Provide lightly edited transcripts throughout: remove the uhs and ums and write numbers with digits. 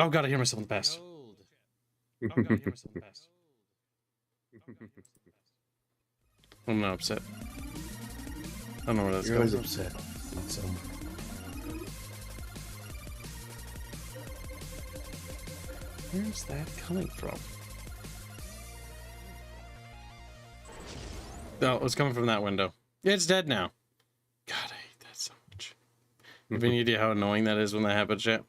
Oh god, I hear myself in the past. I'm not upset. I don't know where that's You're going. always upset. So. Where's that coming from? Oh, it's coming from that window. It's dead now. God, I hate that so much. You have any idea how annoying that is when that happens yet?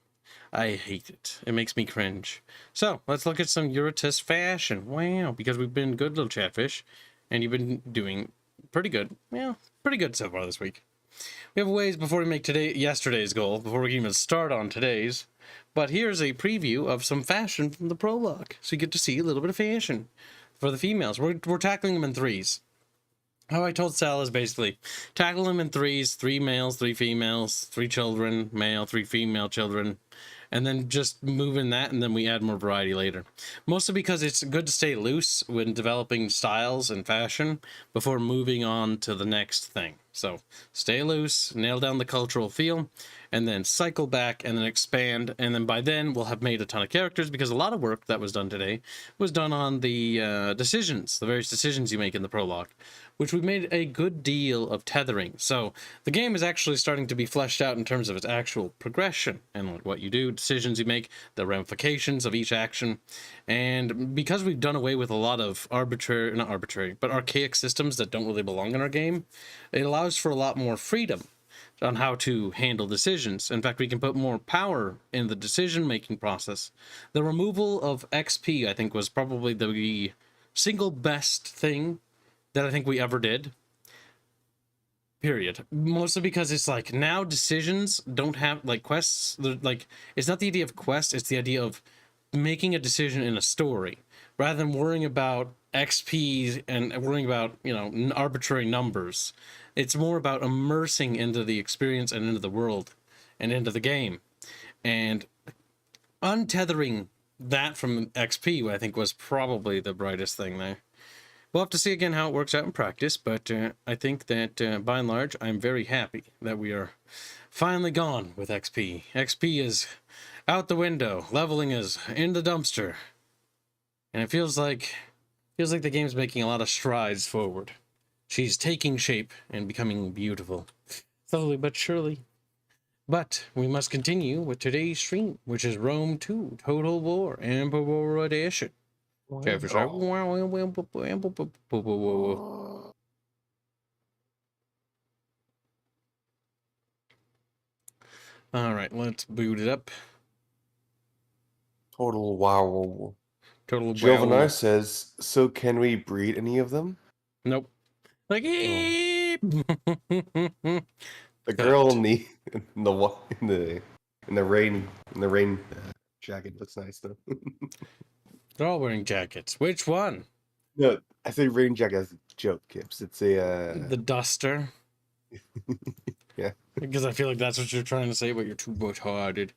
I hate it. It makes me cringe. So, let's look at some Eurotus fashion. Wow, because we've been good little chatfish, and you've been doing pretty good. Yeah, pretty good so far this week. We have a ways before we make yesterday's goal, before we can even start on today's. But here's a preview of some fashion from the prologue. So you get to see a little bit of fashion for the females. We're tackling them in threes. How I told Sal is basically tackle them in threes, 3 males, 3 females, 3 children, male, 3 female children, and then just move in that, and then we add more variety later. Mostly because it's good to stay loose when developing styles and fashion before moving on to the next thing. So stay loose, nail down the cultural feel, and then cycle back and then expand, and then by then we'll have made a ton of characters, because a lot of work that was done today was done on the decisions, the various decisions you make in the prologue, which we made a good deal of tethering. So the game is actually starting to be fleshed out in terms of its actual progression and like what you do, decisions you make, the ramifications of each action. And because we've done away with a lot of not arbitrary, but archaic systems that don't really belong in our game, it allows for a lot more freedom on how to handle decisions. In fact, we can put more power in the decision-making process. The removal of XP, I think, was probably the single best thing that I think we ever did. Period. Mostly because it's like now decisions don't have like quests. Like it's not the idea of quest, it's the idea of making a decision in a story rather than worrying about XP and worrying about, you know, arbitrary numbers. It's more about immersing into the experience and into the world and into the game. And untethering that from XP, I think, was probably the brightest thing there. We'll have to see again how it works out in practice, but I think that by and large, I'm very happy that we are finally gone with XP. XP is out the window, leveling is in the dumpster, and it feels like the game's making a lot of strides forward. She's taking shape and becoming beautiful, slowly but surely. But we must continue with today's stream, which is Rome 2, Total War, Emperor Edition. Chatfish. All right, let's boot it up. Total wow. Total Jovanar says, so can we breed any of them? Nope. Like, the girl in the rain jacket looks nice though. They're all wearing jackets. Which one? No, I say rain jacket as a joke, Kips. It's a the duster. Yeah. Because I feel like that's what you're trying to say, but you're too retarded.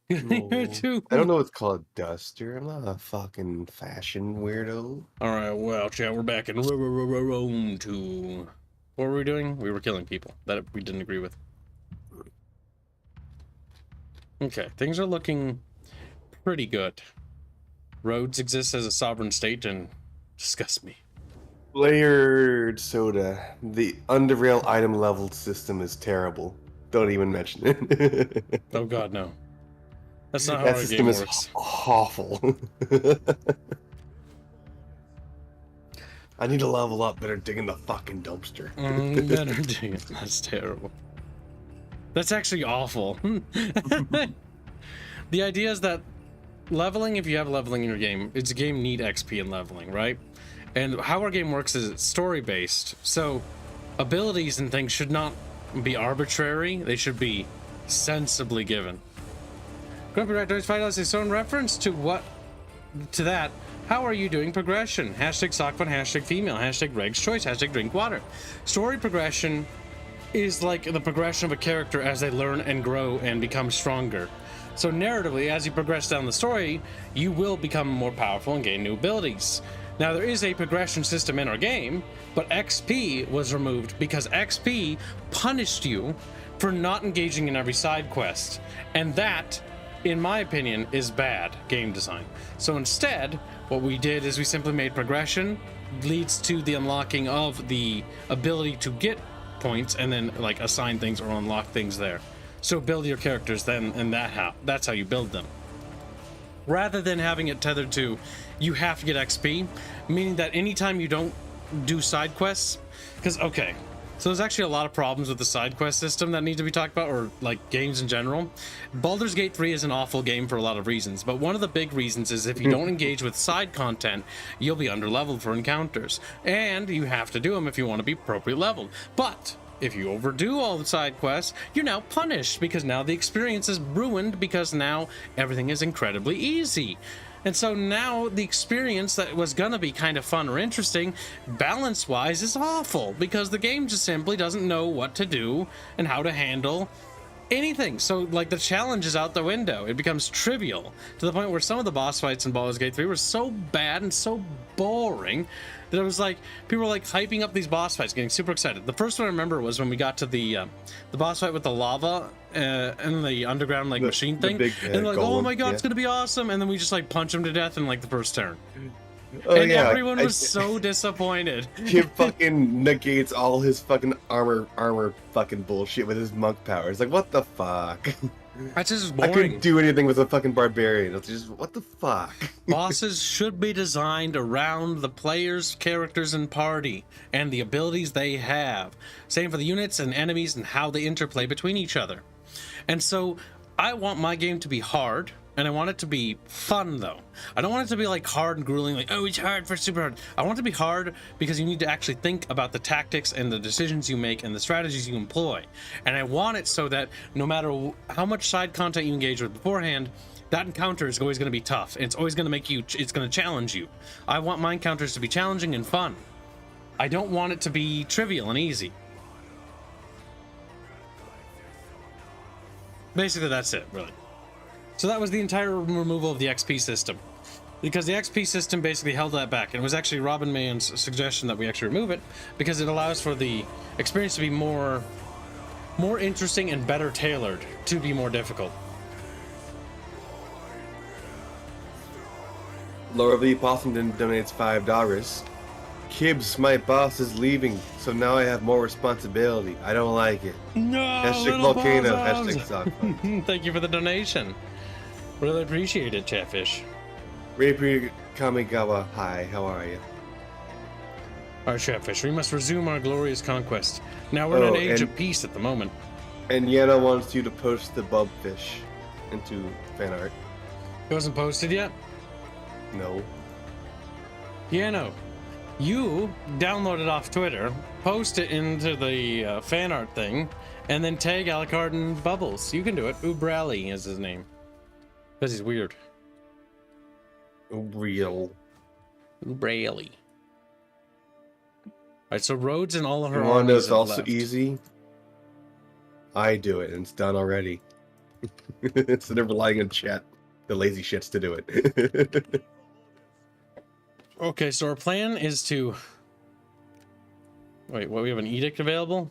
No. You're too... I don't know what's called duster. I'm not a fucking fashion weirdo. Alright, well, chat, we're back in Rome 2. What were we doing? We were killing people that we didn't agree with. Okay, things are looking pretty good. Rhodes exists as a sovereign state and disgusts me. Layered soda. The underrail item leveled system is terrible. Don't even mention it. Oh god, no. That's not how that our system game is works. Awful. I need to level up. Better dig in the fucking dumpster. Better dig it. That's terrible. That's actually awful. The idea is that leveling, if you have leveling in your game, it's a game need XP and leveling, right? And how our game works is it's story-based. So abilities and things should not be arbitrary. They should be sensibly given. Grumpy Rat Doors Fight is so in reference to what? To that. How are you doing progression? Hashtag Sockfun, hashtag female, hashtag Reg's Choice, hashtag drink water. Story progression is like the progression of a character as they learn and grow and become stronger. So narratively, as you progress down the story, you will become more powerful and gain new abilities. Now, there is a progression system in our game, but XP was removed because XP punished you for not engaging in every side quest. And that in my opinion, is bad game design. So instead, what we did is we simply made progression leads to the unlocking of the ability to get points and then like assign things or unlock things there. So build your characters then, and that's how you build them. Rather than having it tethered to you have to get XP, meaning that anytime you don't do side quests, because okay, so there's actually a lot of problems with the side quest system that need to be talked about, or like games in general. Baldur's Gate 3 is an awful game for a lot of reasons, but one of the big reasons is if you don't engage with side content, you'll be underleveled for encounters, and you have to do them if you want to be appropriately leveled. But if you overdo all the side quests, you're now punished because now the experience is ruined because now everything is incredibly easy. And so now the experience that was gonna be kind of fun or interesting, balance-wise, is awful because the game just simply doesn't know what to do and how to handle anything. So like the challenge is out the window. It becomes trivial to the point where some of the boss fights in Baldur's Gate 3 were so bad and so boring that it was like people were like hyping up these boss fights, getting super excited. The first one I remember was when we got to the boss fight with the lava and the underground like machine thing, and like, oh my god, it's gonna be awesome, and then we just like punch him to death in like the first turn. Oh, and yeah, everyone was so disappointed. He fucking negates all his fucking armor fucking bullshit with his monk powers. Like, what the fuck? That's just boring. I couldn't do anything with a fucking barbarian. It's just, what the fuck? Bosses should be designed around the player's characters and party and the abilities they have. Same for the units and enemies and how they interplay between each other. And so I want my game to be hard, and I want it to be fun though. I don't want it to be like hard and grueling, like, oh, it's hard for super hard. I want it to be hard because you need to actually think about the tactics and the decisions you make and the strategies you employ. And I want it so that no matter how much side content you engage with beforehand, that encounter is always going to be tough. And it's always going to make you, it's going to challenge you. I want my encounters to be challenging and fun. I don't want it to be trivial and easy. Basically, that's it, really. So that was the entire removal of the XP system, because the XP system basically held that back. And it was actually Robin Mayon's suggestion that we actually remove it because it allows for the experience to be more interesting and better tailored to be more difficult. Laura V. Possumton donates $5. Kibbs, my boss is leaving, so now I have more responsibility. I don't like it. No, hashtag volcano, hashtag sock. Thank you for the donation. Really appreciate it, Chatfish. Rapier Kamigawa, hi, how are you? Alright, Chatfish, we must resume our glorious conquest. Now we're in an age of peace at the moment. And Yana wants you to post the bubfish into fan art. It wasn't posted yet? No. Yano, you download it off Twitter, post it into the fan art thing, and then tag Alucard and Bubbles. You can do it. Ubrally is his name. Because he's weird. Real. Ubrally. Alright, so Rhodes and all of her Rwanda's also left. easy. I do it, and it's done already. So they're relying on chat, the lazy shits, to do it. Okay, so our plan is to... Wait, what, we have an edict available?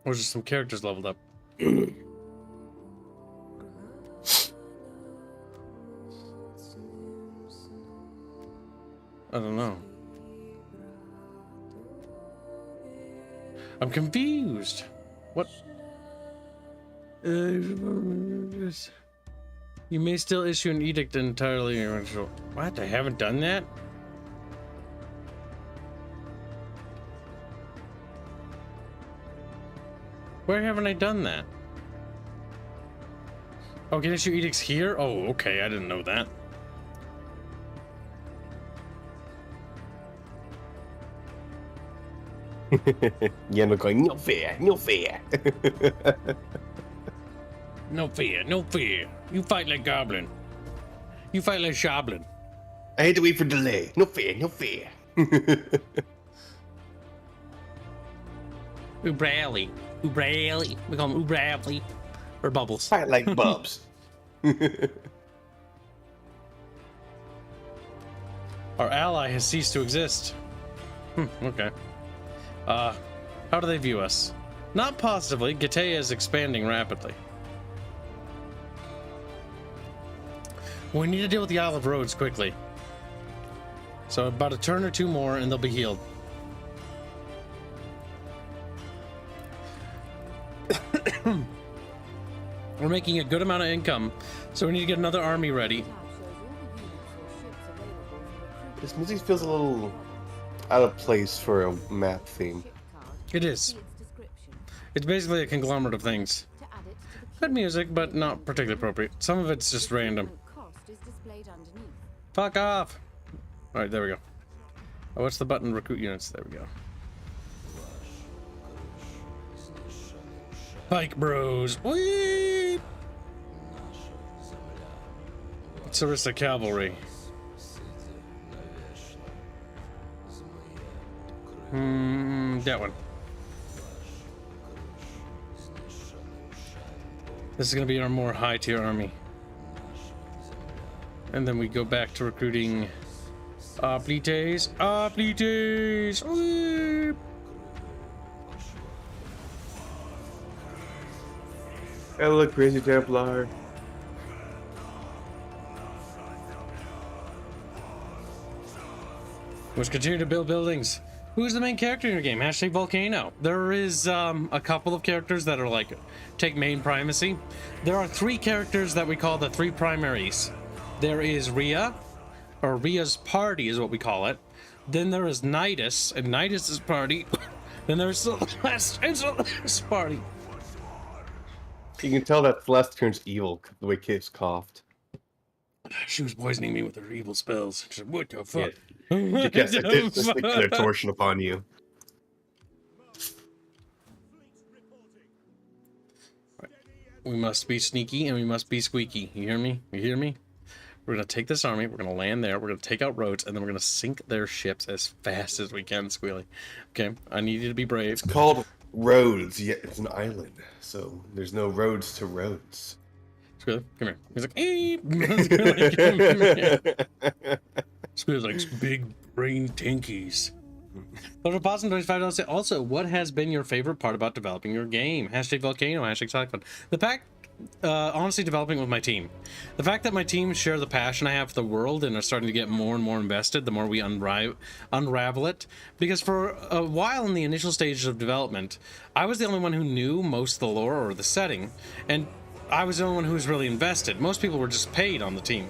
Or just some characters leveled up? I don't know. I'm confused. What? You may still issue an edict entirely. What? I haven't done that? Where haven't I done that? Oh, can I issue edicts here? Oh, okay. I didn't know that. Yeah, I'm going, no fair, no fair. No fear, no fear. You fight like Goblin. You fight like Shoblin. I had to wait for delay. No fair, no fair. Ubrally. Ubrally. We call him Ubrally. Or Bubbles. Fight like Bubs. Our ally has ceased to exist. Okay. How do they view us? Not positively. Getae is expanding rapidly. We need to deal with the Isle of Rhodes quickly. So about a turn or two more and they'll be healed. We're making a good amount of income, so we need to get another army ready. This music feels a little out of place for a map theme. It is. It's basically a conglomerate of things. Good music, but not particularly appropriate. Some of it's just random. Fuck off! Alright, there we go. Oh, what's the button? Recruit units. There we go. Pike Bros. Whee! Sarissa Cavalry. That one. This is going to be our more high-tier army. And then we go back to recruiting Oplites. Oplites! Whee! Hello, Crazy Templar. Let's continue to build buildings. Who's the main character in your game? Hashtag Volcano. There is a couple of characters that are like, take main primacy. There are 3 characters that we call the 3 primaries. There is Rhea, or Rhea's party is what we call it. Then there is Nidus, and Nidus's party. Then there's Celeste and Celeste's party. You can tell that Celeste turns evil the way Kiss coughed. She was poisoning me with her evil spells. She said, what the fuck? Yeah. She cast a their torsion upon you. Right. We must be sneaky and we must be squeaky. You hear me? You hear me? We're going to take this army, we're going to land there, we're going to take out Rhodes, and then we're going to sink their ships as fast as we can, Squealy. Okay, I need you to be brave. It's called Rhodes, yet it's an island, so there's no roads to Rhodes. Squealy, come here. He's like, hey! Squealy, come here. Squealy's like, big brain tinkies. But for Boston 25, say also, what has been your favorite part about developing your game? Hashtag Volcano, hashtag Cyclone. The fact, honestly, developing with my team. The fact that my team share the passion I have for the world and are starting to get more and more invested the more we unravel it. Because for a while in the initial stages of development, I was the only one who knew most of the lore or the setting, and I was the only one who was really invested. Most people were just paid on the team.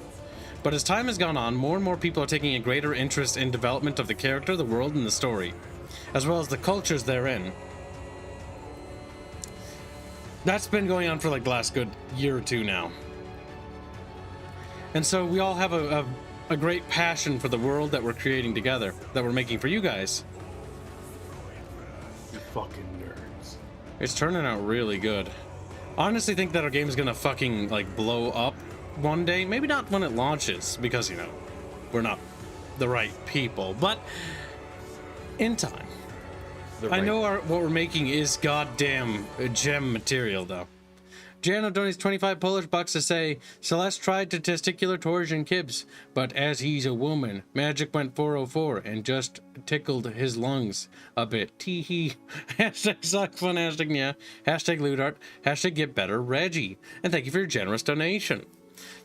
But as time has gone on, more and more people are taking a greater interest in development of the character, the world, and the story, as well as the cultures therein. That's been going on for like the last good year or two now. And so we all have a great passion for the world that we're creating together, that we're making for you guys. You fucking nerds. It's turning out really good. I honestly think that our game is gonna fucking like blow up one day. Maybe not when it launches, because, you know, we're not the right people, but in time. I know what we're making is goddamn gem material, though. Jano donates 25 Polish bucks to say, Celeste tried to testicular torsion Kibs, but as he's a woman, magic went 404 and just tickled his lungs a bit. Tee-hee. Hashtag suck fun, hashtag yeah, hashtag loot art, hashtag get better Reggie. And thank you for your generous donation.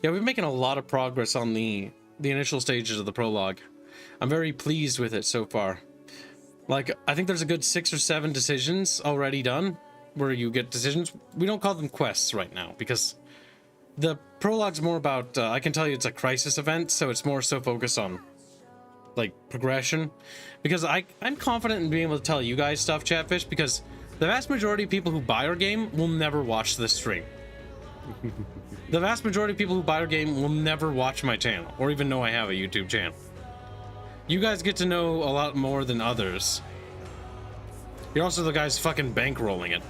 Yeah, we've been making a lot of progress on the initial stages of the prologue. I'm very pleased with it so far. Like, I think there's a good 6 or 7 decisions already done, where you get decisions. We don't call them quests right now, because the prologue's more about, I can tell you it's a crisis event, so it's more so focused on, like, progression. Because I'm confident in being able to tell you guys stuff, Chatfish, because the vast majority of people who buy our game will never watch this stream. The vast majority of people who buy our game will never watch my channel, or even know I have a YouTube channel. You guys get to know a lot more than others. You're also the guys fucking bankrolling it.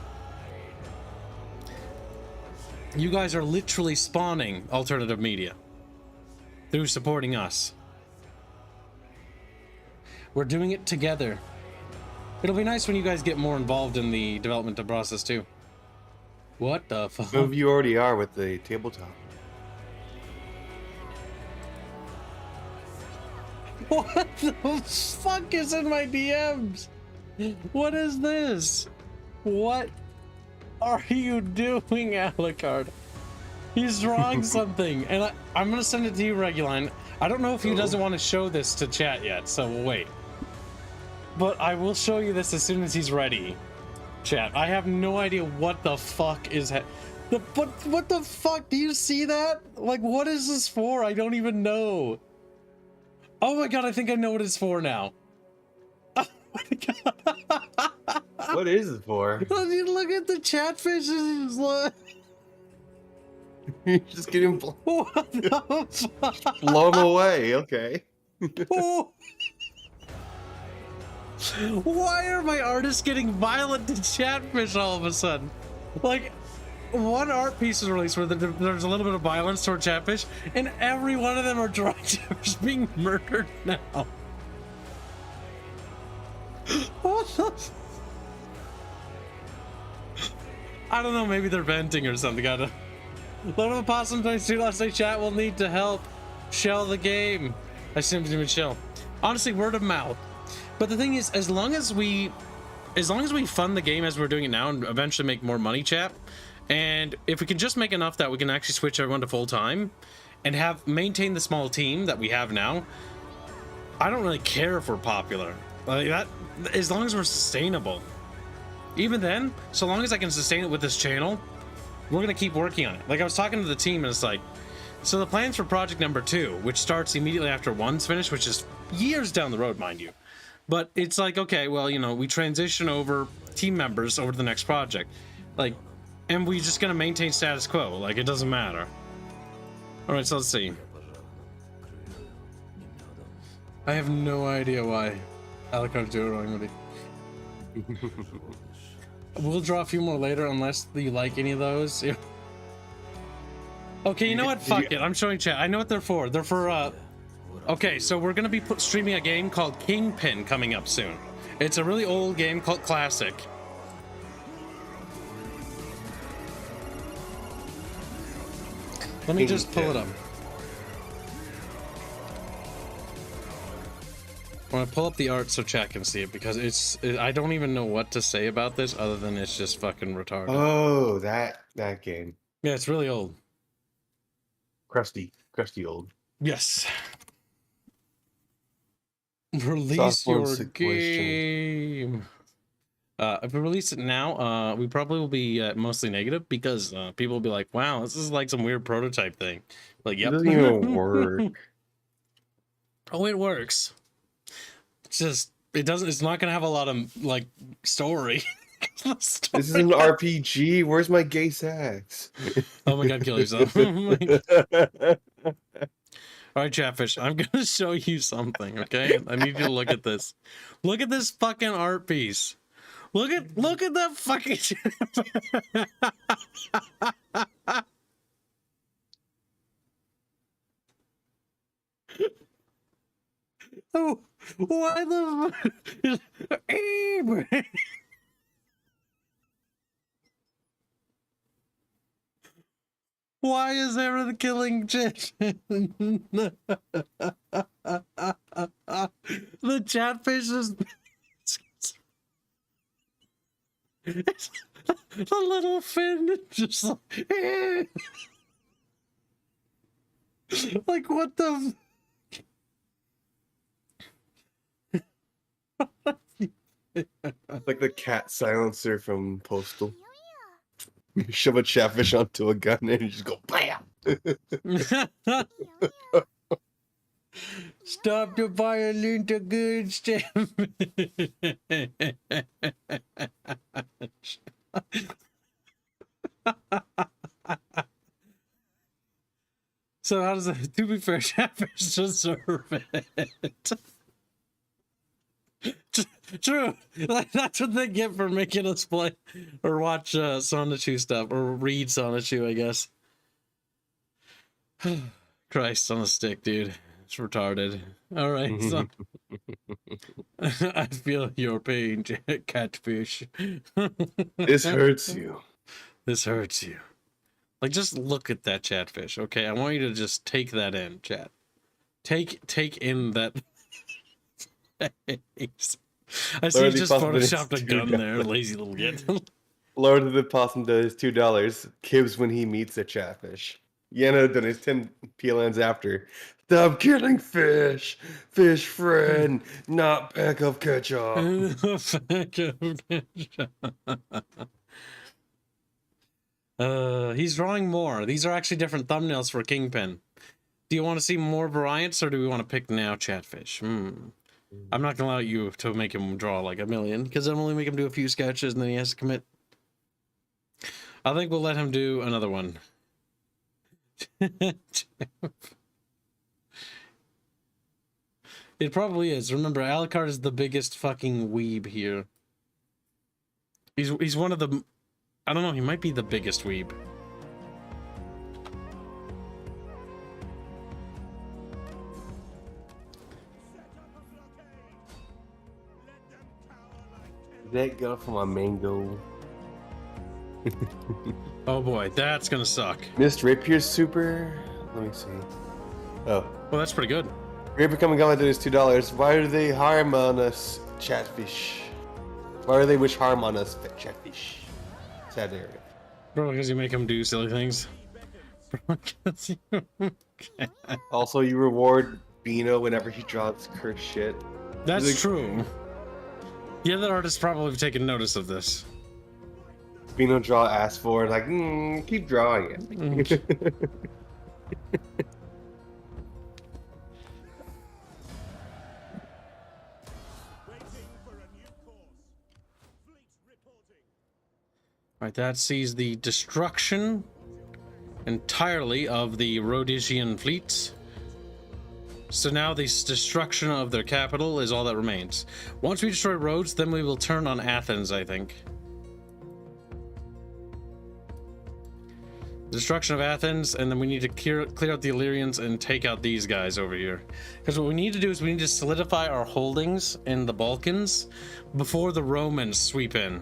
You guys are literally spawning alternative media through supporting us. We're doing it together. It'll be nice when you guys get more involved in the development process too. What the fuck? Some of you already are with the tabletop. What the fuck is in my DMs? What is this? What are you doing, Alucard? He's drawing something, and I'm gonna send it to you, Reguline. I don't know if he doesn't want to show this to chat yet, so we'll wait. But I will show you this as soon as he's ready. Chat, I have no idea what the fuck is what the fuck? Do you see that? Like, what is this for? I don't even know. Oh my god, I think I know what it's for now. Oh my god. What is it for? Look at the chatfish. You're just getting blown What the fuck? away. Okay. Oh. Why are my artists getting violent to chatfish all of a sudden? Like, one art piece is released where there's a little bit of violence toward chatfish, and every one of them are drawing chatfish being murdered now. What the? I don't know, maybe they're venting or something. Gotta. Lord of Opossum 22 last night chat will need to help shell the game. I simply would shell. Honestly, word of mouth. But the thing is, as long as we fund the game as we're doing it now and eventually make more money, chat, and if we can just make enough that we can actually switch everyone to full time and maintain the small team that we have now, I don't really care if we're popular. Like that, as long as we're sustainable. Even then, so long as I can sustain it with this channel, we're gonna keep working on it. Like I was talking to the team and it's like, so the plans for project number 2, which starts immediately after 1's finished, which is years down the road, mind you. But it's like, okay, well, you know, we transition over team members over to the next project. Like, and we just gonna maintain status quo. Like, it doesn't matter. All right, so let's see. I have no idea why Alucard's doing with it. We'll draw a few more later unless you like any of those. Yeah. Okay, you know what? Fuck it. I'm showing chat. I know what they're for. They're for, okay, so we're gonna be streaming a game called Kingpin coming up soon. It's a really old game called Classic. Let me just pull it up. I want to pull up the art so chat can see it because I don't even know what to say about this other than it's just fucking retarded. Oh, that game. Yeah, it's really old. Crusty old. Yes. Release your game. If we release it now, we probably will be mostly negative because people will be like, "Wow, this is like some weird prototype thing." Like, yep. It doesn't even work. Oh, it works. It's just it doesn't. It's not gonna have a lot of like story. This is an RPG. Where's my gay sex? Oh my god, kill yourself. All right, Chatfish, I'm gonna show you something, okay? I need you to look at this. Look at this fucking art piece. Look at that fucking Oh, why the Why is everyone killing Chat? The chatfish is it's a little fin just like, like what the Like the cat silencer from Postal. You shove a chatfish onto a gun and you just go BAM! Stop the violent against him. So how does that, to be fair, Chatfish deserve it? True. Like, that's what they get for making us play or watch Sonichu stuff or read Sonichu, I guess. Christ on a stick, dude. It's retarded. All right. So I feel your pain, Catfish. This hurts you. This hurts you. Like, just look at that Chatfish, okay? I want you to just take that in, chat. Take in that. I see you just photoshopped a gun there, lazy little git. Lord of the Possum does $2. Kibbs when he meets a chatfish. Yano donates 10 PLNs after. Stop killing fish! Fish friend, not pack of ketchup. He's drawing more. These are actually different thumbnails for Kingpin. Do you want to see more variants, or do we want to pick now Chatfish? I'm not gonna allow you to make him draw like a million, because I'm only make him do a few sketches and then he has to commit. I think we'll let him do another one. It probably is. Remember, Alucard is the biggest fucking weeb here. He's one of the... I don't know, he might be the biggest weeb. That go for my mango. Oh boy, that's gonna suck. Missed Rapier super. Let me see. Oh. Well, that's pretty good. Rapier coming on is $2. Why do they harm on us, chatfish? Why do they wish harm on us, chatfish? Sad area. Probably because you make him do silly things. Also, you reward Bino whenever he draws cursed shit. That's true. The other artists probably have taken notice of this. Bino draw ass for like, keep drawing it. Right, that sees the destruction entirely of the Rhodesian fleets. So now the destruction of their capital is all that remains. Once we destroy Rhodes, then we will turn on Athens, I think. Destruction of Athens, and then we need to clear out the Illyrians and take out these guys over here. Because what we need to do is we need to solidify our holdings in the Balkans before the Romans sweep in.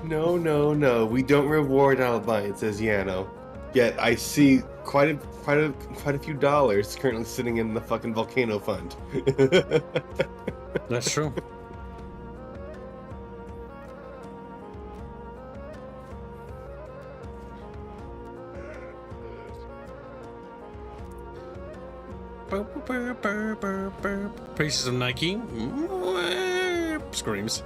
No, no, no. We don't reward Albines, says Yano. Yet I see quite a few dollars currently sitting in the fucking volcano fund. That's true. Pieces of Nike. Screams.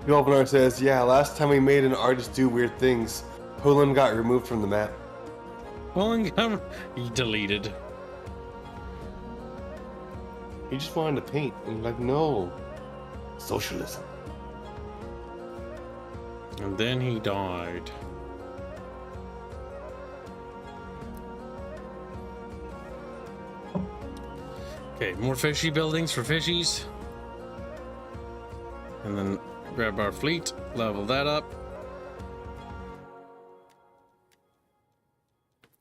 Golvenar says, yeah, last time we made an artist do weird things, Poland got removed from the map. Poland got deleted. He just wanted to paint. And like, no. Socialism. And then he died. Okay, more fishy buildings for fishies. And then grab our fleet, level that up.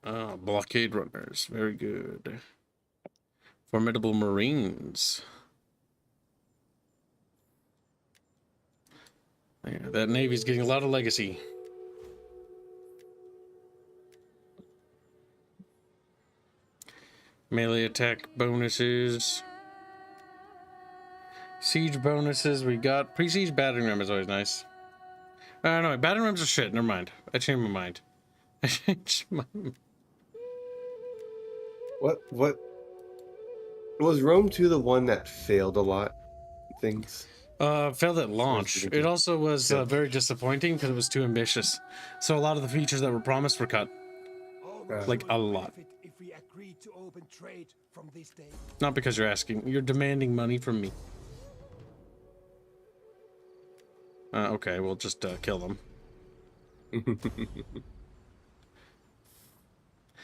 Ah, blockade runners, very good. Formidable marines. Yeah, that navy's getting a lot of legacy. Melee attack bonuses. Siege bonuses, we got pre-siege battering ram is always nice. No, battering rams are shit. Never mind. I changed my mind. I changed my mind. What? Was Rome 2 the one that failed a lot? Things? Failed at launch. It also was very disappointing because it was too ambitious. So a lot of the features that were promised were cut. Like a lot. Not because you're asking. You're demanding money from me. Okay, we'll just kill them.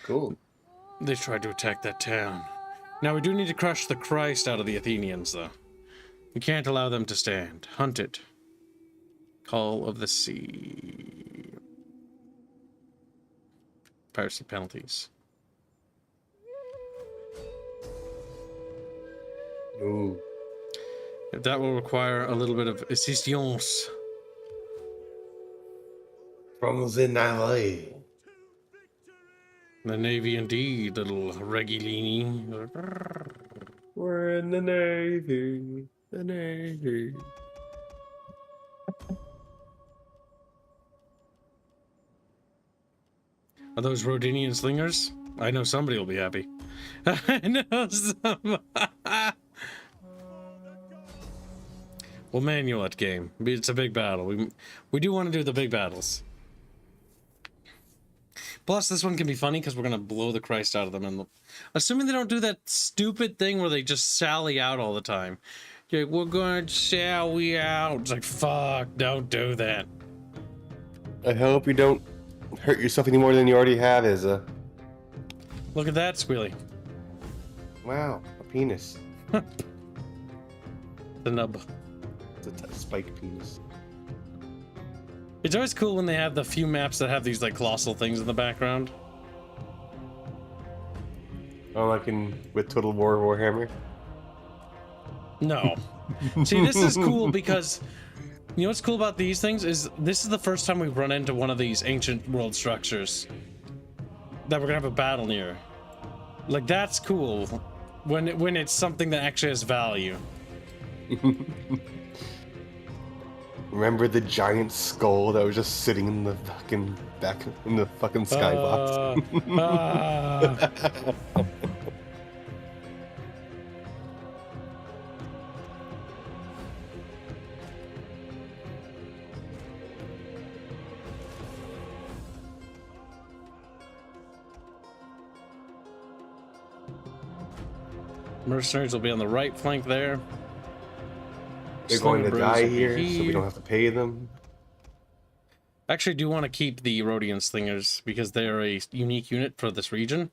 Cool. They tried to attack that town. Now we do need to crush the Christ out of the Athenians, though. We can't allow them to stand. Hunt it. Call of the Sea. Piracy penalties. Ooh. That will require a little bit of assistance. From the Nile. The Navy indeed, little Regilini. We're in the Navy. The Navy. Are those Rhodinian slingers? I know somebody will be happy. I know some. We'll manual it, game. It's a big battle. We do want to do the big battles. Plus, this one can be funny because we're gonna blow the Christ out of them, and assuming they don't do that stupid thing where they just sally out all the time. You're like, we're gonna sally out. It's like, fuck, don't do that. I hope you don't hurt yourself any more than you already have, Izza. Look at that, Squealy. Wow, a penis. The nub. It's a spiked penis. It's always cool when they have the few maps that have these like colossal things in the background. Oh, like with Total War Warhammer? No. See, this is cool because you know what's cool about these things is this is the first time we've run into one of these ancient world structures that we're gonna have a battle near. Like, that's cool when it's something that actually has value. Remember the giant skull that was just sitting in the fucking back in the fucking skybox? Mercenaries will be on the right flank there. They're going to die here, so we don't have to pay them. I actually do want to keep the Rhodian Slingers because they're a unique unit for this region.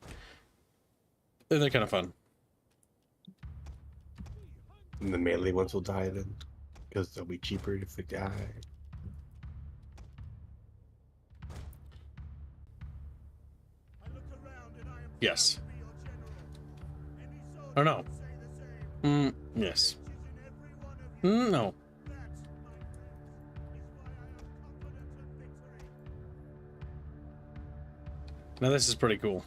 And they're kind of fun. And the melee ones will die then, because they'll be cheaper if they die. Yes. Or no. Yes. No. Now this is pretty cool.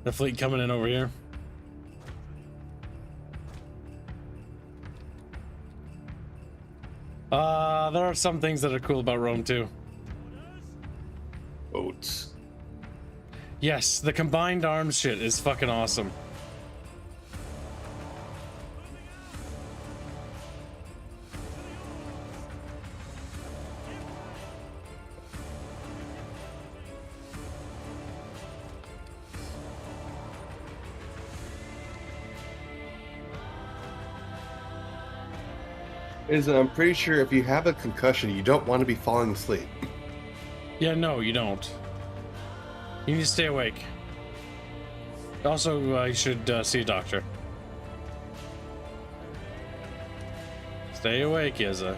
The fleet coming in over here. There are some things that are cool about Rome too. Boats. Yes, the combined arms shit is fucking awesome. I'm pretty sure if you have a concussion, you don't want to be falling asleep. Yeah, no, you don't. You need to stay awake. Also, you should see a doctor. Stay awake, Izza.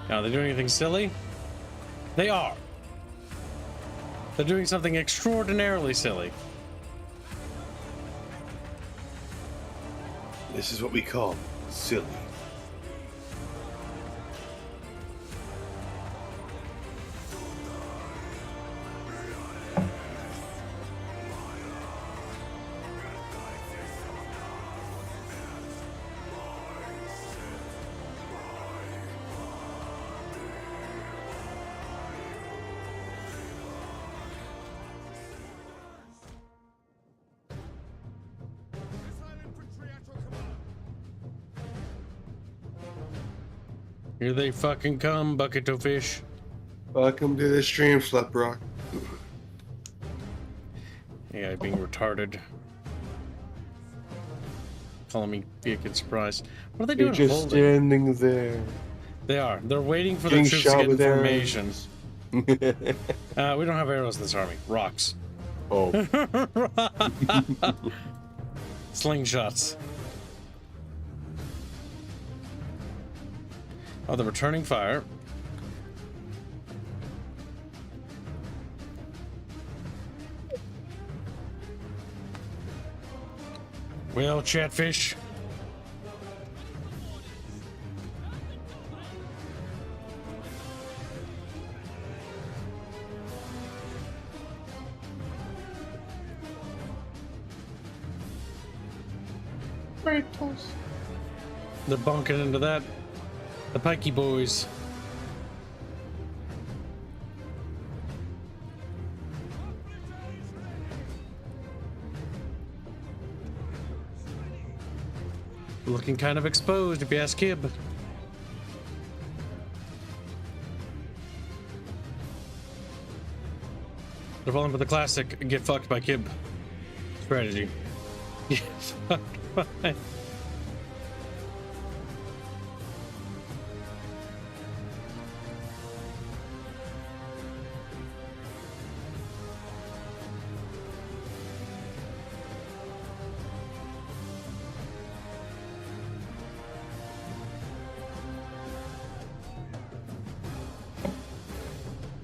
Now, they doing anything silly? They are. They're doing something extraordinarily silly. This is what we call silly. Here they fucking come, bucket of fish. Welcome to the stream, Slepbrock. AI being retarded. Calling me fucking surprised. What are they They're doing? just standing there. They are. They're waiting for Getting the troops to shot get in with formation. We don't have arrows in this army. Rocks. Oh. Slingshots. Oh, they're returning fire. Well, Chatfish. They're bunking into that. The pikey boys. Looking kind of exposed, if you ask Kib. They're falling for the classic get fucked by Kib strategy. Get fucked by.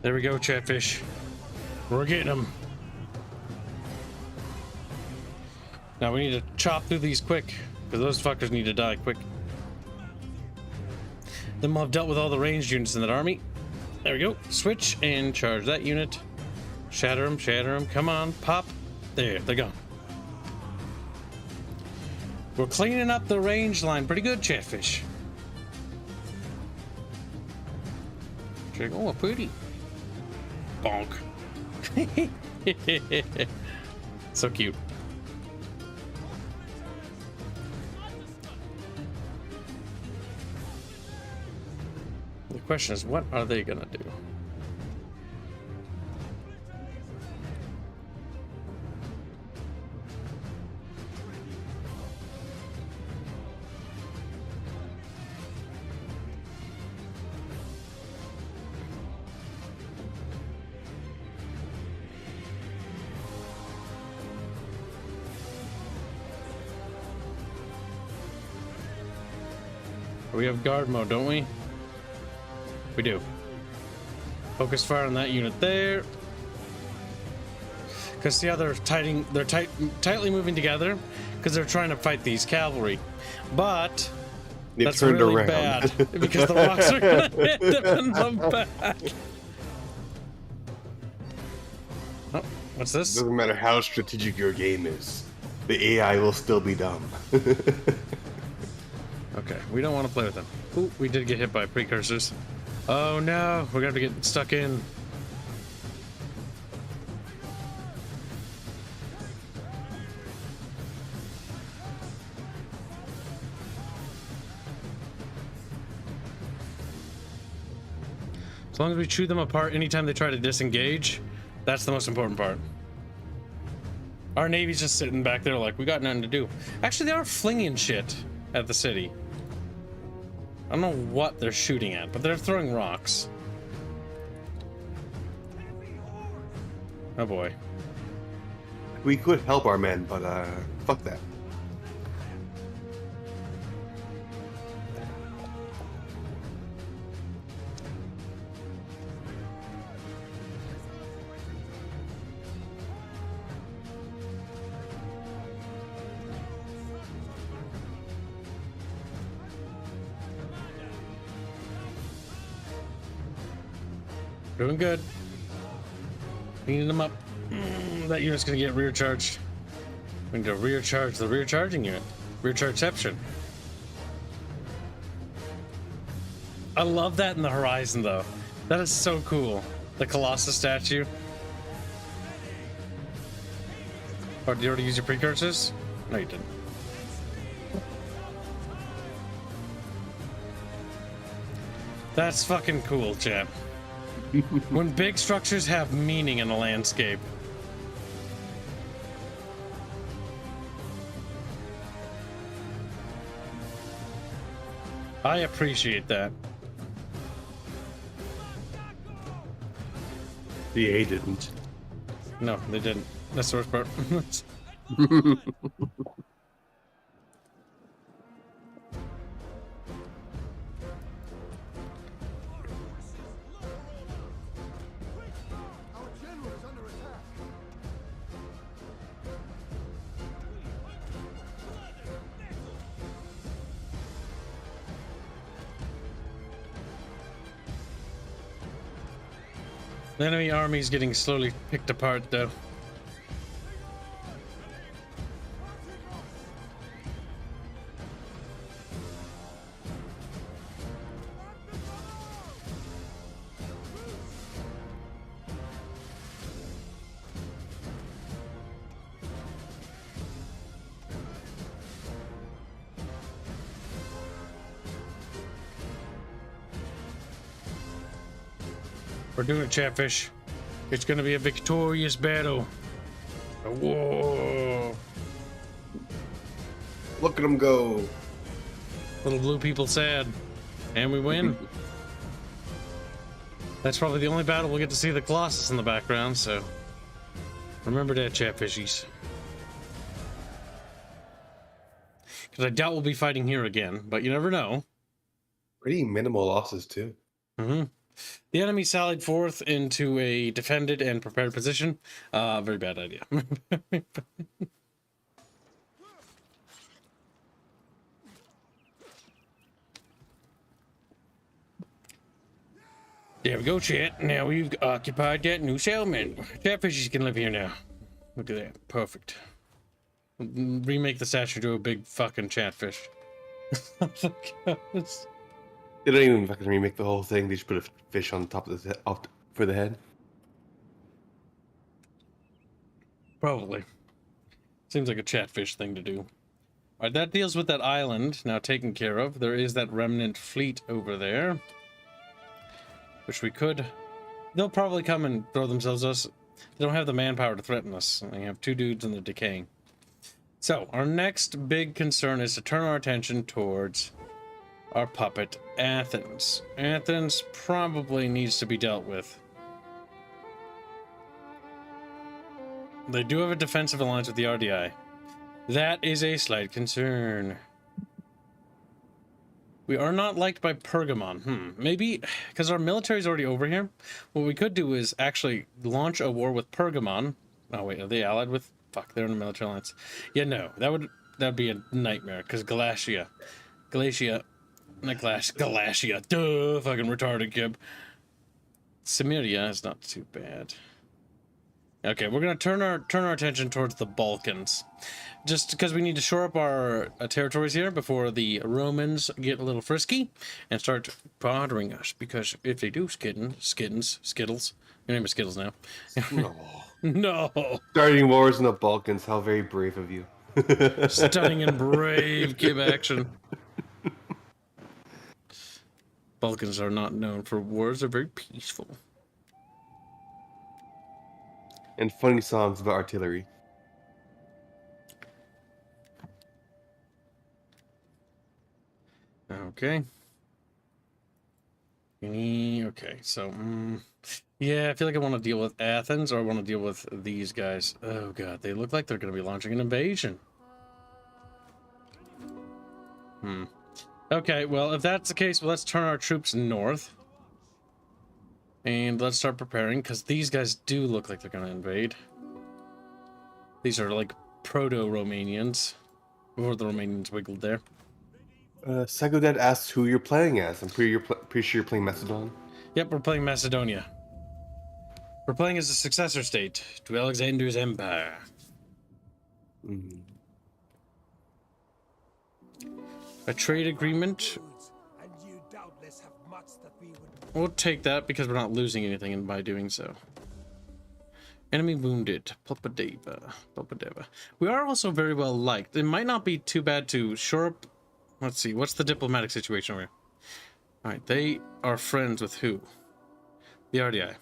There we go, Chatfish. We're getting them. Now we need to chop through these quick, because those fuckers need to die quick. Then we'll have dealt with all the ranged units in that army. There we go. Switch and charge that unit. Shatter them, shatter them. Come on, pop. There, they're gone. We're cleaning up the range line pretty good, Chatfish. Oh, pretty. Bonk. So cute. The question is, what are they gonna do? We have guard mode, don't we? We do. Focus fire on that unit there. Because see how they're tightly moving together? Because they're trying to fight these cavalry. But They've that's turned really around. bad. Because the rocks are going to hit them in the back. Oh, what's this? Doesn't matter how strategic your game is, the AI will still be dumb. Okay, we don't want to play with them. Ooh, we did get hit by precursors. Oh no, we're gonna have to get stuck in. As long as we chew them apart anytime they try to disengage, that's the most important part. Our Navy's just sitting back there like, we got nothing to do. Actually, they are flinging shit at the city. I don't know what they're shooting at, but they're throwing rocks. Oh boy. We could help our men, but fuck that. Doing good. Cleaning them up. That unit's gonna get rear charged. We need to rear charge the rear charging unit. Rear chargeception. I love that in the horizon though. That is so cool. The Colossus statue. Oh, did you already use your precursors? No, you didn't. That's fucking cool, chat. When big structures have meaning in a landscape. I appreciate that. The A didn't. No, they didn't. That's the worst part. The enemy army is getting slowly picked apart, though. We're doing it, Chatfish. It's gonna be a victorious battle. Whoa! Look at him go. Little blue people sad. And we win. That's probably the only battle we'll get to see the Colossus in the background, so remember that, Chatfishies. Because I doubt we'll be fighting here again, but you never know. Pretty minimal losses, too. Mm-hmm. The enemy sallied forth into a defended and prepared position. Very bad idea. There we go, chat. Now we've occupied that new settlement. Catfishes can live here now. Look at that. Perfect. Remake the statue to a big fucking chatfish. They don't even fucking remake the whole thing. They just put a fish on top of the for the head. Probably. Seems like a chatfish thing to do. Alright, that deals with that island now taken care of. There is that remnant fleet over there, which we could... They'll probably come and throw themselves at us. They don't have the manpower to threaten us. They have two dudes and they're decaying. So, our next big concern is to turn our attention towards our puppet, Athens. Athens probably needs to be dealt with. They do have a defensive alliance with the RDI. That is a slight concern. We are not liked by Pergamon. Maybe because our military is already over here. What we could do is actually launch a war with Pergamon. Oh wait, are they allied with? Fuck, they're in a military alliance. Yeah, no, that'd be a nightmare. Because Galatia, not Galatia. Duh, fucking retarded kid. Cimmeria is not too bad. Okay, we're gonna turn our attention towards the Balkans, just because we need to shore up our territories here before the Romans get a little frisky and start bothering us. Because if they do, Skittles, your name is Skittles now. No. No. Starting wars in the Balkans. How very brave of you. Stunning and brave Kib action. Balkans are not known for wars; they're very peaceful. And funny songs about artillery. Okay. Okay, so yeah, I feel like I want to deal with Athens, or I want to deal with these guys. Oh god, they look like they're going to be launching an invasion. Okay, well, if that's the case, well, let's turn our troops north. And let's start preparing, because these guys do look like they're going to invade. These are like proto-Romanians. Before the Romanians wiggled there. Sagodad asks who you're playing as. I'm pretty sure you're playing Macedon. Yep, we're playing Macedonia. We're playing as a successor state to Alexander's empire. A trade agreement. We'll take that because we're not losing anything by doing so. Enemy wounded. Popadeva. We are also very well liked. It might not be too bad to shore up. Let's see. What's the diplomatic situation over here? Alright, they are friends with who? The RDI.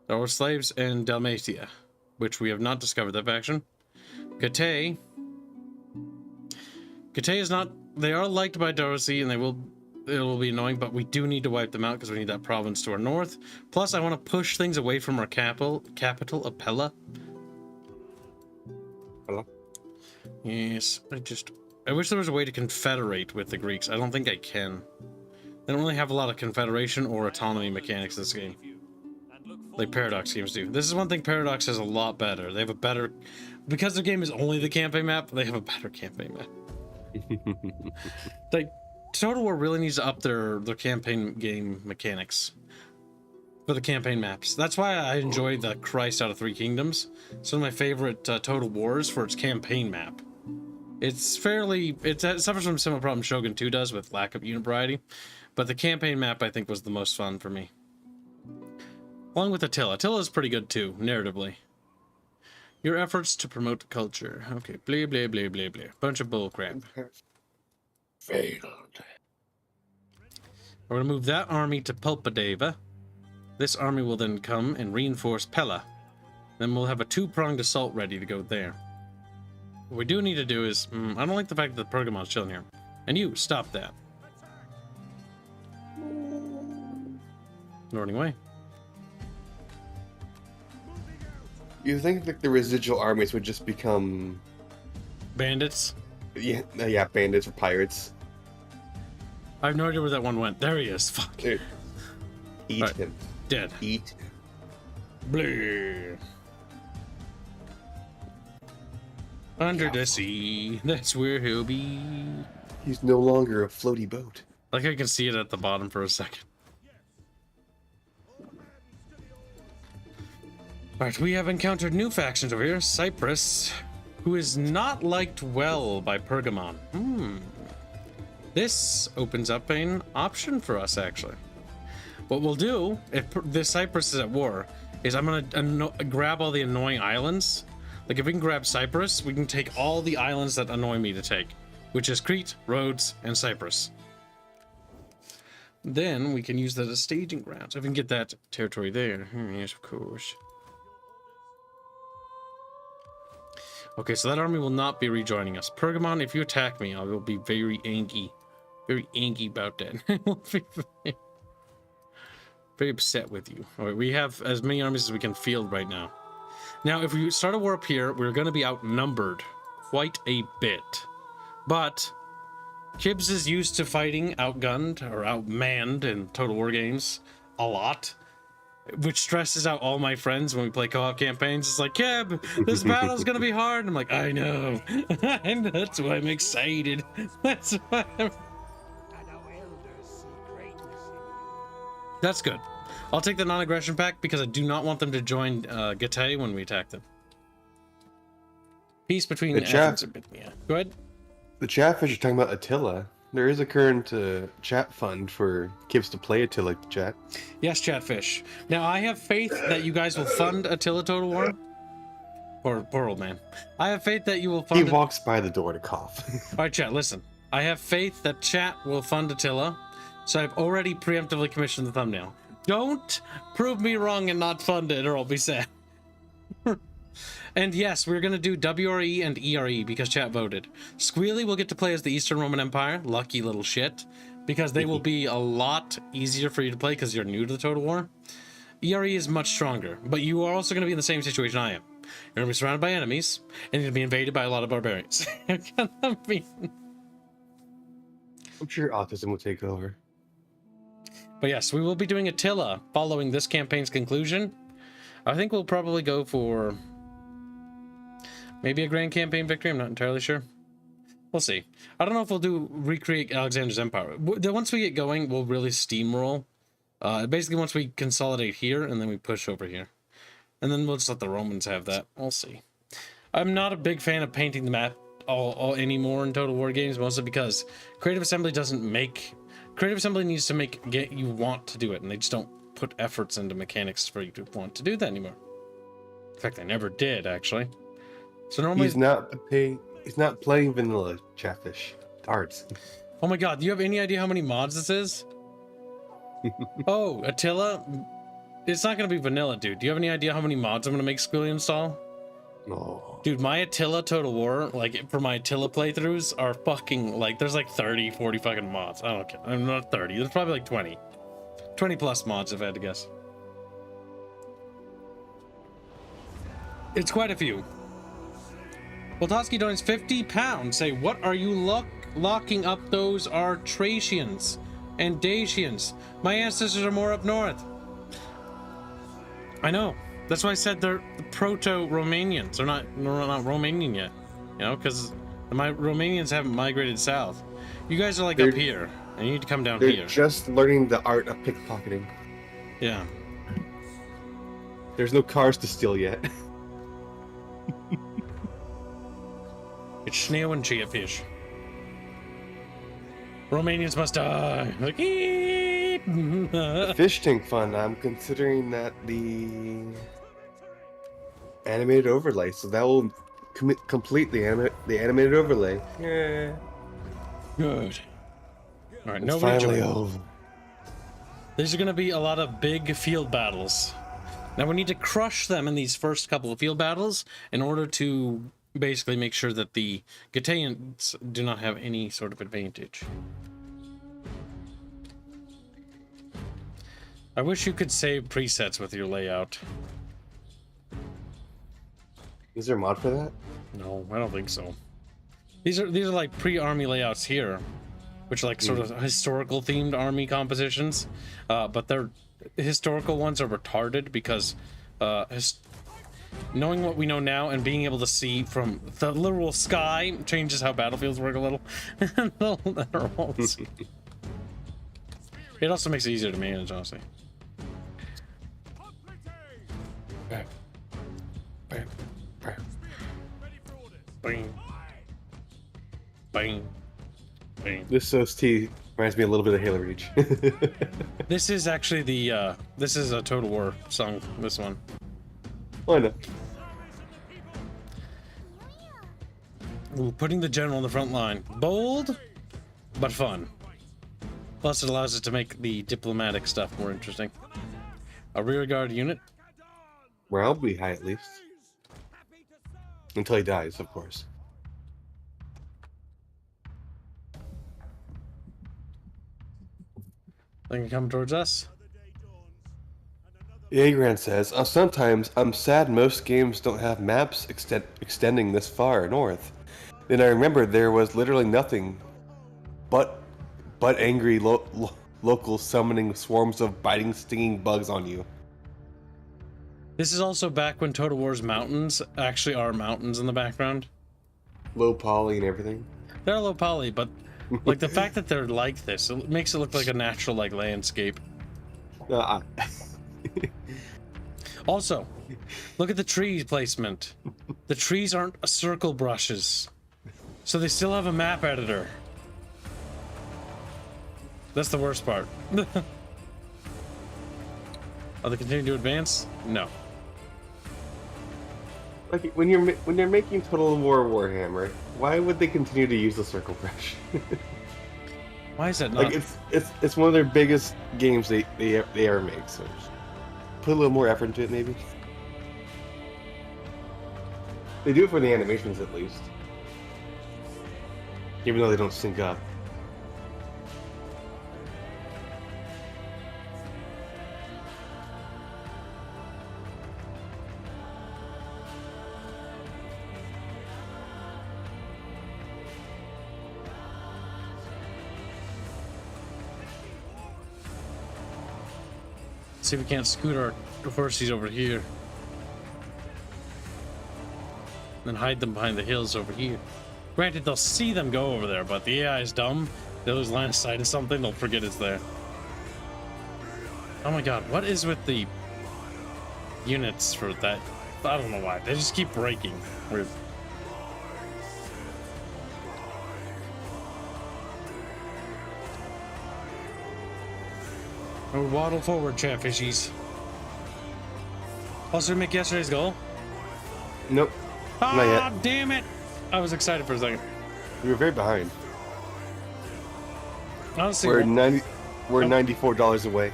Our slaves in Dalmatia, which we have not discovered that faction. Gate is not... They are liked by Dorothy, and it will be annoying, but we do need to wipe them out because we need that province to our north. Plus, I want to push things away from our capital, Apella. Hello? Yes, I wish there was a way to confederate with the Greeks. I don't think I can. They don't really have a lot of confederation or autonomy mechanics in this game, like Paradox games do. This is one thing Paradox has a lot better. They have a better... Because the game is only the campaign map, they have a better campaign map. Like, Total War really needs to up their campaign game mechanics for the campaign maps. That's why I enjoy the Christ out of Three Kingdoms. It's one of my favorite Total Wars for its campaign map. It suffers from similar problems Shogun 2 does with lack of unit variety, but the campaign map I think was the most fun for me. Along with Attila. Attila is pretty good too, narratively. Your efforts to promote culture. Okay, blah, blah, blah, blah, blah. Bunch of bullcrap. Failed. We're going to move that army to Pulpadeva. This army will then come and reinforce Pella. Then we'll have a two-pronged assault ready to go there. What we do need to do is... I don't like the fact that the Pergamon's chilling here. And you, stop that. Running away. You think like the residual armies would just become... Bandits? Yeah, bandits or pirates. I have no idea where that one went. There he is. Fuck. Dude, eat Right. him. Dead. Eat. Bleh. Under the sea, that's where he'll be. He's no longer a floaty boat. Like I can see it at the bottom for a second. Alright, we have encountered new factions over here. Cyprus, who is not liked well by Pergamon. This opens up an option for us, actually. What we'll do, if this Cyprus is at war, is I'm gonna grab all the annoying islands. Like if we can grab Cyprus, we can take all the islands that annoy me to take, which is Crete, Rhodes, and Cyprus. Then we can use that as staging grounds. If we can get that territory there. Yes, of course. Okay, so that army will not be rejoining us. Pergamon, if you attack me, I will be very angry. Very angry about that. I will be very upset with you. All right, we have as many armies as we can field right now. Now, if we start a war up here, we're going to be outnumbered quite a bit. But Kibbs is used to fighting outgunned or outmanned in Total War games a lot, which stresses out all my friends when we play co-op campaigns. It's like, Kib, this battle's going to be hard. I'm like, I know. And that's why I'm excited. That's why I'm... That's good. I'll take the non-aggression pact because I do not want them to join Getae when we attack them. Peace between Athens and Bithynia. Go ahead. The Chatfish are talking about Attila. There is a current chat fund for Kibbs to play Attila, chat. Yes, Chatfish. Now, I have faith that you guys will fund Attila Total War. Poor old man. I have faith that you will fund... He walks by the door to cough. All right, chat, listen. I have faith that chat will fund Attila, so I've already preemptively commissioned the thumbnail. Don't prove me wrong and not fund it, or I'll be sad. And yes, we're going to do WRE and ERE because chat voted. Squealy will get to play as the Eastern Roman Empire. Lucky little shit. Because they will be a lot easier for you to play because you're new to the Total War. ERE is much stronger, but you are also going to be in the same situation I am. You're going to be surrounded by enemies, and you're going to be invaded by a lot of barbarians. You're gonna be... I'm sure autism will take over. But yes, we will be doing Attila following this campaign's conclusion. I think we'll probably go for maybe a grand campaign victory. I'm not entirely sure. We'll see. I don't know if we'll do recreate Alexander's empire. Once we get going, we'll really steamroll. Basically, once we consolidate here, and then we push over here. And then we'll just let the Romans have that. We'll see. I'm not a big fan of painting the map all anymore in Total War games, mostly because Creative Assembly doesn't make... Creative Assembly needs to get you want to do it, and they just don't put efforts into mechanics for you to want to do that anymore. In fact, they never did, actually. So normally... He's not playing vanilla, Chatfish. Darts. Oh my god, do you have any idea how many mods this is? Oh, Attila? It's not going to be vanilla, dude. Do you have any idea how many mods I'm going to make Squealy install? No. Dude, my Attila Total War, like, for my Attila playthroughs are fucking, like, there's like 30, 40 fucking mods. I don't care. I'm not 30. There's probably like 20. 20 plus mods, if I had to guess. It's quite a few. Voltoski donates £50. Say, what are you locking up those Artratians and Dacians? My ancestors are more up north. I know. That's why I said they're the proto-Romanians. They're not Romanian yet. You know, because my Romanians haven't migrated south. You guys are like up here, and you need to come down here. They're just learning the art of pickpocketing. Yeah. There's no cars to steal yet. It's Schnee and Chatfish. Romanians must die. Like, The fish tank fun. I'm considering that the animated overlay, so that will complete the animated overlay. Yeah. Good. All right, It's no finally region. over. These are going to be a lot of big field battles. Now we need to crush them in these first couple of field battles in order to basically make sure that the Gataeans do not have any sort of advantage. I wish you could save presets with your layout. Is there a mod for that? No, I don't think so. These are like pre-army layouts here, which are like sort of historical themed army compositions, but their historical ones are retarded because knowing what we know now and being able to see from the literal sky changes how battlefields work a little. It also makes it easier to manage, honestly. Bang. Bang. Bang. This OST reminds me a little bit of Halo Reach. This is actually the this is a Total War song, this one. Why not? Ooh, putting the general in the front line. Bold, but fun. Plus it allows us to make the diplomatic stuff more interesting. A rear guard unit. Well, I'll be high at least. Until he dies, of course. They can come towards us. Agran says, sometimes I'm sad most games don't have maps extending this far north. Then I remember there was literally nothing but angry locals summoning swarms of biting, stinging bugs on you. This is also back when Total War's mountains actually are mountains in the background. Low poly and everything. They're low poly, but like the fact that they're like this, it makes it look like a natural like landscape. Also, look at the tree placement. The trees aren't circle brushes, so they still have a map editor. That's the worst part. Are they continuing to advance? No. Like when you're making Total War Warhammer, why would they continue to use the circle brush? Why is that not? Like it's one of their biggest games they ever make. So just put a little more effort into it, maybe. They do it for the animations at least, even though they don't sync up. See if we can't scoot our horses over here. Then hide them behind the hills over here. Granted, they'll see them go over there, but the AI is dumb. They'll lose line of sight of something, they'll forget it's there. Oh my god, what is with the units for that? I don't know why. They just keep breaking. Weird. Oh, waddle forward, chatfishies. Also, make yesterday's goal? Nope. Not Ah, yet. damn it! I was excited for a second. We were very behind. Honestly, We're $94 away.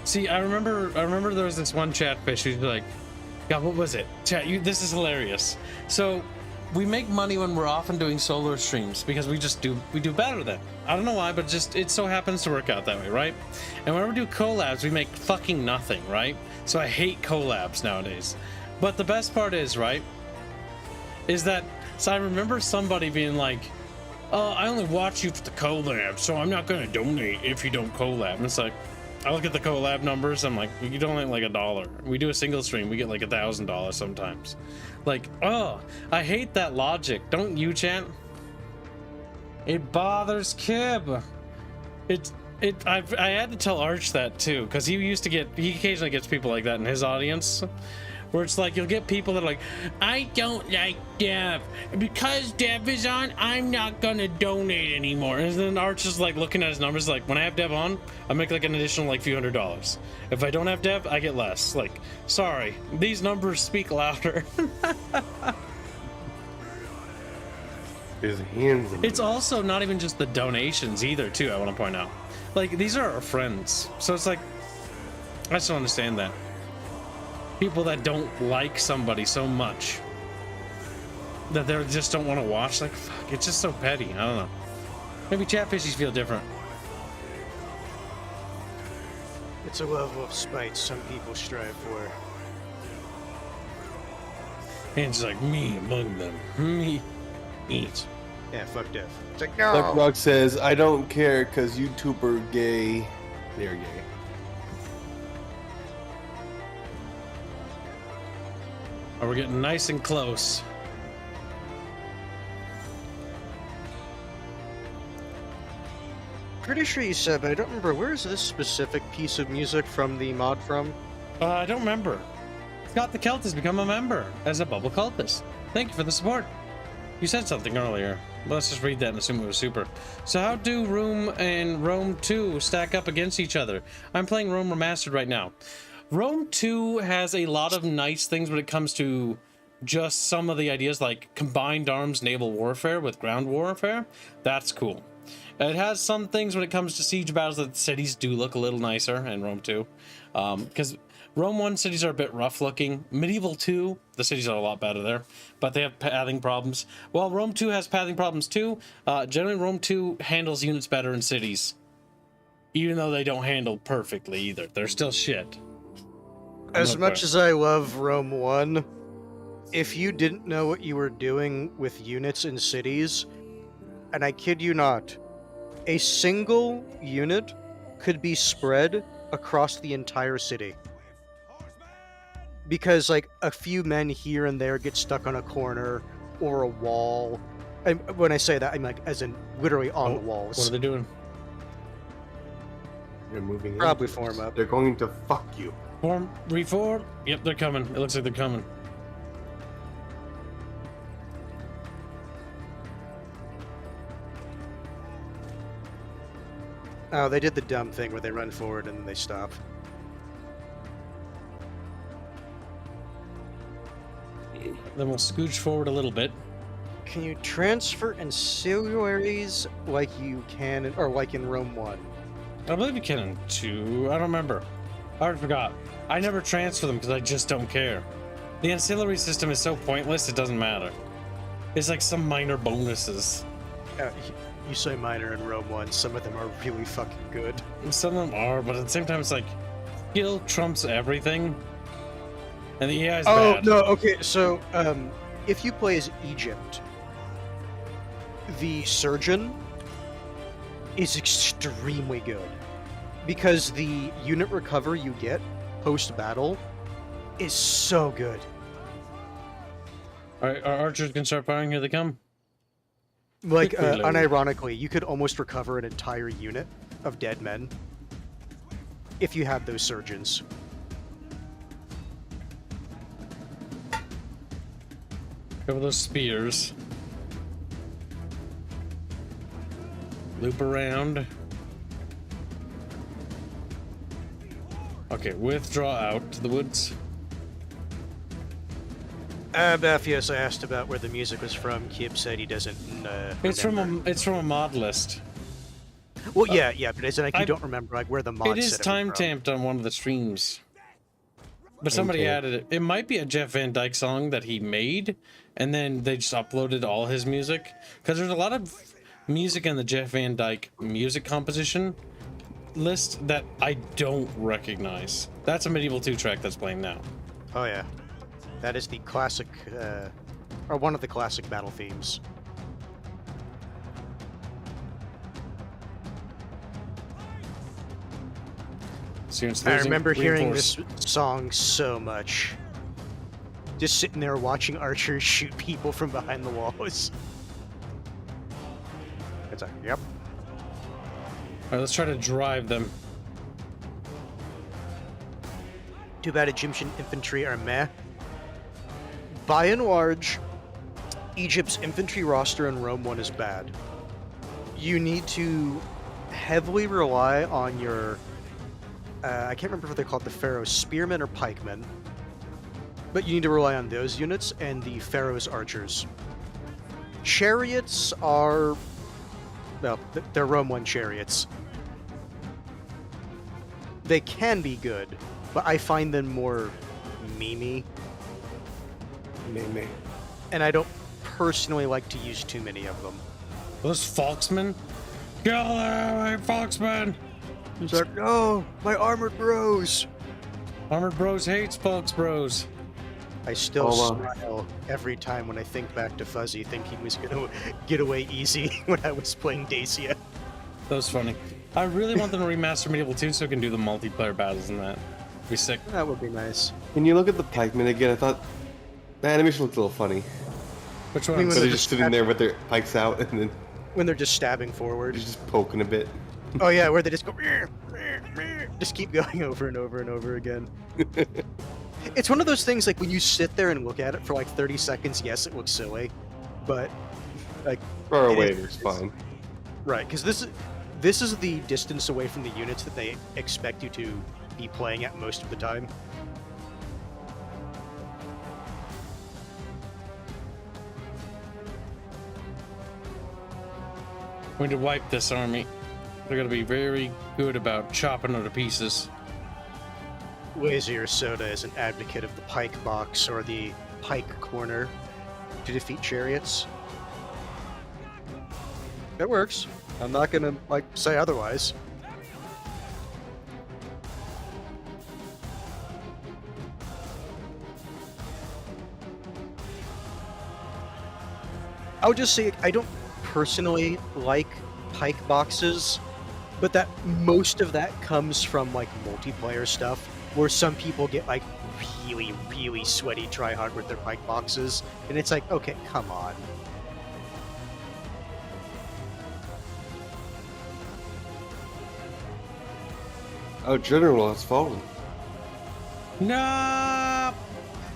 see, I remember there was this one chatfish who's like, God, what was it? Chat, this is hilarious. So, we make money when we're often doing solo streams because we do better then. I don't know why, but it so happens to work out that way, right? And whenever we do collabs, we make fucking nothing, right? So I hate collabs nowadays. But the best part is, right, is that, so I remember somebody being like, I only watch you for the collab, so I'm not gonna donate if you don't collab. And it's like, I look at the collab numbers, I'm like, you donate like $1. We do a single stream, we get like $1,000 sometimes. Like, oh, I hate that logic. Don't you, chat? It bothers Kib. I had to tell Arch that too, because he occasionally gets people like that in his audience, where it's like you'll get people that are like, I don't like Dev. Because Dev is on, I'm not gonna donate anymore. And then Arch is like looking at his numbers like, when I have Dev on, I make like an additional like few $100s. If I don't have Dev, I get less. Like, sorry, these numbers speak louder. His hands. It's also not even just the donations either, too, I want to point out. Like, these are our friends. So it's like, I just don't understand that. People that don't like somebody so much that they just don't want to watch. Like, fuck, it's just so petty. I don't know. Maybe Chatfishies feel different. It's a level of spite some people strive for. And it's like, me among them. Me eat. Yeah, fuck Dev. It's like, Black no! Rock says, I don't care because YouTuber gay. They're gay. Oh, we're getting nice and close. Pretty sure you said, but I don't remember. Where is this specific piece of music from the mod from? I don't remember. Scott the Celt has become a member as a bubble cultist. Thank you for the support. You said something earlier. Let's just read that and assume it was super. So how do Room and Rome 2 stack up against each other? I'm playing Rome Remastered right now. Rome 2 has a lot of nice things when it comes to just some of the ideas, like combined arms naval warfare with ground warfare. That's cool. It has some things when it comes to siege battles that cities do look a little nicer in Rome 2. Because Rome 1 cities are a bit rough looking. Medieval 2, the cities are a lot better there, but they have pathing problems. While Rome 2 has pathing problems too, generally Rome 2 handles units better in cities. Even though they don't handle perfectly either. They're still shit. As much as I love Rome 1, if you didn't know what you were doing with units in cities, and I kid you not, a single unit could be spread across the entire city. Because, like, a few men here and there get stuck on a corner or a wall. And when I say that, I'm like, as in literally on the walls. What are they doing? They're moving in. Probably form up. They're going to fuck you. Form, reform. Yep, they're coming. It looks like they're coming. Oh, they did the dumb thing where they run forward and then they stop. Then we'll scooch forward a little bit. Can you transfer ancillaries like you can, or like in Rome 1? I believe you can in 2. I don't remember. I already forgot. I never transfer them because I just don't care. The ancillary system is so pointless, it doesn't matter. It's like some minor bonuses. You say minor in Rome 1, some of them are really fucking good. Some of them are, but at the same time, it's like skill trumps everything. And the AI is bad. No, okay, so, if you play as Egypt, the surgeon is extremely good. Because the unit recover you get post-battle is so good. Alright, our archers can start firing. Here they come. Like, Quickly load. unironically, you could almost recover an entire unit of dead men if you had those surgeons. Cover those spears. Loop around. Okay, withdraw out to the woods. Baphios, I asked about where the music was from. Kib said he doesn't It's from remember. a mod list. Well, yeah, but it's like you I- don't remember like where the mod It is said time was from. tamped on one of the streams. But somebody Okay. added it. It might be a Jeff Van Dyke song that he made, and then they just uploaded all his music. Because there's a lot of music in the Jeff Van Dyke music composition list that I don't recognize. That's a Medieval 2 track that's playing now. Oh yeah, that is the classic, or one of the classic battle themes. Students I losing, remember hearing reinforce. this song so much. Just sitting there watching archers shoot people from behind the walls. It's like, yep. Alright, let's try to drive them. Too bad Egyptian infantry are meh. By and large, Egypt's infantry roster in Rome 1 is bad. You need to heavily rely on your... I can't remember what they're called, the Pharaoh's spearmen or pikemen. But you need to rely on those units and the Pharaoh's archers. Chariots are... well, they're Rome 1 chariots. They can be good, but I find them more memey, Maybe. and I don't personally like to use too many of them. Those Foxmen? Kill them, Foxmen! It's like, no, my armored bros. Armored Bros hates Fox Bros. I still Hold on. smile every time when I think back to Fuzzy, thinking he was gonna get away easy when I was playing Dacia. That was funny. I really want them to remaster Medieval 2 so I can do the multiplayer battles in that. Be sick. That would be nice. When you look at the pikemen again, I thought the animation looked a little funny. Which mean, one? when So they're they're just just sitting there with their pikes out and then When they're just stabbing forward. just poking a bit. Oh yeah, where they just go, just keep going over and over and over again. It's one of those things like when you sit there and look at it for like 30 seconds, yes, it looks silly, but like Far it away, is- it's fine. right, because this is the distance away from the units that they expect you to be playing at most of the time. We need to wipe this army. They're gonna be very good about chopping her to pieces. Lazier Soda is an advocate of the pike box or the pike corner to defeat chariots. It works. I'm not gonna like say otherwise. I would just say I don't personally like pike boxes, but that most of that comes from like multiplayer stuff where some people get like really sweaty try hard with their pike boxes, and it's like, okay, come on. Our general has fallen. No.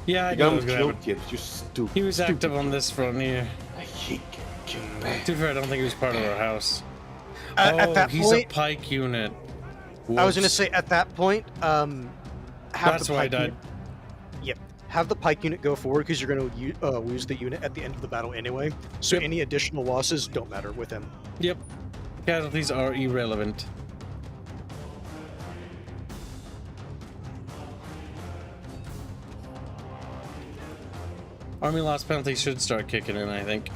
Yeah, I You knew got it him was gonna killed, happen. kid. You're stupid. He was active on this front here. I hate getting killed, man. To be fair, I don't think he was part of our house. At that he's point, a pike unit. I was gonna Whoops. say at that point, have That's the why I pike died. unit, yep, have the pike unit go forward because you're gonna lose the unit at the end of the battle anyway. So Yep. any additional losses don't matter with him. Yep. Casualties are irrelevant. Army loss penalty should start kicking in, I think.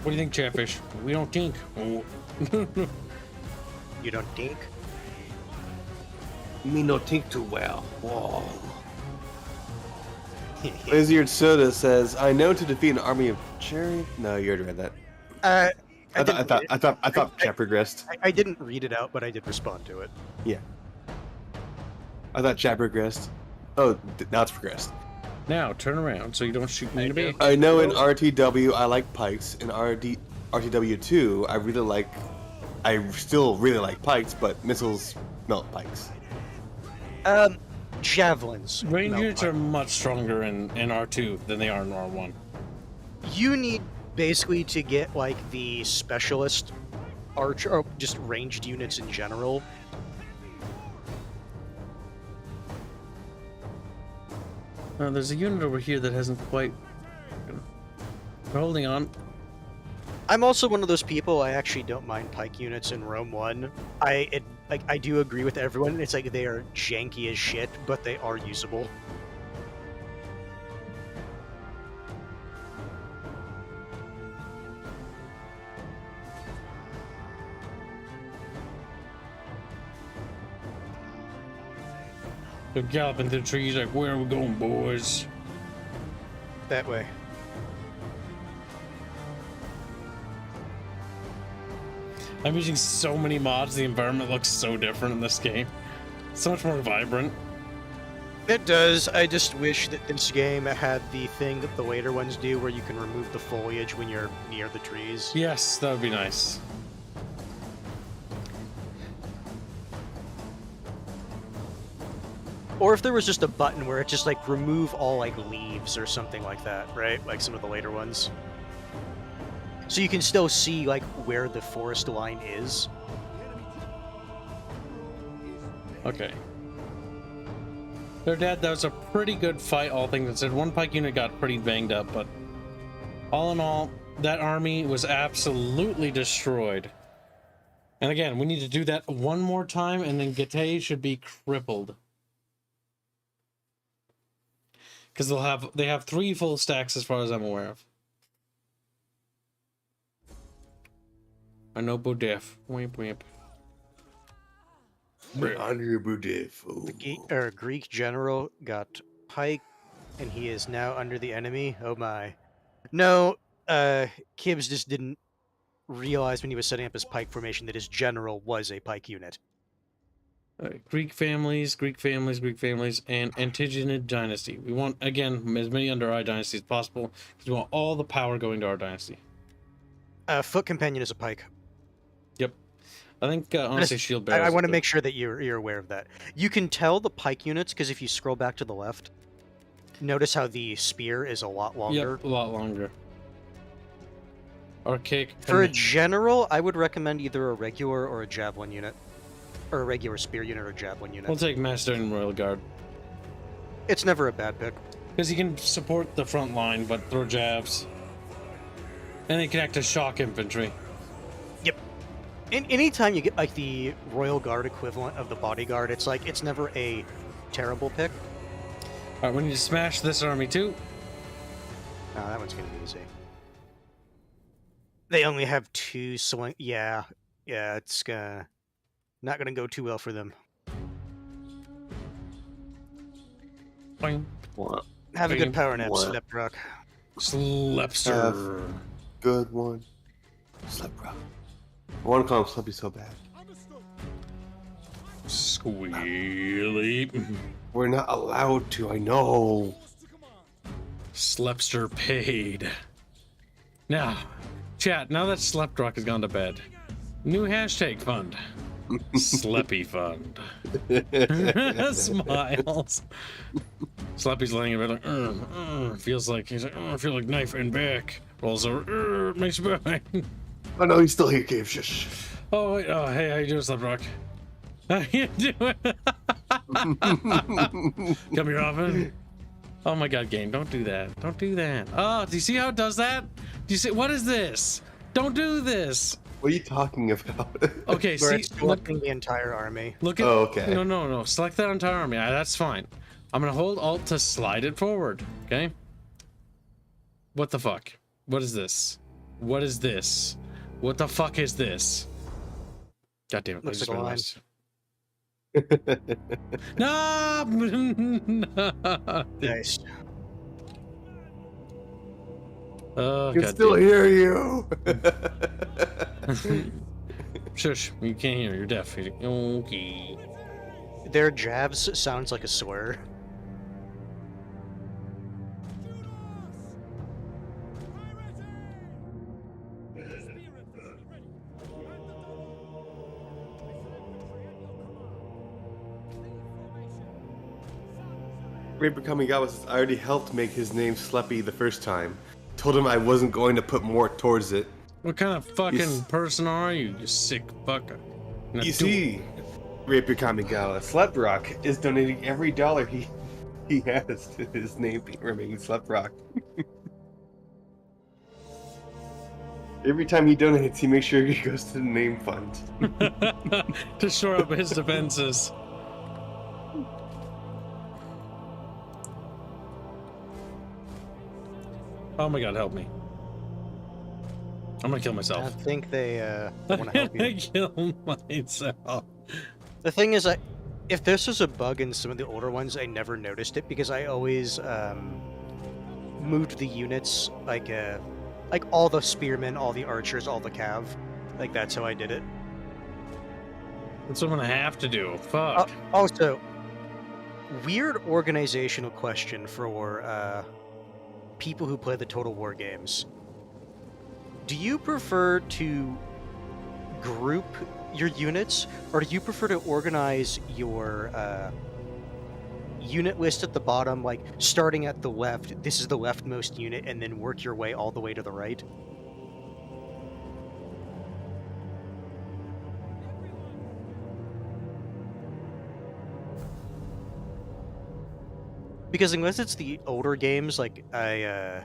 What do you think, Chatfish? We don't think. Oh. You don't think? Me no think too well. Whoa. Lazier Soda says, "I know to defeat an army of cherry." No, you already read that. I thought chat progressed. I didn't read it out, but I did respond to it. Yeah. I thought chat progressed. Oh, now it's progressed. Now, turn around so you don't shoot me in the back. I know in RTW I like pikes. In RTW 2, I still really like pikes, but missiles melt pikes. Javelins. Range melt units pike. are much stronger in R2 than they are in R1. You need basically to get like the specialist archer, or just ranged units in general. There's a unit over here that hasn't quite... We're holding on. I'm also one of those people. I actually don't mind pike units in Rome 1. I do agree with everyone. It's like they are janky as shit, but they are usable. They're galloping through the trees like, where are we going, boys? That way. I'm using so many mods, the environment looks so different in this game. So much more vibrant. It does. I just wish that this game had the thing that the later ones do where you can remove the foliage when you're near the trees. Yes, that would be nice. Or if there was just a button where it just like remove all like leaves or something like that, right? Like some of the later ones. So you can still see like where the forest line is. Okay. They're dead. That was a pretty good fight, all things considered. One pike unit got pretty banged up, but all in all, that army was absolutely destroyed. And again, we need to do that one more time, and then Getae should be crippled. Because they have 3 full stacks as far as I'm aware of. I know Bodef. Wimp wimp. The Greek general got pike, and he is now under the enemy. Oh my. No, Kibbs just didn't realize when he was setting up his pike formation that his general was a pike unit. Greek families, and Antigenid dynasty. We want, again, as many under our dynasty as possible, because we want all the power going to our dynasty. Foot companion is a pike. Yep. I think, honestly, shield bearer. I want to make sure that you're aware of that. You can tell the pike units, because if you scroll back to the left, notice how the spear is a lot longer. Yep, a lot longer. Archaic. For a general, I would recommend either a regular or a javelin unit. Or a regular spear unit or a javelin unit. We'll take Macedonian Royal Guard. It's never a bad pick. Because he can support the front line, but throw jabs. And they can act as shock infantry. Yep. Anytime you get like the Royal Guard equivalent of the bodyguard, it's like it's never a terrible pick. Alright, we need to smash this army too. No, that one's gonna be easy. They only have 2 swing. Yeah, it's not gonna go too well for them. Boing. What? Have a good power nap, What? Sleptrock. Slepster. Good one. Slepra. I want to call him Sleppy so bad. Squealy. We're not allowed to, I know. Slepster paid. Now, chat, now that Sleptrock has gone to bed, new hashtag fund. Sleppy fund. Smiles. Sleppy's laying in bed like, feels like, he's like, I feel like knife and back. Rolls over, makes me back. Oh no, he's still here, Cave. Shush. Oh, wait, oh, hey, how you doing, Sleptrock? How you doing? Come here often. Oh my god, game, don't do that. Don't do that. Oh, do you see how it does that? Do you see, what is this? Don't do this. What are you talking about? Okay, Where see, it's selecting the entire army. look at, Oh, okay. No, select that entire army. That's fine. I'm gonna hold Alt to slide it forward, okay? What the fuck? What is this? What is this? What the fuck is this? God damn it, Looks I just like a line. realized. No! Nice. Oh, I can god still damn. hear you. Shush, you can't hear, you're deaf. Okay. Their jabs sounds like a swear. Raper Kamigawa says, I already helped make his name Sleppy the first time. Told him I wasn't going to put more towards it. What kind of fucking person are you, you sick fucker? Now You do- see, Raper Kamigawa, Sleprock is donating every dollar he has to his name remain Sleprock. Every time he donates, he makes sure he goes to the name fund. to shore up his defenses. Oh my god, help me. I'm gonna kill I myself. think they I'm want to help gonna you. kill myself. The thing is, if this was a bug in some of the older ones, I never noticed it because I always moved the units like all the spearmen, all the archers, all the cav. Like that's how I did it. That's what I'm gonna have to do. Fuck. Also, weird organizational question for people who play the Total War games. Do you prefer to group your units, or do you prefer to organize your unit list at the bottom, like starting at the left, this is the leftmost unit, and then work your way all the way to the right? Because unless it's the older games, like I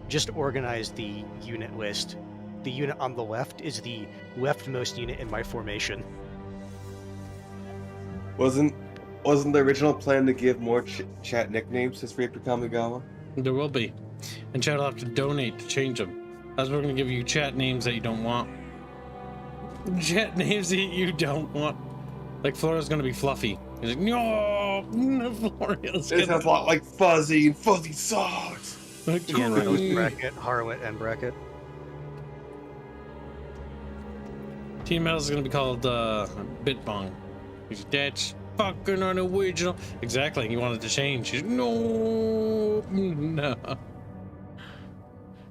just organized the unit list. The unit on the left is the leftmost unit in my formation. Wasn't the original plan to give more chat nicknames to Reaper Kamigawa? There will be. And chat will have to donate to change them. That's why we're going to give you chat names that you don't want. Chat names that you don't want. Like Flora's going to be Fluffy. He's like, no, Flora's It sounds a lot like Fuzzy and Fuzzy Socks. like, Yeah, Rose bracket, Harlot, and bracket. Team Metal's going to be called Bitbong. He's that's fucking unoriginal. Exactly. He wanted to change. He's no.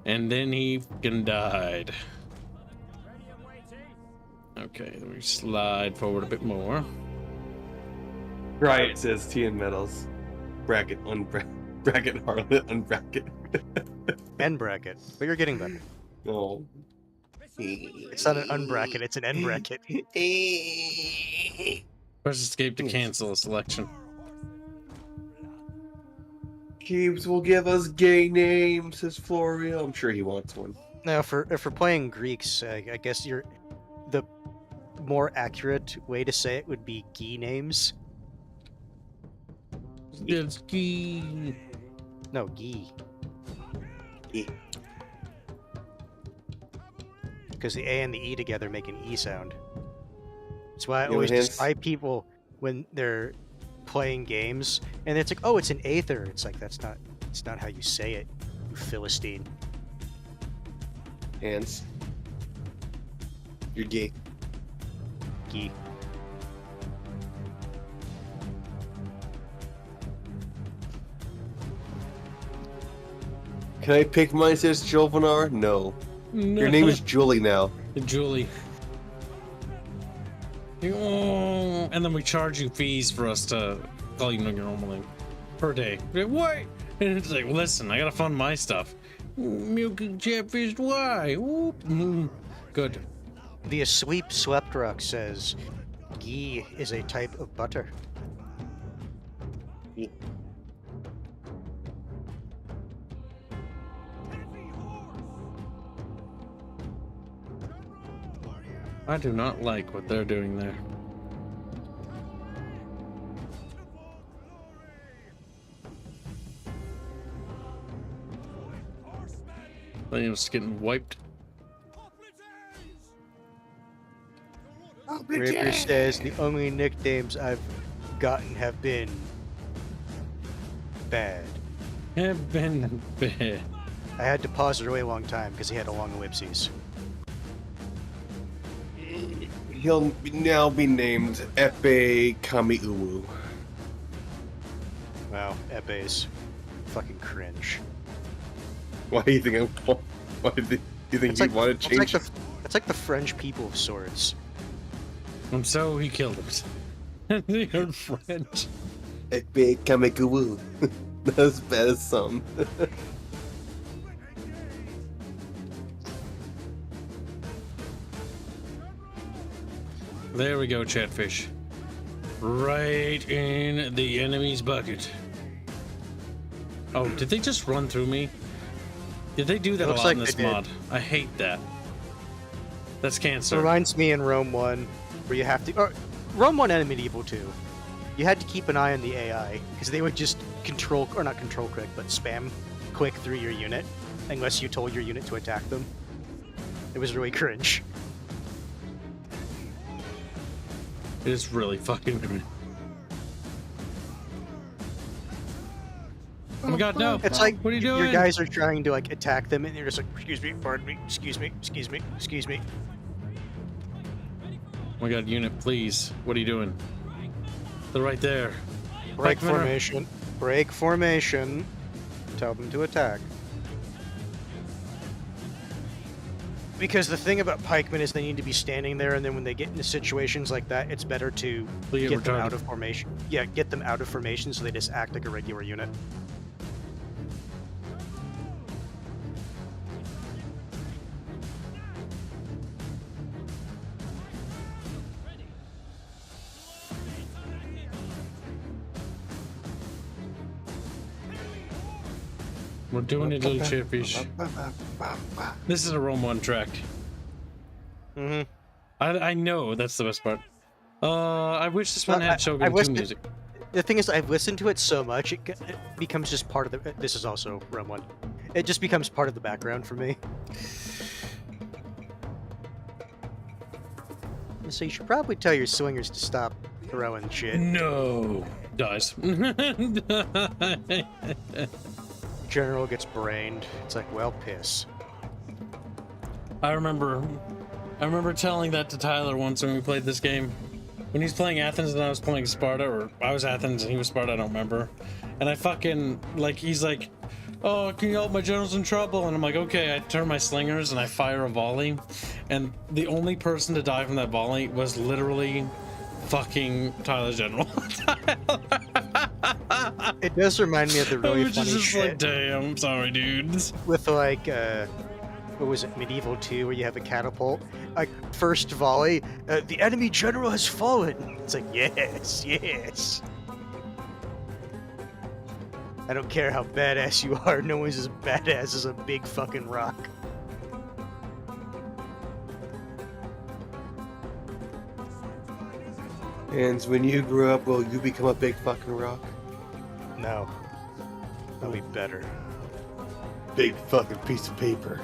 And then he fucking died. Okay, let me slide forward a bit more. Right, it says T and Metals. Bracket, bracket, Harlot, unbracket. N bracket. But you're getting better. No. It's not an unbracket, it's an N bracket. Press escape to cancel a selection. Keeps will give us gay names, says Florio. I'm sure he wants one. Now, if we're playing Greeks, I guess the more accurate way to say it would be Gi names. It's key. No, Gi. Gi. Because the A and the E together make an E sound. That's why I You always know, hence- describe people when they're playing games, and it's like, oh, it's an Aether. It's like, it's not how you say it, you Philistine. Hands. You're gay. Gi. Can I pick mine, says Jovanar? No. No. Your name is Julie now. Julie. Oh, and then we charge you fees for us to call you your normal name per day. What? And it's like, listen, I gotta fund my stuff. Milking Chatfish, why? Good. The Asleep Sleptrock says, ghee is a type of butter. I do not like what they're doing there. William's getting wiped. Reaper says the only nicknames I've gotten have been bad. Have been bad. I had to pause a really long time because he had a long ellipses. He'll now be named Epe Kamiuwu. Wow, Epe's fucking cringe. Why do you think why do you think he wanted to change? It's like the French people of swords. And so he killed him. They heard French. Epe Kamiuwu. That's bad as some. There we go, Chatfish. Right in the enemy's bucket. Oh, did they just run through me? Did they do that a Looks lot like in this they did. mod? I hate that. That's It cancer. reminds me in Rome 1, where you have to... Or, Rome 1 and Medieval 2. You had to keep an eye on the AI, because they would just control... Or not control click, but spam click through your unit, unless you told your unit to attack them. It was really cringe. It is really fucking good. Oh my god, no! It's like What are you doing? your guys are trying to like attack them, and they're just like, "Excuse me, pardon me, excuse me, excuse me, excuse me." Oh my god, unit, please. What are you doing? They're right there. Break Pikemen are- formation. Break formation. Tell them to attack. Because the thing about pikemen is they need to be standing there, and then when they get into situations like that, it's better to They get get them retarded. out of formation. Yeah, get them out of formation so they just act like a regular unit. We're doing it, little chatfish. This is a Rome 1 track. Mm-hmm. I know, that's the best part. I wish this one had Shogun 2 music. The thing is, I've listened to it so much, it becomes just part of the... This is also Rome 1. It just becomes part of the background for me. So you should probably tell your swingers to stop throwing shit. No. Dies. General gets brained. It's like, well, piss. I remember telling that to Tyler once when we played this game. When he's playing Athens and I was playing Sparta, or I was Athens and he was Sparta, I don't remember. And I fucking, like, he's like, oh, can you help, my general's in trouble? And I'm like, okay. I turn my slingers and I fire a volley. And the only person to die from that volley was literally fucking Tyler's general. It does remind me of the really funny just shit. like, damn, sorry, dudes. With, like, what was it, Medieval 2, where you have a catapult? Like, first volley, the enemy general has fallen. It's like, yes, yes. I don't care how badass you are, no one's as badass as a big fucking rock. And when you grow up, will you become a big fucking rock? No. That'll be better. Big fucking piece of paper.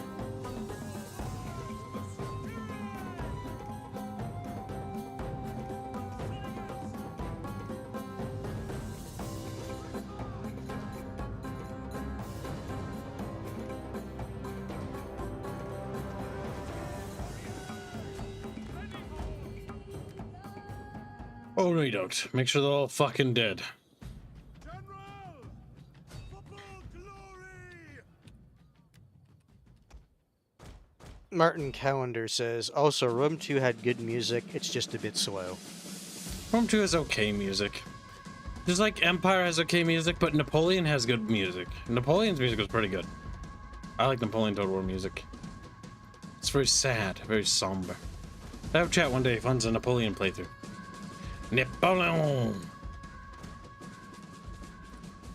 Oh, no, you don't. Make sure they're all fucking dead. Martin Callender says, also, Rome 2 had good music, it's just a bit slow. Rome 2 has okay music. Just like Empire has okay music, but Napoleon has good music. Napoleon's music was pretty good. I like Napoleon Total War music. It's very sad, very somber. I have chat one day, fun's a Napoleon playthrough. Napoleon!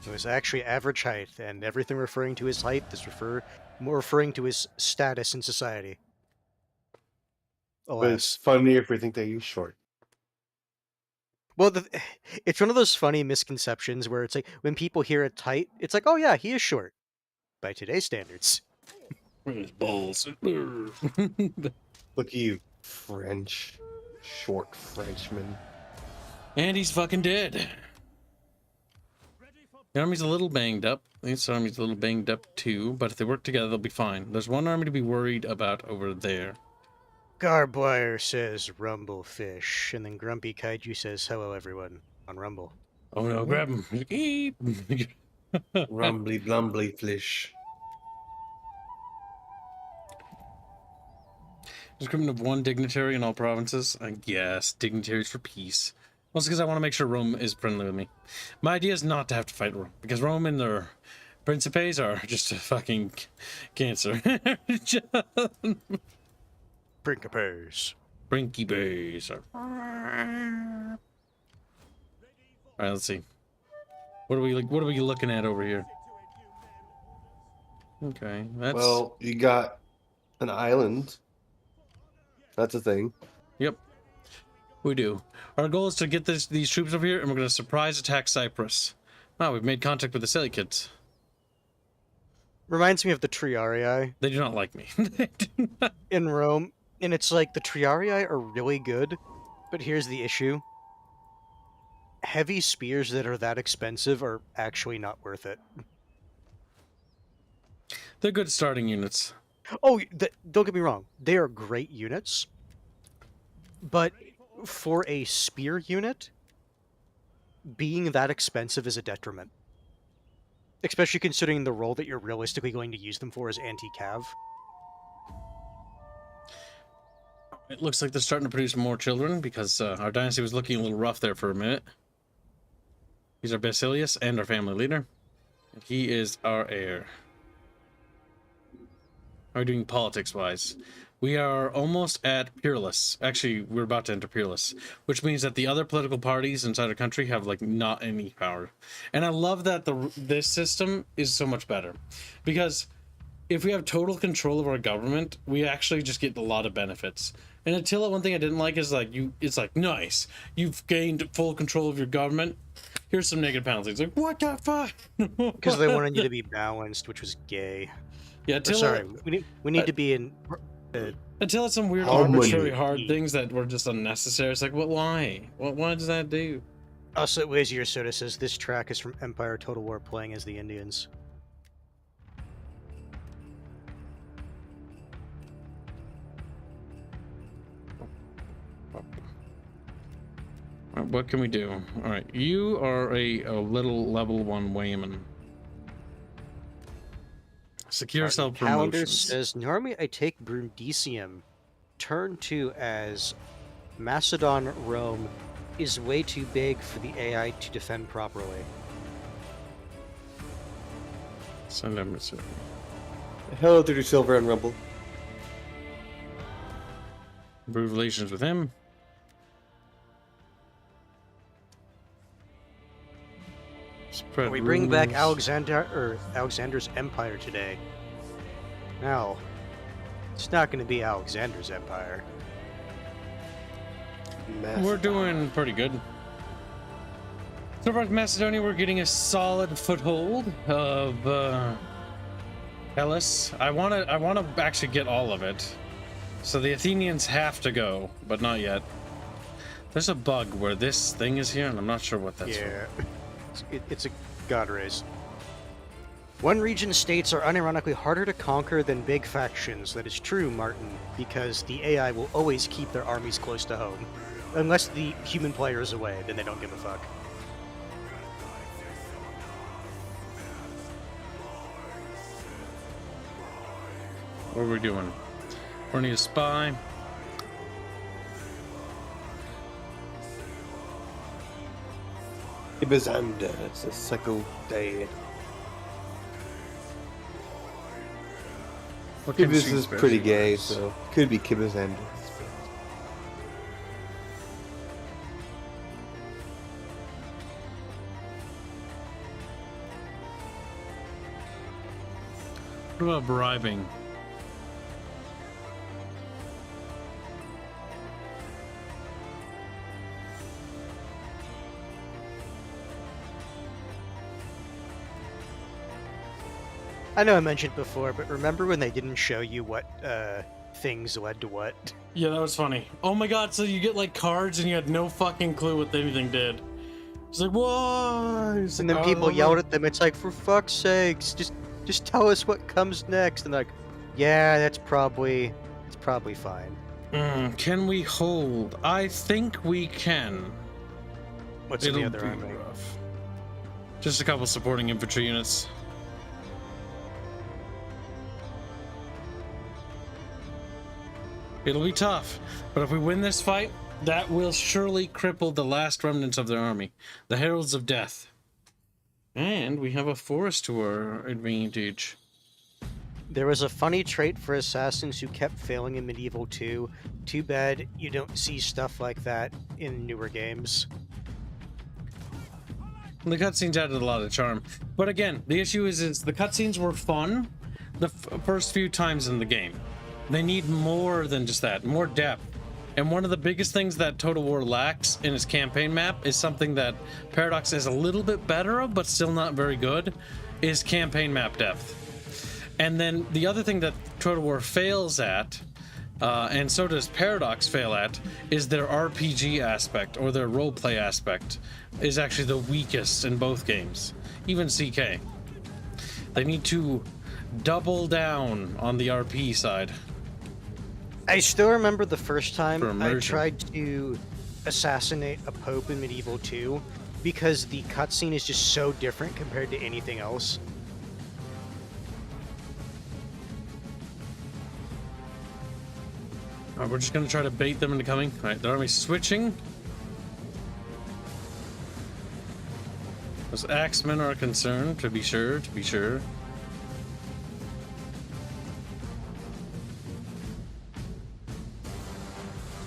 So it's actually average height, and everything referring to his height is more referring to his status in society. But Alas. it's funny if we think that he's short. Well, it's one of those funny misconceptions where it's like, when people hear it tight, it's like, oh yeah, he is short. By today's standards. His balls. Look at you, French. Short Frenchman. And he's fucking dead. The army's a little banged up. This army's a little banged up too, but if they work together, they'll be fine. There's one army to be worried about over there. Garbwire says Rumble Fish, and then Grumpy Kaiju says hello everyone on Rumble. Oh no, grab him. Rumbly blumbly flish. Description of one dignitary in all provinces. I guess dignitaries for peace. Mostly because I want to make sure Rome is friendly with me. My idea is not to have to fight Rome, because Rome and their principes are just a fucking cancer. Prinkapers. Brinky Bays. Alright, let's see. What are we looking at over here? Okay, that's Well, you got an island. That's a thing. Yep. We do. Our goal is to get these troops over here, and we're going to surprise attack Cyprus. Wow, we've made contact with the Seleucids. Reminds me of the Triarii They do not like me. They do not. in Rome, and it's like the Triarii are really good, but here's the issue. Heavy spears that are that expensive are actually not worth it. They're good starting units. Oh, don't get me wrong. They are great units, but for a spear unit, being that expensive is a detriment. Especially considering the role that you're realistically going to use them for as anti-cav. It looks like they're starting to produce more children, because our dynasty was looking a little rough there for a minute. He's our Basilius and our family leader. And he is our heir. How are we doing politics-wise? We are almost at peerless. Actually, we're about to enter peerless, which means that the other political parties inside our country have like not any power. And I love that this system is so much better, because if we have total control of our government, we actually just get a lot of benefits. And Attila, one thing I didn't like is like it's like, nice, you've gained full control of your government. Here's some negative penalties. Like, what the fuck? Because they wanted you to be balanced, which was gay. Yeah, Or, Attila, sorry, we need to be in. Attila, some weird How arbitrary many? hard things that were just unnecessary. It's like, what? Why? What does that do? Also, Wazy Your Soda says this track is from Empire Total War playing as the Indians. Alright, what can we do? All right, you are a little level 1 wayman. Secure self Calendar promotions. says normally I take Brundisium. Turn 2 as Macedon Rome is way too big for the AI to defend properly. Send him a message. Hello, 30 Silver and Rumble. Improve relations with him. Spread We bring back rules. Alexander's Empire today. Now, it's not going to be Alexander's Empire. We're doing pretty good. So far, Macedonia, we're getting a solid foothold of Hellas. I want to actually get all of it. So the Athenians have to go, but not yet. There's a bug where this thing is here, and I'm not sure what that's for. Yeah, it's a god race. One region's states are unironically harder to conquer than big factions. That is true, Martin, because the AI will always keep their armies close to home. Unless the human player is away, then they don't give a fuck. What are we doing? We need a spy. Ibizander, it's a psycho day. What can Kibis she is pretty gay, specialize? so could be Kibizander. What about bribing? I know I mentioned before, but remember when they didn't show you what things led to what? Yeah, that was funny. Oh my god, so you get like cards and you had no fucking clue what anything did. It's like, whoa! It's And like, then people oh, yelled at them. It's like, for fuck's sakes, just tell us what comes next. And they're like, yeah, it's probably fine. Can we hold? I think we can. What's in the other be army? rough. Just a couple supporting infantry units. It'll be tough, but if we win this fight, that will surely cripple the last remnants of their army, the Heralds of Death. And we have a forest to our advantage. There was a funny trait for assassins who kept failing in Medieval 2. Too bad you don't see stuff like that in newer games. The cutscenes added a lot of charm, but again, the issue is the cutscenes were fun the first few times in the game. They need more than just that, more depth. And one of the biggest things that Total War lacks in its campaign map is something that Paradox is a little bit better of, but still not very good, is campaign map depth. And then the other thing that Total War fails at, and so does Paradox fail at, is their RPG aspect, or their roleplay aspect, is actually the weakest in both games, even CK. They need to double down on the RP side. I still remember the first time For I immersion. tried to assassinate a pope in Medieval 2 because the cutscene is just so different compared to anything else. Alright, we're just gonna try to bait them into coming. Alright, the army's switching. Those axemen are concerned, to be sure, to be sure.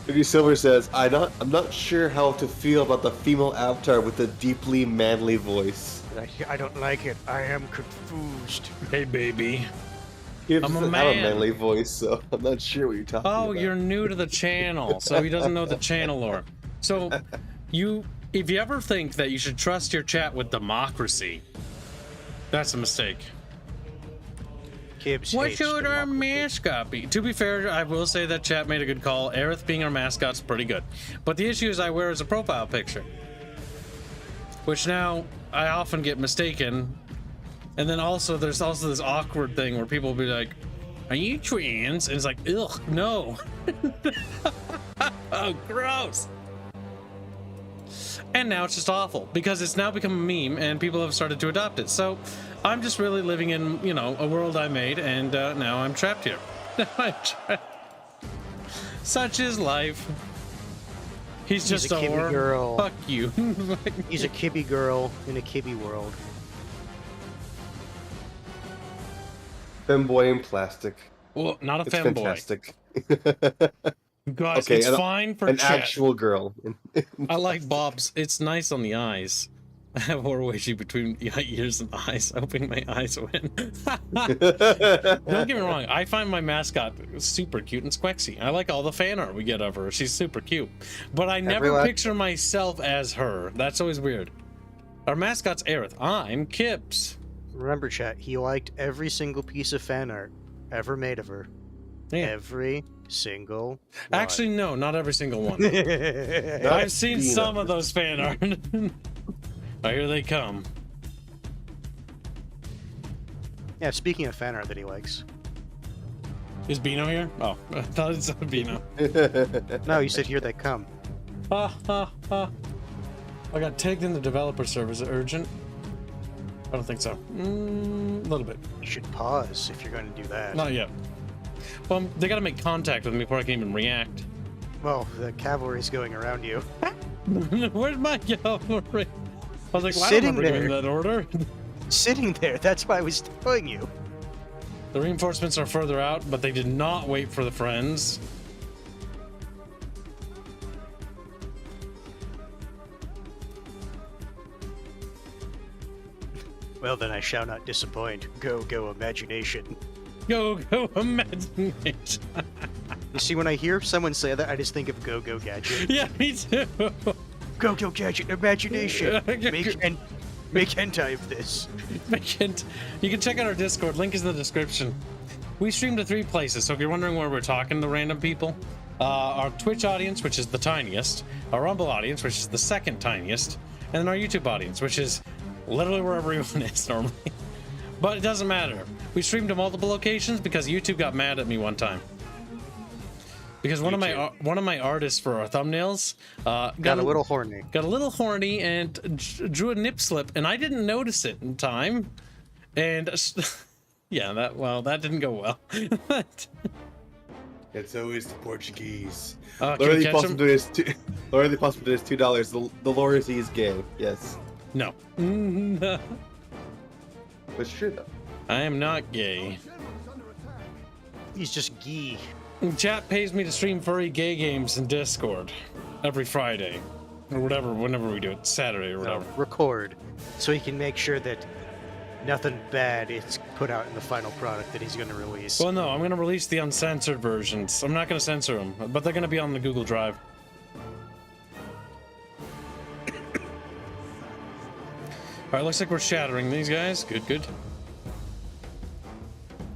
Rudy Silver says, I'm not sure how to feel about the female avatar with a deeply manly voice. I don't like it. I am confused. Hey, baby. He I'm a doesn't have man. a manly voice, so I'm not sure what you're talking about. Oh, you're new to the channel, so he doesn't know the channel lore. So, if you ever think that you should trust your chat with democracy, that's a mistake. Kibbs What hates should our democracy. mascot be? To be fair, I will say that chat made a good call. Aerith being our mascot's pretty good. But the issue is I wear as a profile picture. Which now, I often get mistaken. And then also, there's also this awkward thing where people will be like, are you trans? And it's like, ugh, no. Oh, gross. And now it's just awful because it's now become a meme and people have started to adopt it. So I'm just really living in, you know, a world I made, and now I'm trapped here. I'm trapped. Such is life. He's just a a Kibby whore. girl. Fuck you. He's a Kibby girl in a Kibby world. Femboy in plastic. Well, not a It's femboy. fantastic. Guys, Okay, it's fine for An chat. actual girl. I like Bob's. It's nice on the eyes. I have Orwashi between my ears and eyes, hoping my eyes win. Don't get me wrong, I find my mascot super cute and squexy. I like all the fan art we get of her. She's super cute. But I never Everyone- picture myself as her. That's always weird. Our mascot's Aerith. I'm Kips. Remember, chat, he liked every single piece of fan art ever made of her. Yeah. Every single one. Actually, no, not every single one. Not I've seen Dina. some of those fan art. Oh, here they come. Yeah, speaking of fan art that he likes. Is Bino here? Oh, I thought it said Bino. No, you said here they come. Ha ha ha. I got tagged in the developer server. Is it urgent? I don't think so. A little bit. You should pause if you're going to do that. Not yet. Well, they gotta make contact with me before I can even react. Well, the cavalry's going around you. Where's my cavalry? I was like, well, I don't Sitting remember giving there. that order. Sitting there, that's why I was telling you. The reinforcements are further out, but they did not wait for the friends. Well, then I shall not disappoint. Go, go, imagination. Go, go, imagination. You see, when I hear someone say that, I just think of Go, Go, Gadget. Yeah, me too. Go, Go, Gadget, imagination. Make hentai of this. You can check out our Discord. Link is in the description. We stream to 3 places, so if you're wondering where we're talking to random people, our Twitch audience, which is the tiniest, our Rumble audience, which is the second tiniest, and then our YouTube audience, which is literally where everyone is normally. But it doesn't matter. We stream to multiple locations because YouTube got mad at me one time. Because one of my artists for our thumbnails Got a little horny. got a little horny and drew a nip slip, and I didn't notice it in time. And yeah, that didn't go well. It's always the Portuguese. Can Lower we the catch possible him? bid is lower the possible bid is $2. The lower is he's gay. Yes, No. that's true though. I am not gay. He's just gee. Chat pays me to stream furry gay games in Discord every Friday. Or whatever, whenever we do it. Saturday or whatever. Record. So he can make sure that nothing bad is put out in the final product that he's going to release. Well, no, I'm going to release the uncensored versions. I'm not going to censor them, but they're going to be on the Google Drive. Alright, looks like we're shattering these guys. Good, good.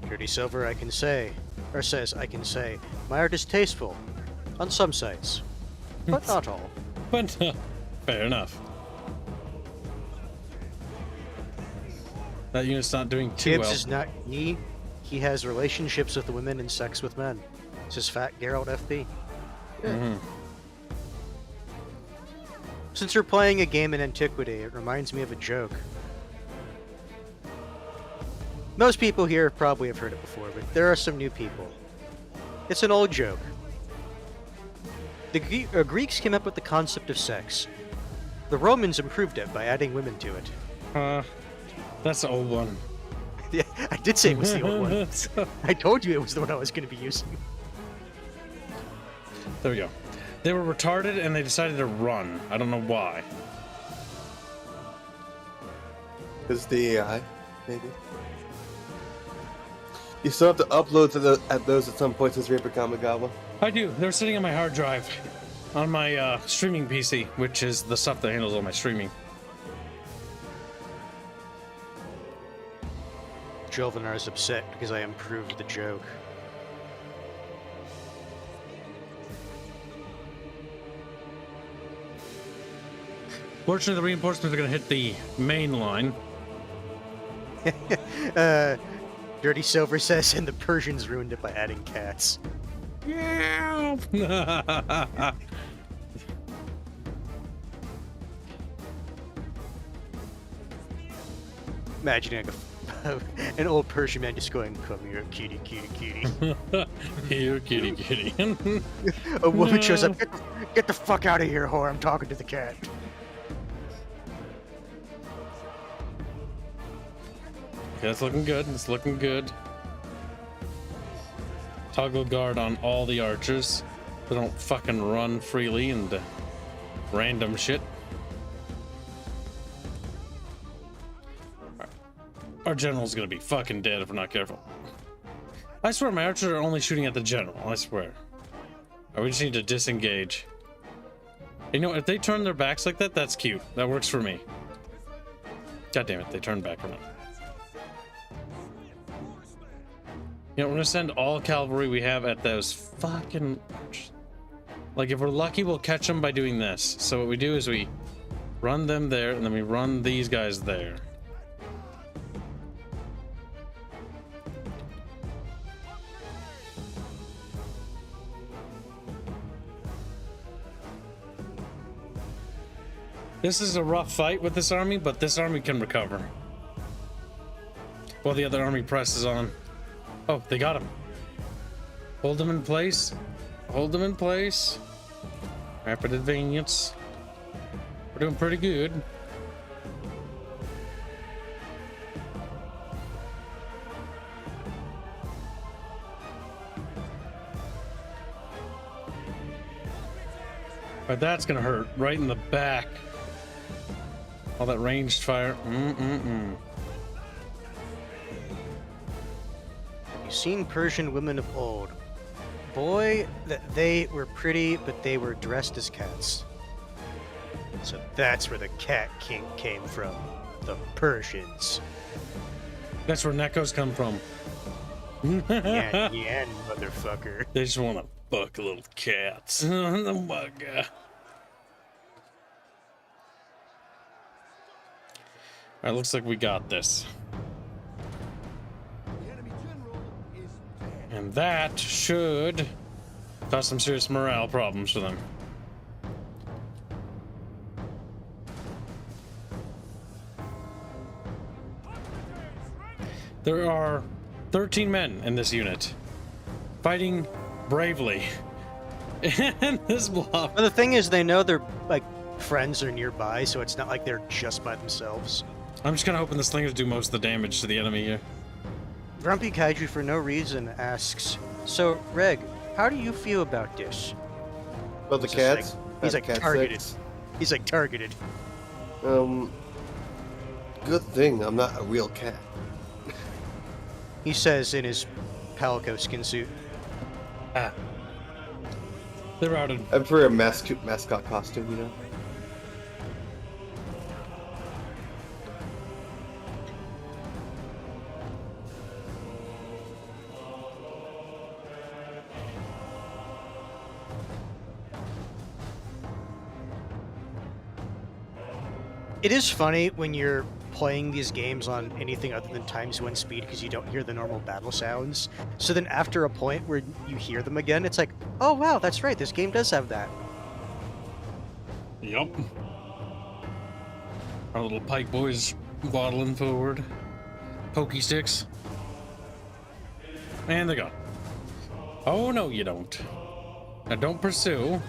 Dirty Silver, I can say, or says, I can say, my art is tasteful on some sites, but not all. But, fair enough. That unit's not doing too Tibbs well. is not he. He has relationships with women and sex with men. This is Fat Geralt FP. Mhm. Since you're playing a game in antiquity, it reminds me of a joke. Most people here probably have heard it before, but there are some new people. It's an old joke. The Greeks came up with the concept of sex. The Romans improved it by adding women to it. That's the old one. Yeah, I did say it was the old one. I told you it was the one I was going to be using. There we go. They were retarded and they decided to run. I don't know why. Because the AI, maybe. You still have to upload to those at some point since Reaper Kamigawa. I do. They're sitting on my hard drive on my streaming PC, which is the stuff that handles all my streaming. Jolvenar is upset because I improved the joke. Fortunately, the reinforcements are going to hit the main line. Dirty Silver says, and the Persians ruined it by adding cats. Yeah. Imagining like an old Persian man just going, "Come here, kitty, kitty, kitty." Here, kitty, kitty. A woman shows up, get the fuck out of here, whore, I'm talking to the cat. Yeah, it's looking good. It's looking good. Toggle guard on all the archers. They don't fucking run freely and random shit. Our general's gonna be fucking dead if we're not careful. I swear my archers are only shooting at the general. I swear. We just need to disengage. You know, if they turn their backs like that, that's cute. That works for me. God damn it, they turned back around. You know, we're gonna send all cavalry we have at those fucking archers. Like, if we're lucky, we'll catch them by doing this. So what we do is we run them there, and then we run these guys there. This is a rough fight with this army, but this army can recover. While the other army presses on. Oh, they got him. Hold them in place. Hold them in place. Rapid advance. We're doing pretty good. But that's gonna hurt right in the back. All that ranged fire. You've seen Persian women of old. Boy, that they were pretty, but they were dressed as cats. So that's where the cat king came from. The Persians. That's where Nekos come from. Yeah, motherfucker. They just want to fuck little cats. Oh my god. Alright, looks like we got this. And that should cause some serious morale problems for them. There are 13 men in this unit, fighting bravely in this block. Well, the thing is, they know their like friends are nearby, so it's not like they're just by themselves. I'm just kind of hoping the slingers do most of the damage to the enemy here. Grumpy Kaiju, for no reason, asks, "So, Reg, how do you feel about this?" About the It's just cats? he's like Cat targeted. six? He's like targeted. Good thing I'm not a real cat. He says in his Palico skin suit. Ah. They're routed. I prefer a mascot costume, you know? It is funny when you're playing these games on anything other than ×1 speed because you don't hear the normal battle sounds. So then after a point where you hear them again, it's like, oh wow, that's right, this game does have that. Yup. Our little pike boys waddling forward. Pokey sticks. And they're gone. Oh, no, you don't. Now, don't pursue.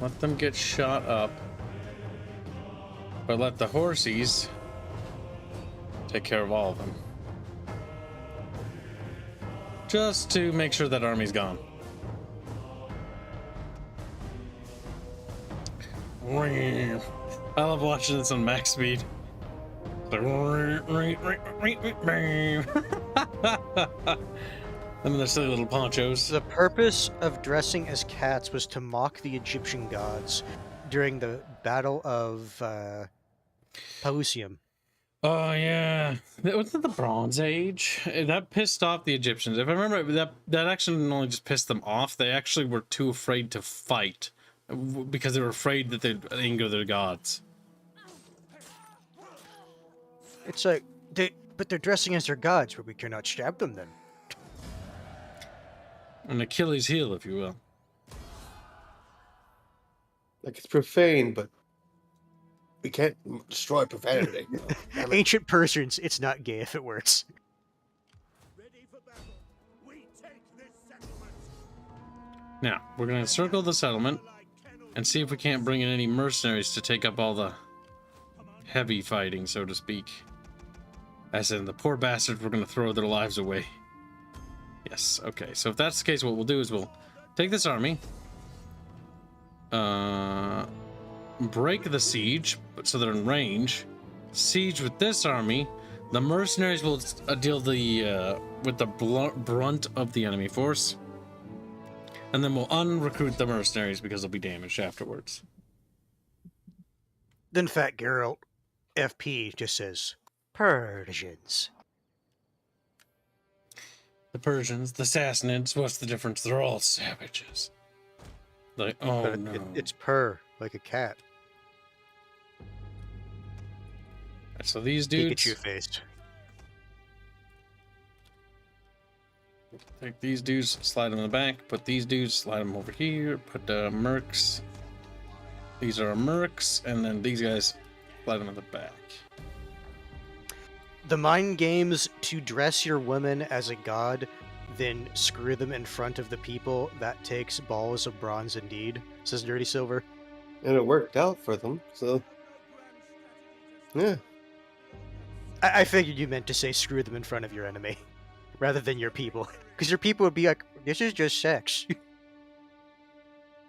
Let them get shot up. But let the horsies take care of all of them. Just to make sure that army's gone. I love watching this on max speed. Like, and then their silly little ponchos. The purpose of dressing as cats was to mock the Egyptian gods during the Battle of Pelusium. Oh yeah, wasn't it the Bronze Age? That pissed off the Egyptians. If I remember, that actually didn't only just piss them off. They actually were too afraid to fight because they were afraid that they'd anger their gods. It's like but they're dressing as their gods, but we cannot stab them then. An Achilles heel, if you will. Like, it's profane, but we can't destroy profanity. Ancient Persians, it's not gay if it works. Ready for battle. We take this settlement. Now we're gonna circle the settlement and see if we can't bring in any mercenaries to take up all the heavy fighting, so to speak. As in, the poor bastards were gonna throw their lives away. Yes, okay, so if that's the case, what we'll do is we'll take this army, break the siege, so they're in range, siege with this army, the mercenaries will deal with the brunt of the enemy force, and then we'll unrecruit the mercenaries because they'll be damaged afterwards. Then Fat Geralt, FP, just says, Persians. The Persians, the Sassanids, what's the difference? They're all savages. Like, oh But no. it's purr, like a cat. So these dudes, Pikachu faced. take these dudes, slide them in the back, put these dudes, slide them over here, put the mercs. These are mercs, and then these guys, slide them in the back. The mind games to dress your women as a god, then screw them in front of the people, that takes balls of bronze indeed, says Dirty Silver. And it worked out for them, so yeah. I figured you meant to say screw them in front of your enemy, rather than your people. Because your people would be like, this is just sex.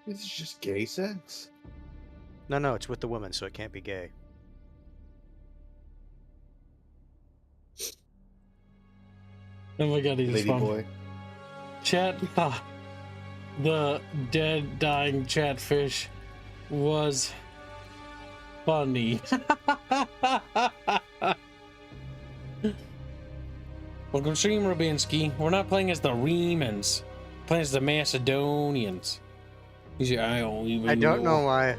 This is just gay sex. No, it's with the woman, so it can't be gay. Oh my god, he's Lady fun. boy. Chat, the dead, dying chatfish was funny. Welcome, stream Rubinsky. We're not playing as the Remans, we're playing as the Macedonians. He's your I don't know why,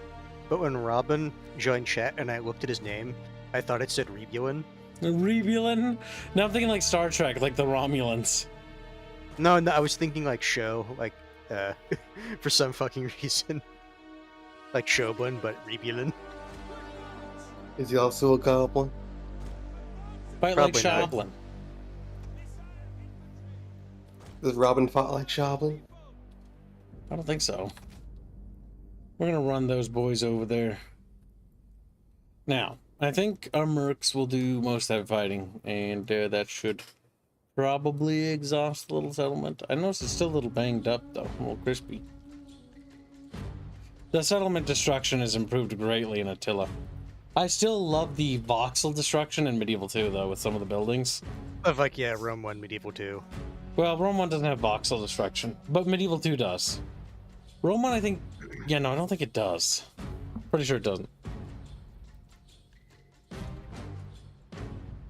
but when Robin joined chat and I looked at his name, I thought it said Rebulin. Rebulin? Now I'm thinking like Star Trek, like the Romulans. No, I was thinking like show, like, for some fucking reason. Like Shogun, but Rebulin. Is he also a goblin? Fight like Probably not. Shoblin. Does Robin fight like Shoblin? I don't think so. We're gonna run those boys over there. Now, I think our mercs will do most of that fighting, and that should probably exhaust the little settlement. I notice it's still a little banged up, though, a little crispy. The settlement destruction has improved greatly in Attila. I still love the voxel destruction in Medieval 2, though, with some of the buildings. Of like, yeah, Rome 1, Medieval 2. Well, Rome 1 doesn't have voxel destruction, but Medieval 2 does. Rome 1, I think... Yeah, no, I don't think it does. Pretty sure it doesn't.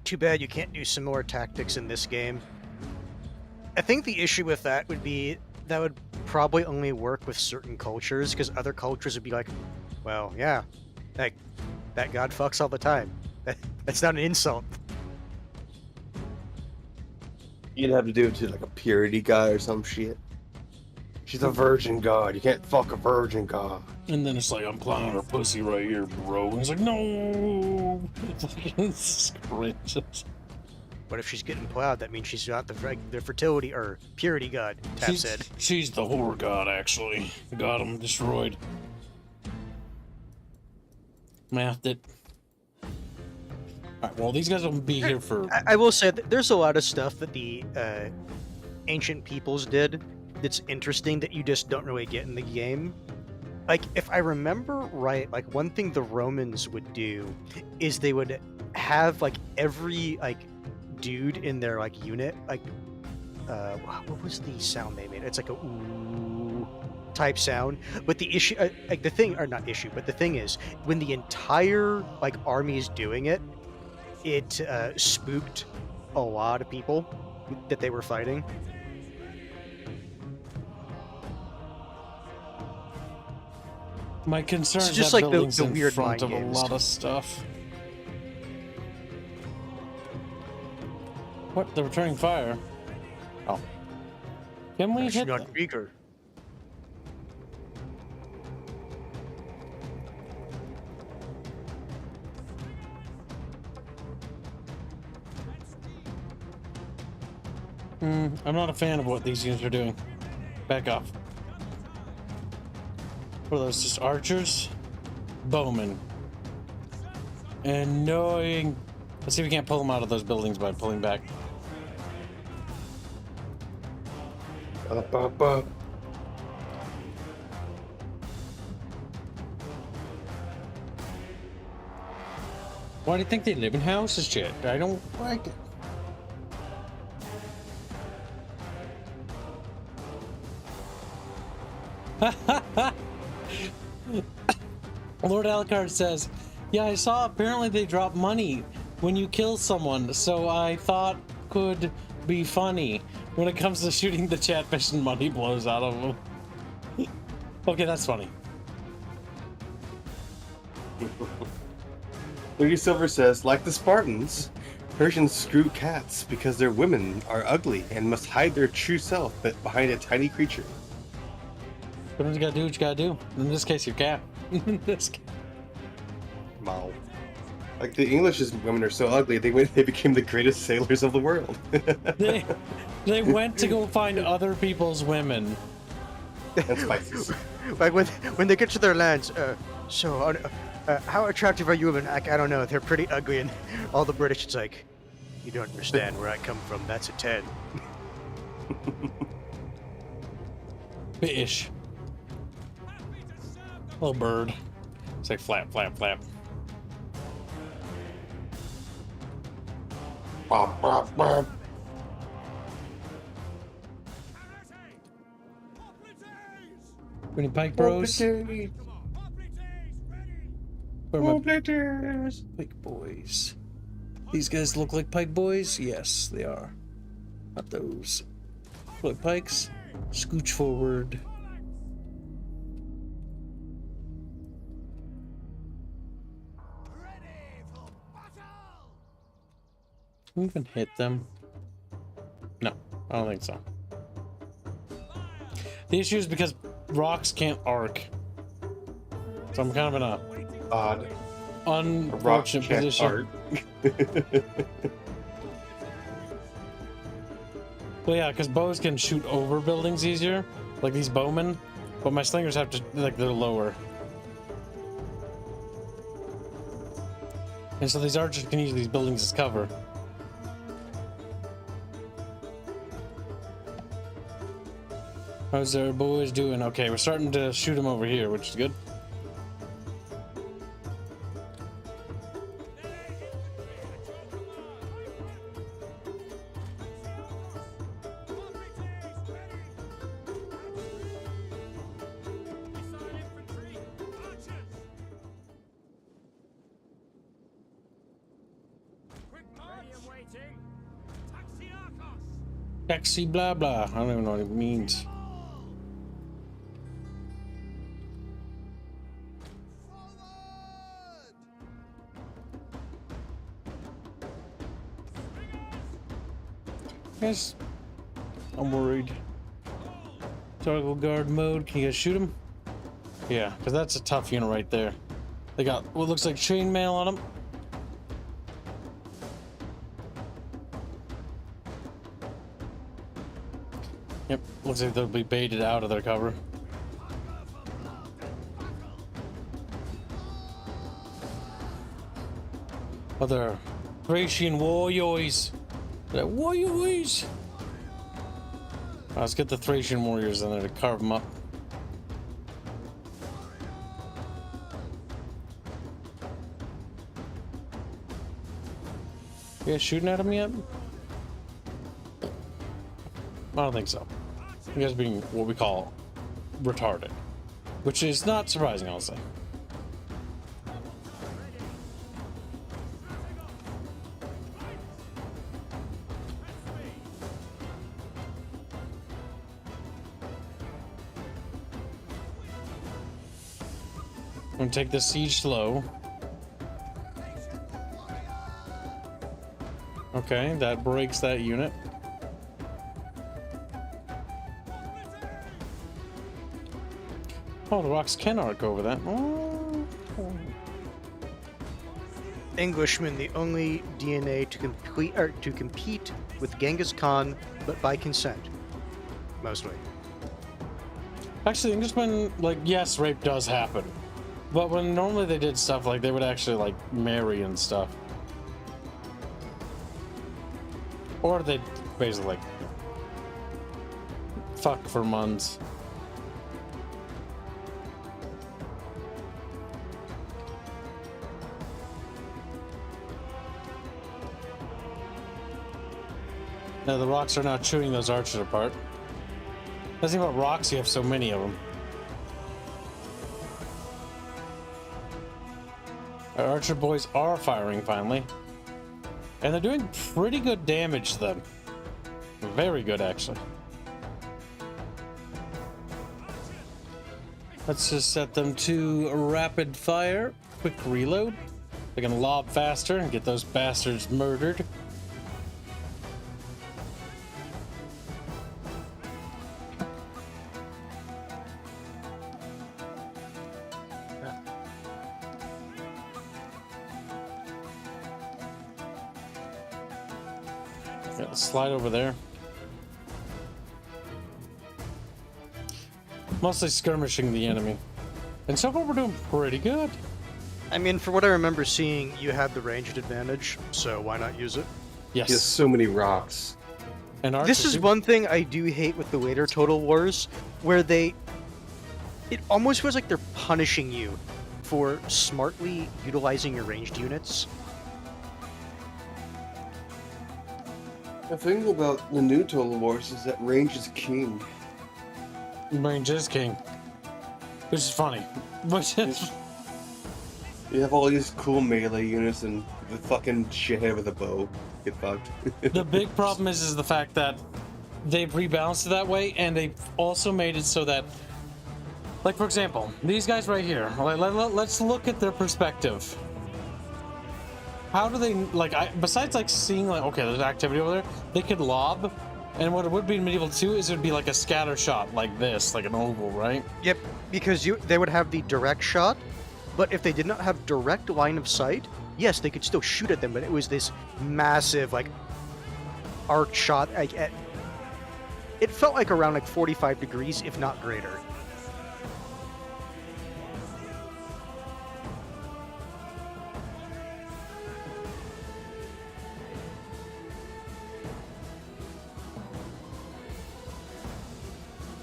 Too bad you can't do similar tactics in this game. I think the issue with that would be that would probably only work with certain cultures, because other cultures would be like, well, yeah, that god fucks all the time. That's not an insult. You'd have to do it to like a purity guy or some shit. She's a virgin god. You can't fuck a virgin god. And then it's like, I'm plowing her pussy right here, bro. And it's like, no! It's cringe. But if she's getting plowed, that means she's not the fertility or purity god, Tap said. She's the whore god, actually. Got him destroyed. Mathed it. Alright, well, these guys will be here for... I will say that there's a lot of stuff that the ancient peoples did that's interesting that you just don't really get in the game. like if I remember right, like one thing the Romans would do is they would have like every like dude in their like unit like what was the sound they made? It's like a ooh type sound. But the issue, like the thing, or not issue, but the thing is, when the entire like army is doing it, it spooked a lot of people that they were fighting. My concern It's is just that like the building's in weird front mind of a games. lot of stuff. What? They're returning fire. Oh. Can we hit them? Krieger. I'm not a fan of what these units are doing. Back off. What are those? Just archers? Bowmen. Annoying. Let's see if we can't pull them out of those buildings by pulling back. Up, up, up. Why do you think they live in houses, shit? I don't like it. Lord Alucard says, yeah, I saw apparently they drop money when you kill someone, so I thought could be funny when it comes to shooting the chatfish and money blows out of them. Okay, that's funny. 30 Silver says, like the Spartans, Persians screw cats because their women are ugly and must hide their true self behind a tiny creature. Sometimes you gotta do what you gotta do. In this case, your cat. In this case. Wow. Like the English's women are so ugly, they became the greatest sailors of the world. They went to go find other people's women. And spices. Like when they get to their lands, how attractive are you women? I don't know. They're pretty ugly, and all the British, it's like, you don't understand where I come from. That's a 10. Fish. Little bird. It's like flap, flap, flap. Bop, bop, bop. Any pike bros? Where are my pike boys? These guys look like pike boys? Yes, they are. Not those. Like pikes. Scooch forward. Can we even hit them? No, I don't think so. The issue is because rocks can't arc. So I'm kind of in a Odd. unfortunate position. Art. Well, yeah, because bows can shoot over buildings easier, like these bowmen, but my slingers have to, like, they're lower. And so these archers can use these buildings as cover. How's our boys doing? Okay, we're starting to shoot them over here, which is good. Taxi blah blah. I don't even know what it means. Yes, I'm worried. Toggle guard mode. Can you guys shoot him? Yeah, because that's a tough unit right there. They got what looks like chainmail on them. Yep, looks like they'll be baited out of their cover. Other Thracian warriors. Warriors! Let's get the Thracian warriors in there to carve them up. You guys shooting at him yet? I don't think so. You guys being what we call retarded, which is not surprising, honestly. I'm gonna take this siege slow. Okay, that breaks that unit. Oh, the rocks can arc over that. Oh. Englishman, the only DNA to complete or to compete with Genghis Khan, but by consent, mostly. Actually, Englishmen, like, yes, rape does happen. But when normally they did stuff, like, they would actually, like, marry and stuff. Or they'd basically, like, fuck for months. Now the rocks are now chewing those archers apart. The thing about rocks, you have so many of them. Our archer boys are firing finally. And they're doing pretty good damage to them. Very good, actually. Let's just set them to rapid fire. Quick reload. They can lob faster and get those bastards murdered. Got to slide over there. Mostly skirmishing the enemy. And so far we're doing pretty good. I mean, for what I remember seeing, you had the ranged advantage, so why not use it? Yes. He has so many rocks. And This is archers, one thing I do hate with the later Total Wars, where it almost feels like they're punishing you for smartly utilizing your ranged units. The thing about the new Total Wars is that range is king. range is king. Which is funny. Which is... You have all these cool melee units and the fucking shithead with a bow. Get fucked. The big problem is the fact that they've rebalanced it that way, and they've also made it so that, like, for example, these guys right here, let's look at their perspective. How do they, like, besides, like, seeing, like, okay, there's activity over there, they could lob, and what it would be in Medieval 2 is it would be like a scatter shot, like this, like an oval, right? Yep, because they would have the direct shot, but if they did not have direct line of sight, yes, they could still shoot at them, but it was this massive, like, arc shot. It felt like around, like, 45 degrees, if not greater.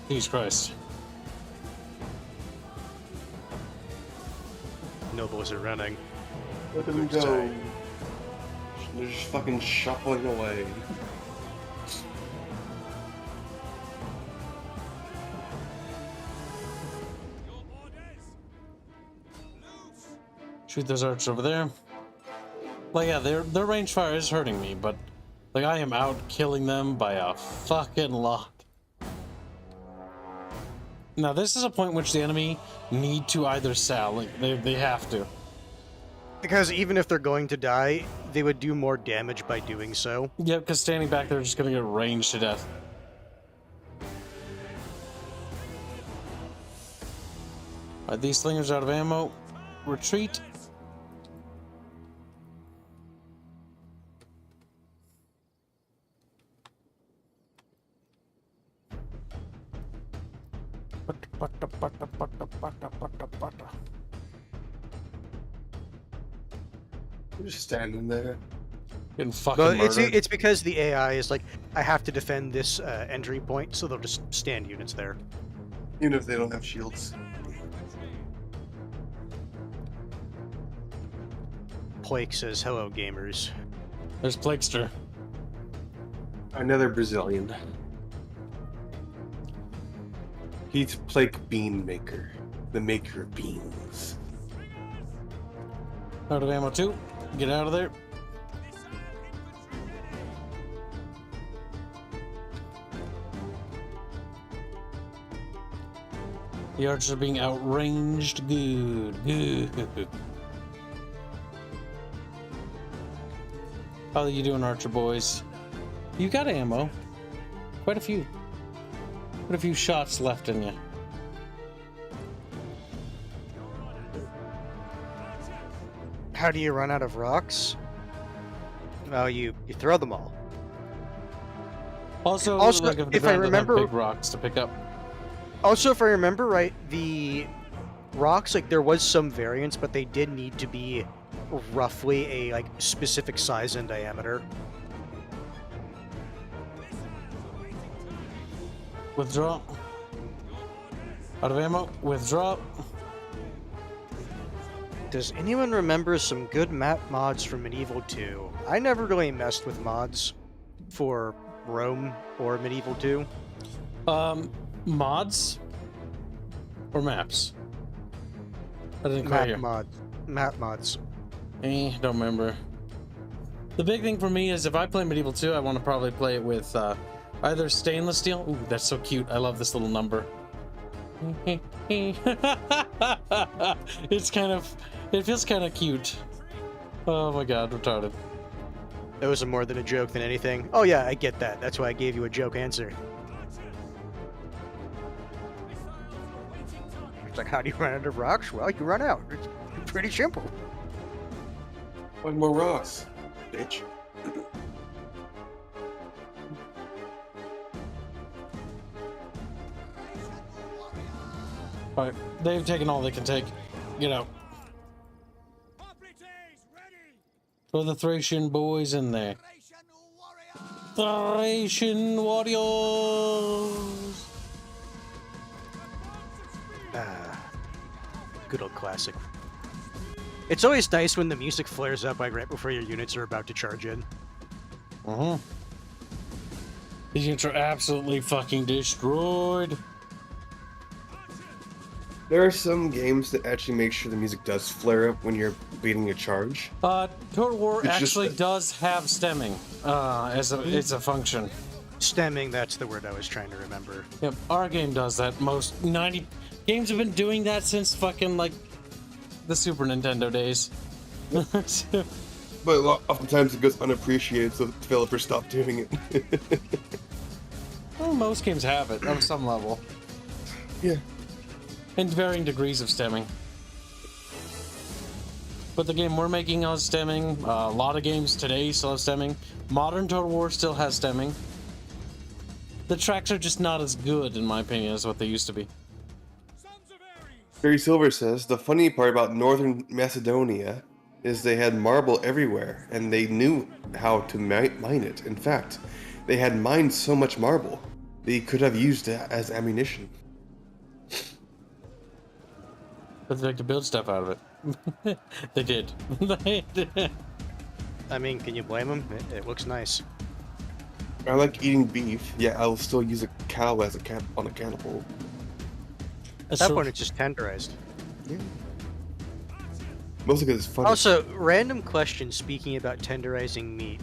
Jesus Christ. Nobles are running. Let them go. They're just fucking shuffling away. Shoot those archers over there. Like, yeah, their range fire is hurting me, but, like, I am out killing them by a fucking lot. Now, this is a point in which the enemy need to either sell. Like, they have to. Because even if they're going to die, they would do more damage by doing so. Yeah, because standing back, they're just going to get ranged to death. Alright, these slingers out of ammo. Retreat. They're just standing there. Getting fucking But murdered. it's because the AI is like, I have to defend this entry point, so they'll just stand units there. Even if they don't have shields. Plake says, hello, gamers. There's Plakester. Another Brazilian. He's Plake Bean Maker, the maker of beans. Out of ammo too. Get out of there. The archers are being outranged. Good, good. How are you doing, archer boys? You got ammo. Quite a few. Quite a few shots left in you. How do you run out of rocks? Well, you throw them all. Also, like if I remember, big rocks to pick up. Also, if I remember right, the rocks, like, there was some variance, but they did need to be roughly a, like, specific size and diameter. Withdraw. Out of ammo. Withdraw. Does anyone remember some good map mods from Medieval 2? I never really messed with mods for Rome or Medieval 2. Mods or maps? I didn't quite hear. Map mods. Don't remember. The big thing for me is if I play Medieval 2, I want to probably play it with either stainless steel. Ooh, that's so cute. I love this little number. It feels kind of cute. Oh my god, retarded. That was more than a joke than anything. Oh yeah, I get that. That's why I gave you a joke answer. It's like, how do you run out of rocks? Well, you run out. It's pretty simple. Find more rocks, bitch. Alright, they've taken all they can take. Get out. Throw the Thracian boys in there. Thracian warriors! Good old classic. It's always nice when the music flares up like right before your units are about to charge in. These units are absolutely fucking destroyed. There are some games that actually make sure the music does flare up when you're beating a charge. Total War It's actually just does have stemming as it's a function. Stemming, that's the word I was trying to remember. Yep, our game does that. Most 90 games have been doing that since fucking like the Super Nintendo days. But oftentimes it goes unappreciated, so the developers stop doing it. Well, most games have it on some level. Yeah. In varying degrees of stemming. But the game we're making has stemming. A lot of games today still have stemming. Modern Total War still has stemming. The tracks are just not as good, in my opinion, as what they used to be. Barry Silver says, the funny part about Northern Macedonia is they had marble everywhere, and they knew how to mine it. In fact, they had mined so much marble, they could have used it as ammunition. But they like to build stuff out of it. They did. They did. I mean, can you blame them? It looks nice. I like eating beef, yet I'll still use a cow as a on a cannibal. At that point, it's just tenderized. Yeah. Mostly because it's funny. Also, random question speaking about tenderizing meat.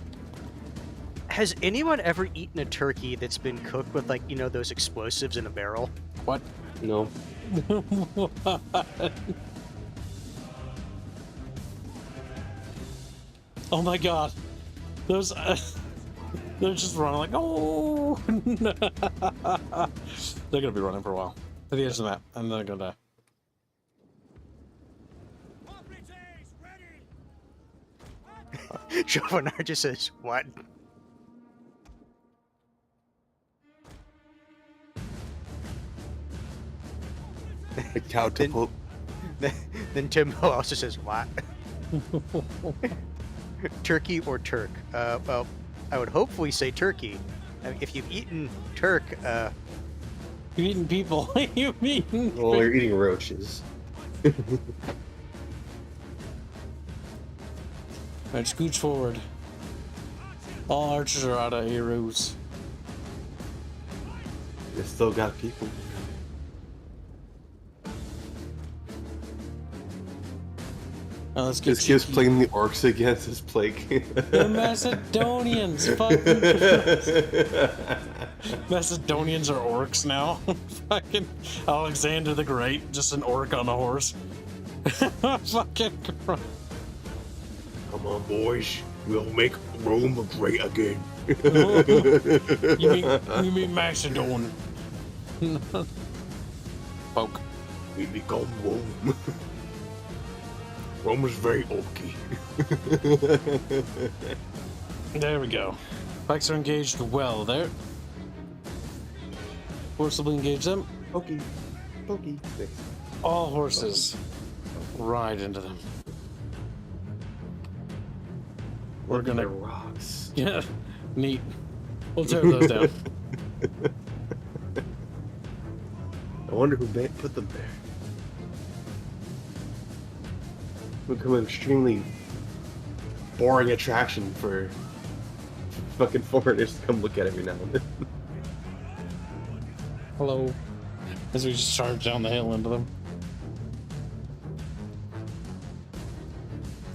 Has anyone ever eaten a turkey that's been cooked with, like, you know, those explosives in a barrel? What? No. Oh my god. Those they're just running like, oh. They're gonna be running for a while to the edge of the map, and then they're gonna die. Jovanar just says, what? A cow to Then Timbo also says, what? Turkey or Turk? Well, I would hopefully say turkey. I mean, if you've eaten Turk, You've eaten people. You've eaten. Well, you're eating roaches. Alright, scooch forward. All archers are out of arrows. They still got people. Now let's get This kid's cheeky. playing the orcs against his plague. The Macedonians! Fucking Christ. Macedonians are orcs now. Fucking Alexander the Great, just an orc on a horse. Fucking Christ. Come on, boys. We'll make Rome great again. You mean Macedon? Poke. We become Rome. Rome is very orky. There we go. Pikes are engaged well there. Forcibly engage them. Pokey. Pokey. All horses ride into them. We're Look at the gonna. rocks. Yeah, neat. We'll tear those down. I wonder who put them there. Become an extremely boring attraction for fucking foreigners to come look at every now and then. Hello. As we just charge down the hill into them.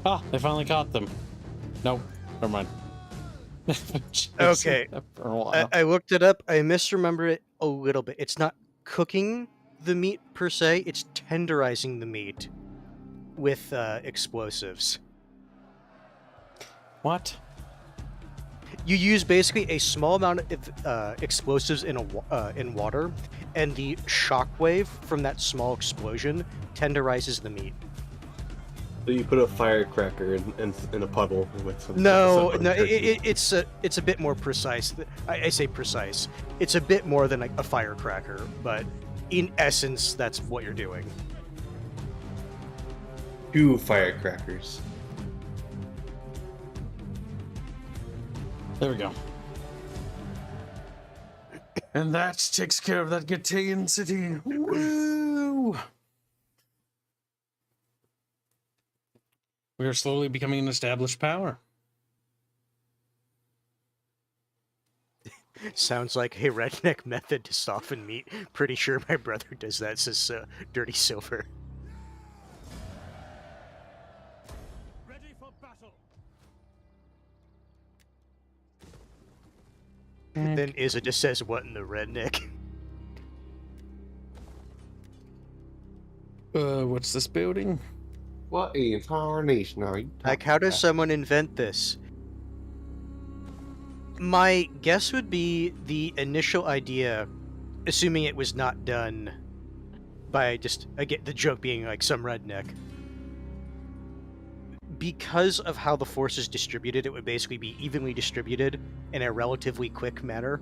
Ah, they finally caught them. Nope, never mind. Okay. For a while. I looked it up. I misremember it a little bit. It's not cooking the meat per se. It's tenderizing the meat with explosives. What? You use basically a small amount of explosives in water, and the shockwave from that small explosion tenderizes the meat. So you put a firecracker in a puddle with some. No, with some no, turkey. it's a bit more precise. I say precise. It's a bit more than like a firecracker, but in essence, that's what you're doing. 2 firecrackers. There we go. And that takes care of that Gataean city. Woo! We are slowly becoming an established power. Sounds like a redneck method to soften meat. Pretty sure my brother does that, says Dirty Silver. Ready for battle. Then Izida says, what in the redneck? What's this building? What in tarnation are you Like, how does someone invent this? My guess would be the initial idea, assuming it was not done by just, again, the joke being like some redneck. Because of how the force is distributed, it would basically be evenly distributed in a relatively quick manner.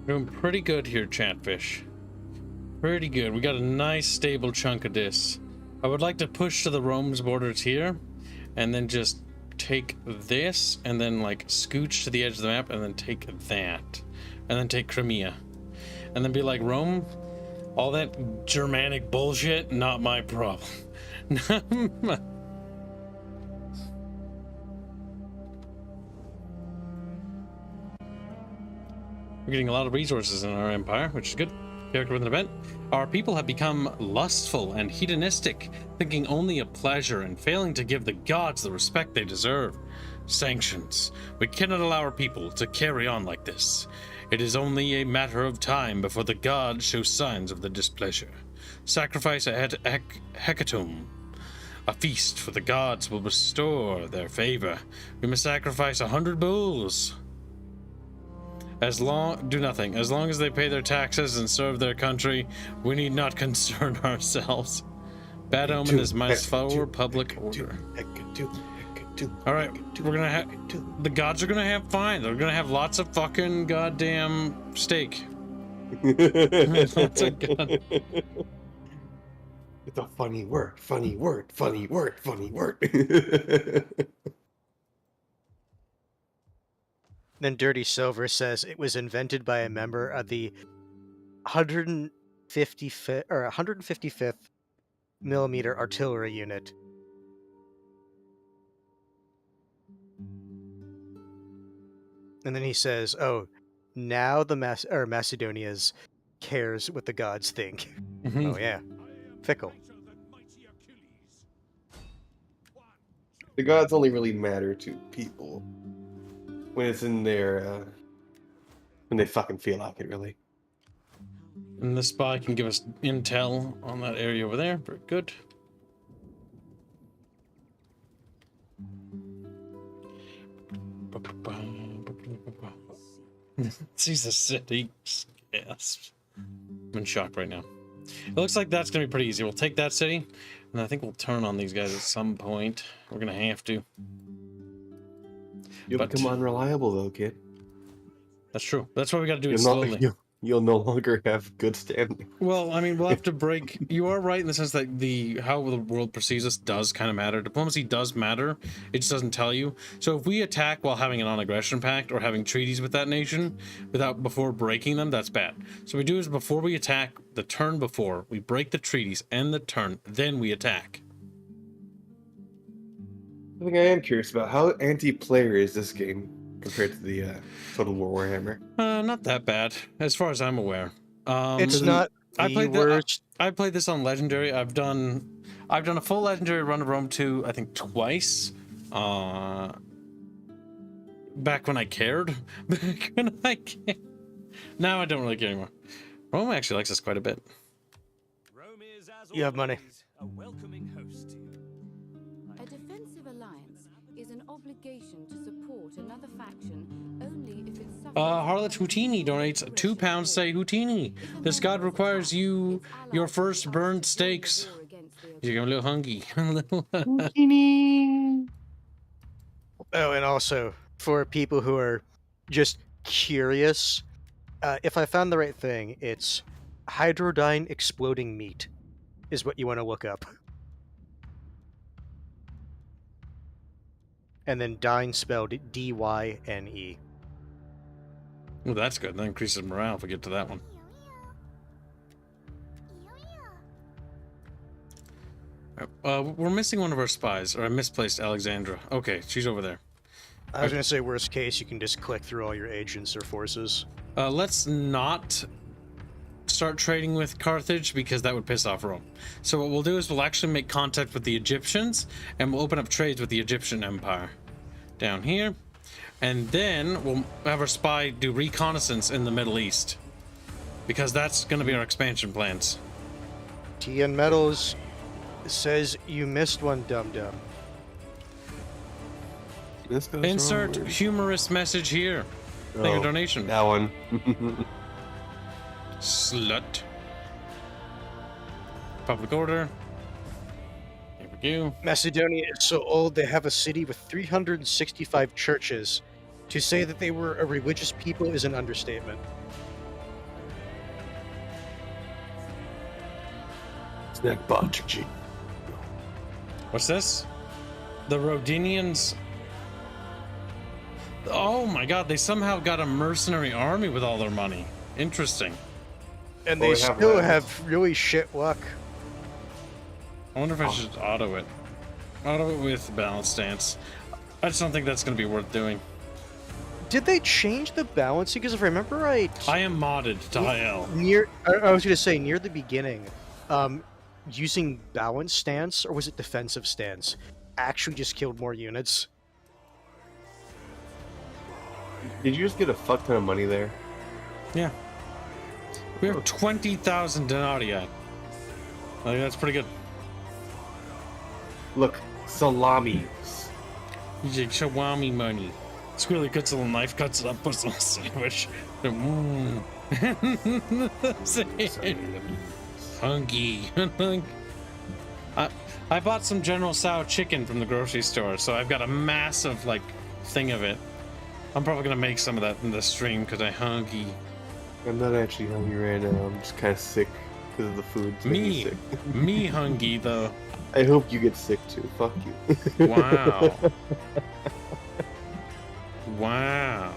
Doing pretty good here, Chatfish. Pretty good. We got a nice stable chunk of this. I would like to push to the Rome's borders here, and then just take this, and then like scooch to the edge of the map, and then take that, and then take Crimea, and then be like, Rome, all that Germanic bullshit, not my problem. We're getting a lot of resources in our empire, which is good. Character with an event. Our people have become lustful and hedonistic, thinking only of pleasure and failing to give the gods the respect they deserve. Sanctions. We cannot allow our people to carry on like this. It is only a matter of time before the gods show signs of their displeasure. Sacrifice at Hecatomb. A feast for the gods will restore their favor. We must sacrifice 100 bulls. Do nothing. As long as they pay their taxes and serve their country, we need not concern ourselves. Bad omen is minus 4 public order. Alright, we're gonna have... The gods are gonna have fine. They're gonna have lots of fucking goddamn steak. Lots of god... It's a funny word, funny word, funny word, funny word. Then Dirty Silver says it was invented by a member of the 155th millimeter artillery unit. And then he says, "Oh, now the Macedonia's cares what the gods think." Oh yeah, fickle. The gods only really matter to people when it's in their when they fucking feel like it, really. And the spy can give us intel on that area over there. Very good. She's a city. Yes. I'm in shock right now. It looks like that's gonna be pretty easy. We'll take that city, and I think we'll turn on these guys at some point. We're gonna have to. You'll But- become unreliable, though, kid. That's true. That's why we gotta do it You'll, slowly. you'll no longer have good standing. Well, I mean, we'll have to break. You are right in the sense that how the world perceives us does kind of matter. Diplomacy does matter. It just doesn't tell you. So if we attack while having a non-aggression pact or having treaties with that nation before breaking them, that's bad. So what we do is before we attack, the turn before, we break the treaties and the turn, then we attack. I think I am curious about how anti-player is this game compared to the Total War Warhammer. Not that bad, as far as I'm aware. It's not I the played worst. I played this on Legendary. I've done a full Legendary run of Rome 2, I think twice. Back when I cared. Back when I cared. Now I don't really care anymore. Rome actually likes us quite a bit. Rome is, as You have money. always, a welcoming host to you. A defensive alliance is an obligation to support another faction only if it suffers. Harlot Houtini donates £2. Say Houtini, this god requires your first burned steaks. You're a little hungry. Oh, and also for people who are just curious, if I found the right thing, it's hydrodyne exploding meat is what you want to look up. And then dyne spelled D-Y-N-E. Well, that's good. That increases morale if we get to that one. We're missing one of our spies, or I misplaced Alexandra. Okay, she's over there. I was going to say, worst case, you can just click through all your agents or forces. Let's not start trading with Carthage because that would piss off Rome. So what we'll do is we'll actually make contact with the Egyptians and we'll open up trades with the Egyptian Empire down here. And then we'll have our spy do reconnaissance in the Middle East because that's going to be our expansion plans. TN Metals says you missed one, dum-dum. This goes Insert wrong. humorous message here. Thank you, donation. That one. Slut. Public order. Here we go. Macedonia is so old they have a city with 365 churches. To say that they were a religious people is an understatement. Snack Botchi. What's this? The Rhodinians. Oh my god, they somehow got a mercenary army with all their money. Interesting. And Well, they we have still land. have really shit luck. I wonder if I should auto it. Auto it with balance stance. I just don't think that's going to be worth doing. Did they change the balancing? Because if I remember right, I am modded to high L. I was going to say near the beginning, using balance stance, or was it defensive stance, actually just killed more units. Did you just get a fuck ton of money there? Yeah. We have 20,000 denarii. I think that's pretty good. Look, salami. You get Shawami money. Squirrely cuts a little knife, cuts it up, puts it on a sandwich. Mmm. Hungry. I bought some General Tso chicken from the grocery store, so I've got a massive, thing of it. I'm probably gonna make some of that in the stream because I'm hungry. I'm not actually hungry right now. I'm just kind of sick because of the food. It's making Me, sick. me hungry though. I hope you get sick too. Fuck you. Wow. Wow.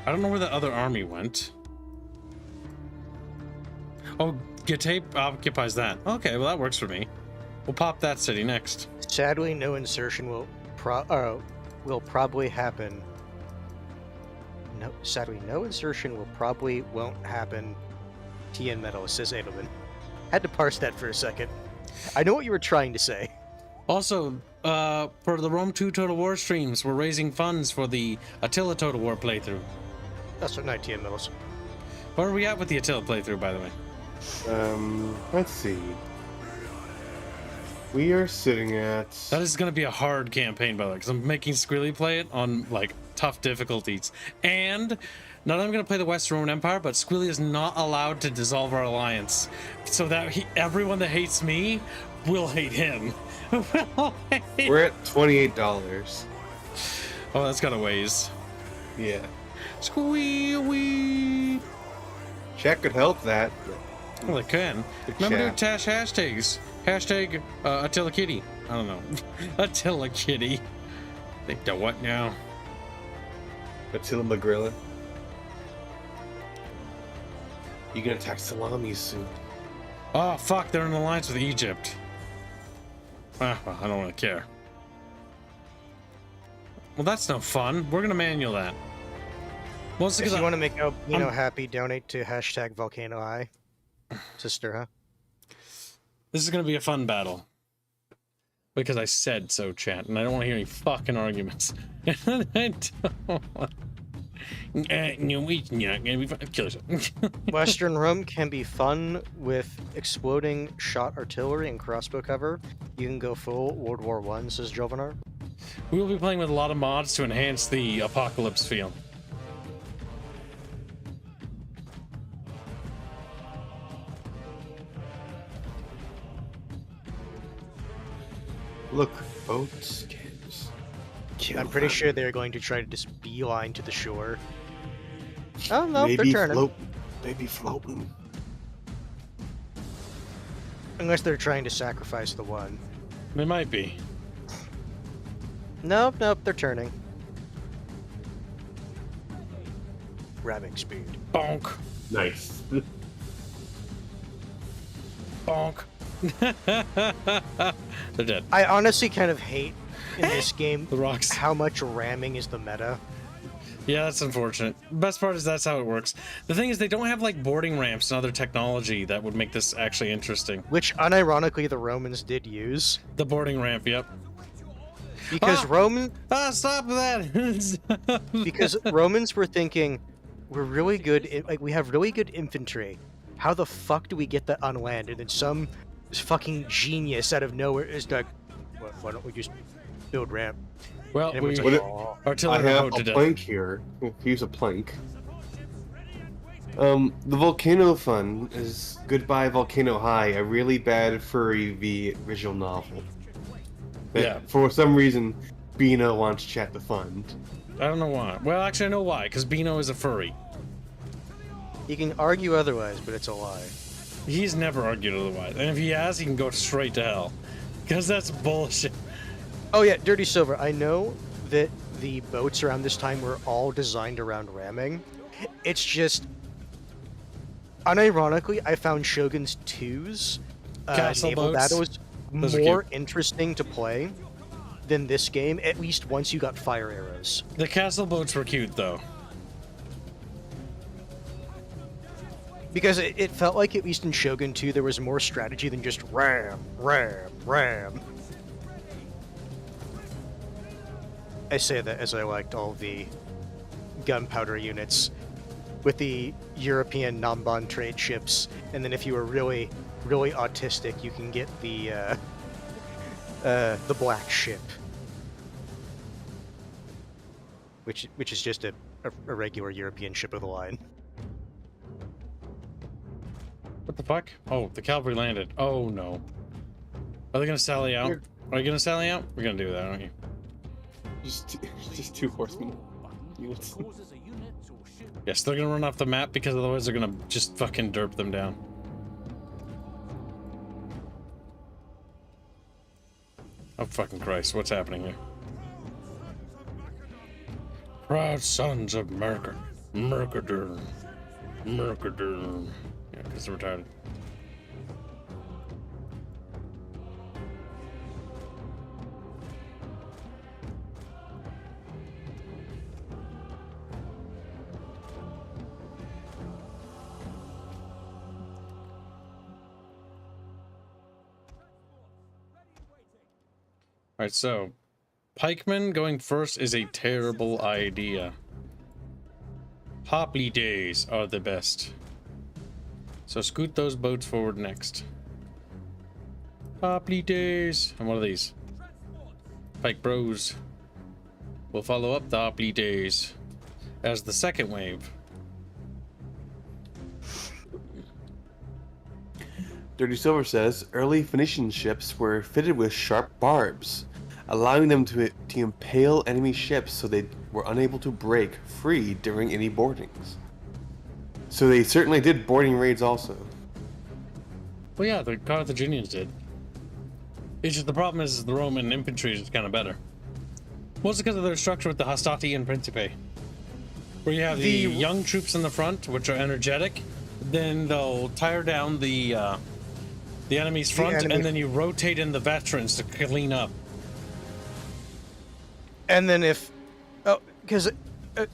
I don't know where the other army went. Oh, Getape occupies that. Okay, well that works for me. We'll pop that city next. Sadly, no insertion will probably happen. No, sadly, no insertion won't happen. TN Metal, says Edelman. Had to parse that for a second. I know what you were trying to say. Also, for the Rome 2 Total War streams, we're raising funds for the Attila Total War playthrough. That's what night TN Metals. Where are we at with the Attila playthrough, by the way? Let's see. We are sitting at... That is going to be a hard campaign, by the way, because I'm making Squilly play it on, like, tough difficulties. And not only am I going to play the West Roman Empire, but Squilly is not allowed to dissolve our alliance. So that everyone that hates me will hate him. We're at $28. Oh, that's got a ways. Yeah. Squealy. Chat could help that. Well, it can. Remember to attach hashtags. Hashtag Attila Kitty. I don't know. Attila Kitty. Think the what now? Attila McGrilla. You can attack Salami soon. Oh, fuck. They're in alliance with Egypt. Ah, well, I don't really care. Well, that's no fun. We're gonna manual that. Mostly If because you want to make Albino happy, donate to hashtag Volcano Eye. Sister, huh? this is gonna be a fun battle. Because I said so, chat, and I don't want to hear any fucking arguments. I don't want... No, it's not gonna be fun. Kill yourself. Western Rome can be fun with exploding shot artillery and crossbow cover. You can go full World War I, says Jovanar. We will be playing with a lot of mods to enhance the apocalypse feel. Look, boats, kids. I'm pretty sure they're going to try to just beeline to the shore. Oh no, Maybe they're turning. float. Maybe floating. Unless they're trying to sacrifice the one. They might be. Nope, they're turning. Ramming speed. Bonk. Nice. Bonk. They're dead. I honestly kind of hate in this game The rocks. how much ramming is the meta. Yeah, that's unfortunate. Best part is that's how it works. The thing is, they don't have like boarding ramps and other technology that would make this actually interesting. Which, unironically, the Romans did use. The boarding ramp, yep. Because Stop that! because Romans were thinking, we're really good, we have really good infantry. How the fuck do we get that on land? And then some fucking genius out of nowhere is like, why don't we just build ramp? Well, And everyone's we like, What "Aw." artillery I have mode a to death. plank here. Here's a plank. The Volcano Fund is Goodbye Volcano High, a really bad furry v visual novel. That, Yeah. For some reason, Bino wants chat to fund. I don't know why. Well, actually, I know why. Because Bino is a furry. You can argue otherwise, but it's a lie. He's never argued otherwise. And if he has, he can go straight to hell. Because that's bullshit. Oh yeah, Dirty Silver, I know that the boats around this time were all designed around ramming. It's just, unironically, I found Shogun's 2's Castle naval boats? battles Those are more cute. interesting to play than this game, at least once you got fire arrows. The castle boats were cute, though. Because it felt like, at least in Shogun 2, there was more strategy than just ram, ram, ram. I say that as I liked all the gunpowder units with the European non-bond trade ships, and then if you were really, really autistic, you can get the black ship, which is just a regular European ship of the line. What the fuck? Oh, the cavalry landed. Oh, no. Are they gonna sally out? Are you gonna sally out? We're gonna do that, aren't you? Just two horsemen. Units. Yes, they're gonna run off the map because otherwise they're gonna just fucking derp them down. Oh, fucking Christ. What's happening here? Proud sons of Mercer. Mercader. Yeah, because they're retarded. Alright, so pikemen going first is a terrible idea. Poppy days are the best. So scoot those boats forward next. Poppy days. And what are these? Pike bros. We'll follow up the Poppy days as the second wave. Dirty Silver says early Phoenician ships were fitted with sharp barbs, allowing them to impale enemy ships so they were unable to break free during any boardings. So they certainly did boarding raids also. Well, yeah, the Carthaginians did. It's just the problem is the Roman infantry is kind of better. Mostly because of their structure with the Hastati and Principe. Where you have the young troops in the front, which are energetic, then they'll tire down the enemy's front, and then you rotate in the veterans to clean up. And then because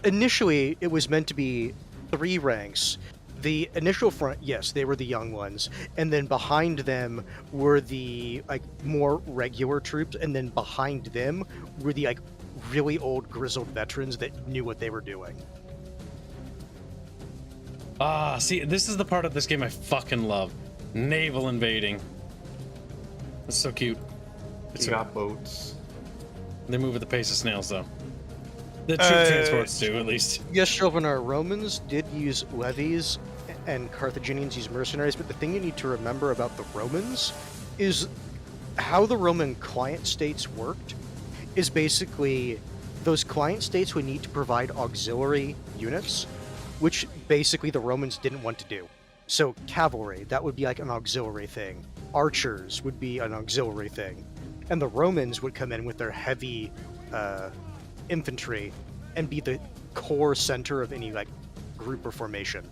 initially it was meant to be 3 ranks. The initial front, yes, they were the young ones, and then behind them were the more regular troops, and then behind them were the really old grizzled veterans that knew what they were doing. Ah, see, this is the part of this game I fucking love. Naval invading. That's so cute. They got boats. They move at the pace of snails, though. The troop transports do, at least. Yes, Jovinar, Romans did use levies, and Carthaginians use mercenaries, but the thing you need to remember about the Romans is how the Roman client states worked is basically those client states would need to provide auxiliary units, which basically the Romans didn't want to do. So cavalry, that would be an auxiliary thing. Archers would be an auxiliary thing. And the Romans would come in with their heavy infantry and be the core center of any group or formation.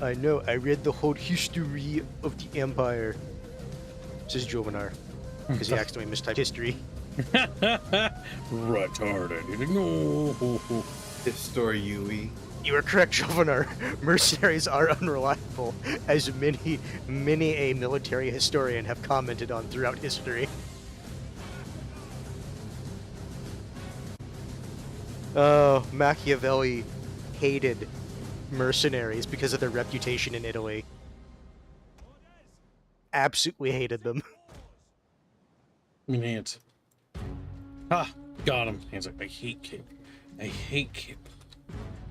I know, I read the whole history of the Empire, says Jovinar, because he accidentally mistyped history. Retarded. No. This story, Yui. You are correct, Jovinar. Mercenaries are unreliable, as many a military historian have commented on throughout history. Oh, Machiavelli hated mercenaries because of their reputation in Italy. Absolutely hated them. I mean, hands. Ah, got him. Hands like, I hate Kip. I hate Kip.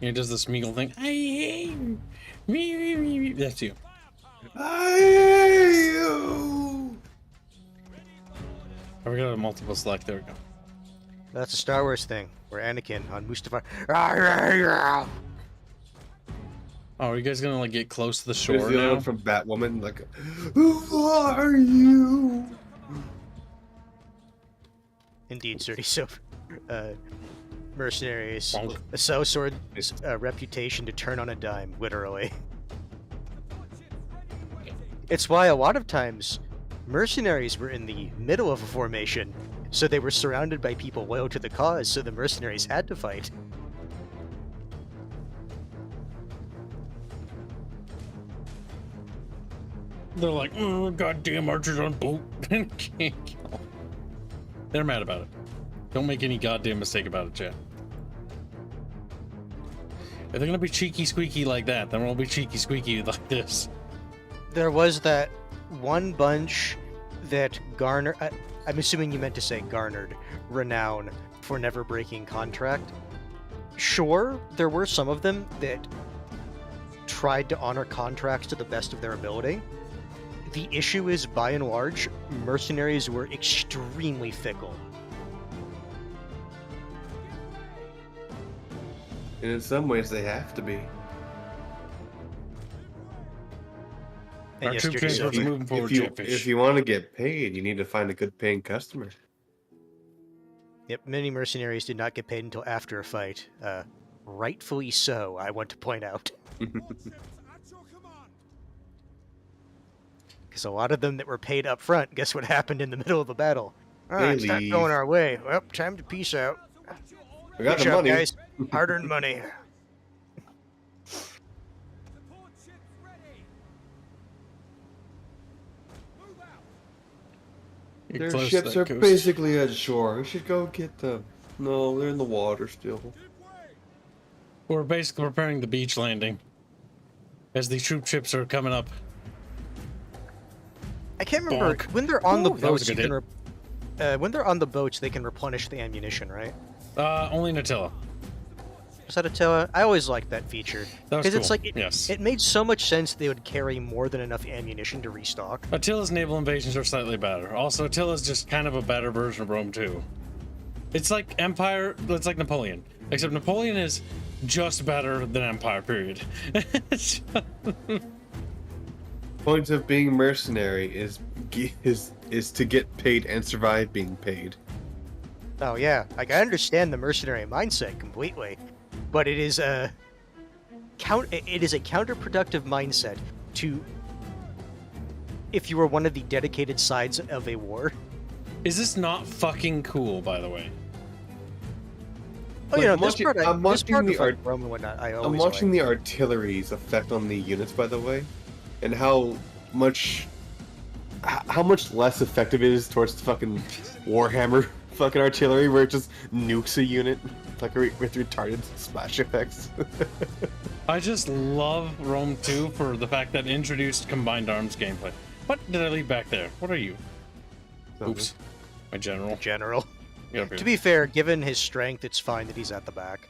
He does the Smeagol thing. I hate me. That's you. I hate you. Oh, we got a multiple select. There we go. That's a Star Wars thing, where Anakin on Mustafar. Oh, are you guys gonna get close to the There's shore the other now? one from Batwoman, who are you? Indeed, sir. So, mercenaries, Bonk. a sellsword's reputation to turn on a dime, literally. It's why a lot of times mercenaries were in the middle of a formation, so they were surrounded by people loyal to the cause, so the mercenaries had to fight. They're like, oh, goddamn archers on boat. Can't kill. They're mad about it. Don't make any goddamn mistake about it, chat. If they're gonna be cheeky squeaky like that, then we'll be cheeky squeaky like this. There was that one bunch that garnered, I'm assuming you meant to say garnered, renown for never breaking contract. Sure, there were some of them that tried to honor contracts to the best of their ability. The issue is, by and large, mercenaries were extremely fickle. And in some ways, they have to be. And Our yes, troop Dirty transports Silver. are moving forward, If Chatfish. you want to get paid, you need to find a good paying customer. Yep, many mercenaries did not get paid until after a fight. Rightfully so, I want to point out. Because a lot of them that were paid up front, guess what happened in the middle of the battle? Ah, it's not leave. going our way. Well, time to peace out. I got Good the job, money. guys. Hard-earned money. Support ships ready. Move out. Get Their close to ships that are coast. basically at shore. We should go get them. No, they're in the water still. Give way. We're basically preparing the beach landing as the troop ships are coming up. I can't remember Bonk. when they're on the Ooh, that was boats. a You good can when they're on the boats, they can replenish the ammunition, right? Only Natilla. Is that Attila? I always liked that feature That was it's cool. like Yes. it made so much sense they would carry more than enough ammunition to restock. Attila's naval invasions are slightly better. Also, Attila's just kind of a better version of Rome too. It's like Empire. It's like Napoleon, except Napoleon is just better than Empire. Period. Point of being mercenary is to get paid and survive being paid. Oh yeah, like I understand the mercenary mindset completely, but it is a counterproductive mindset to if you were one of the dedicated sides of a war. Is this not fucking cool, by the way? Oh, you know, I'm watching- I'm this watching part the of like, art- Rome and whatnot, I always I'm watching liked. the artillery's effect on the units, by the way, and how much less effective it is towards the fucking Warhammer fucking artillery, where it just nukes a unit like with retarded splash effects. I just love Rome 2 for the fact that it introduced combined arms gameplay. What did I leave back there? What are you? Oops. My general. General. Get up here. To be fair, given his strength, it's fine that he's at the back.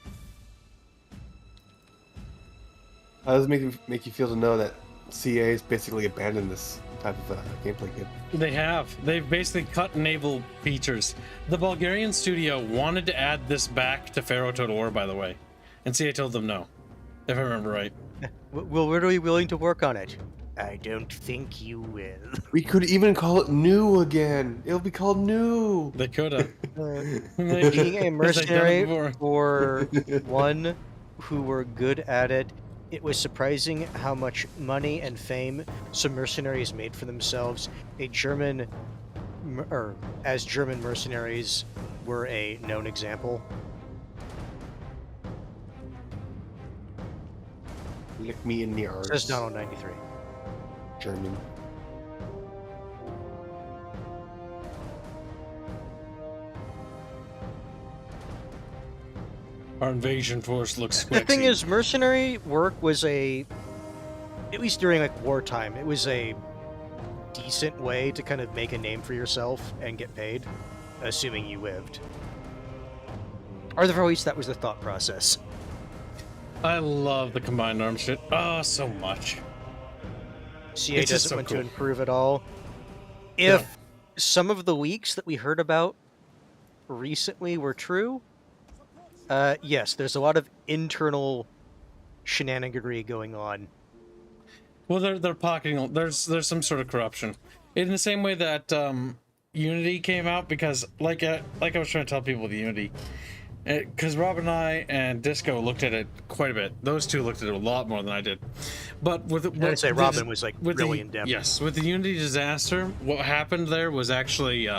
How does it make you feel to know that CA has basically abandoned this type of gameplay game? They have. They've basically cut naval features. The Bulgarian studio wanted to add this back to Pharaoh Total War, by the way. And CA told them no. If I remember right. Well, what are we willing to work on it? I don't think you will. We could even call it new again. It'll be called new. They could have. Being a mercenary before. for one who were good at it, it was surprising how much money and fame some mercenaries made for themselves. German mercenaries were a known example. Lick me in the arse. Says Donald 93. German. Our invasion force looks The thing squixy. is, mercenary work was at least during like wartime, it was a decent way to kind of make a name for yourself and get paid, assuming you lived. Or at the very least, that was the thought process. I love the combined arms shit. Oh, so much. CA It's just doesn't so want cool. to improve at all. If Yeah. some of the leaks that we heard about recently were true, yes, there's a lot of internal shenaniganry going on. Well, they're pocketing. There's some sort of corruption, in the same way that Unity came out, because like I was trying to tell people with Unity, because Rob and I and Disco looked at it quite a bit. Those two looked at it a lot more than I did. But I'd say Robin was like really in depth. Yes, with the Unity disaster, what happened there was actually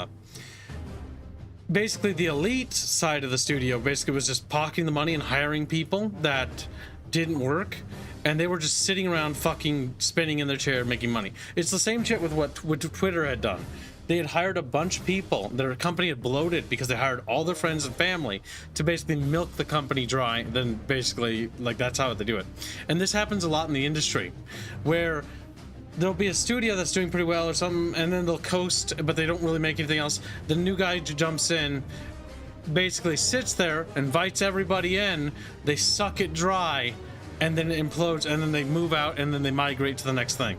basically the elite side of the studio basically was just pocketing the money and hiring people that didn't work, and they were just sitting around fucking spinning in their chair making money. It's the same shit with what Twitter had done. They had hired a bunch of people. Their company had bloated because they hired all their friends and family to basically milk the company dry. Then basically, like, that's how they do it. And this happens a lot in the industry, where there'll be a studio that's doing pretty well or something, and then they'll coast, but they don't really make anything else. The new guy jumps in, basically sits there, invites everybody in, they suck it dry, and then it implodes, and then they move out, and then they migrate to the next thing.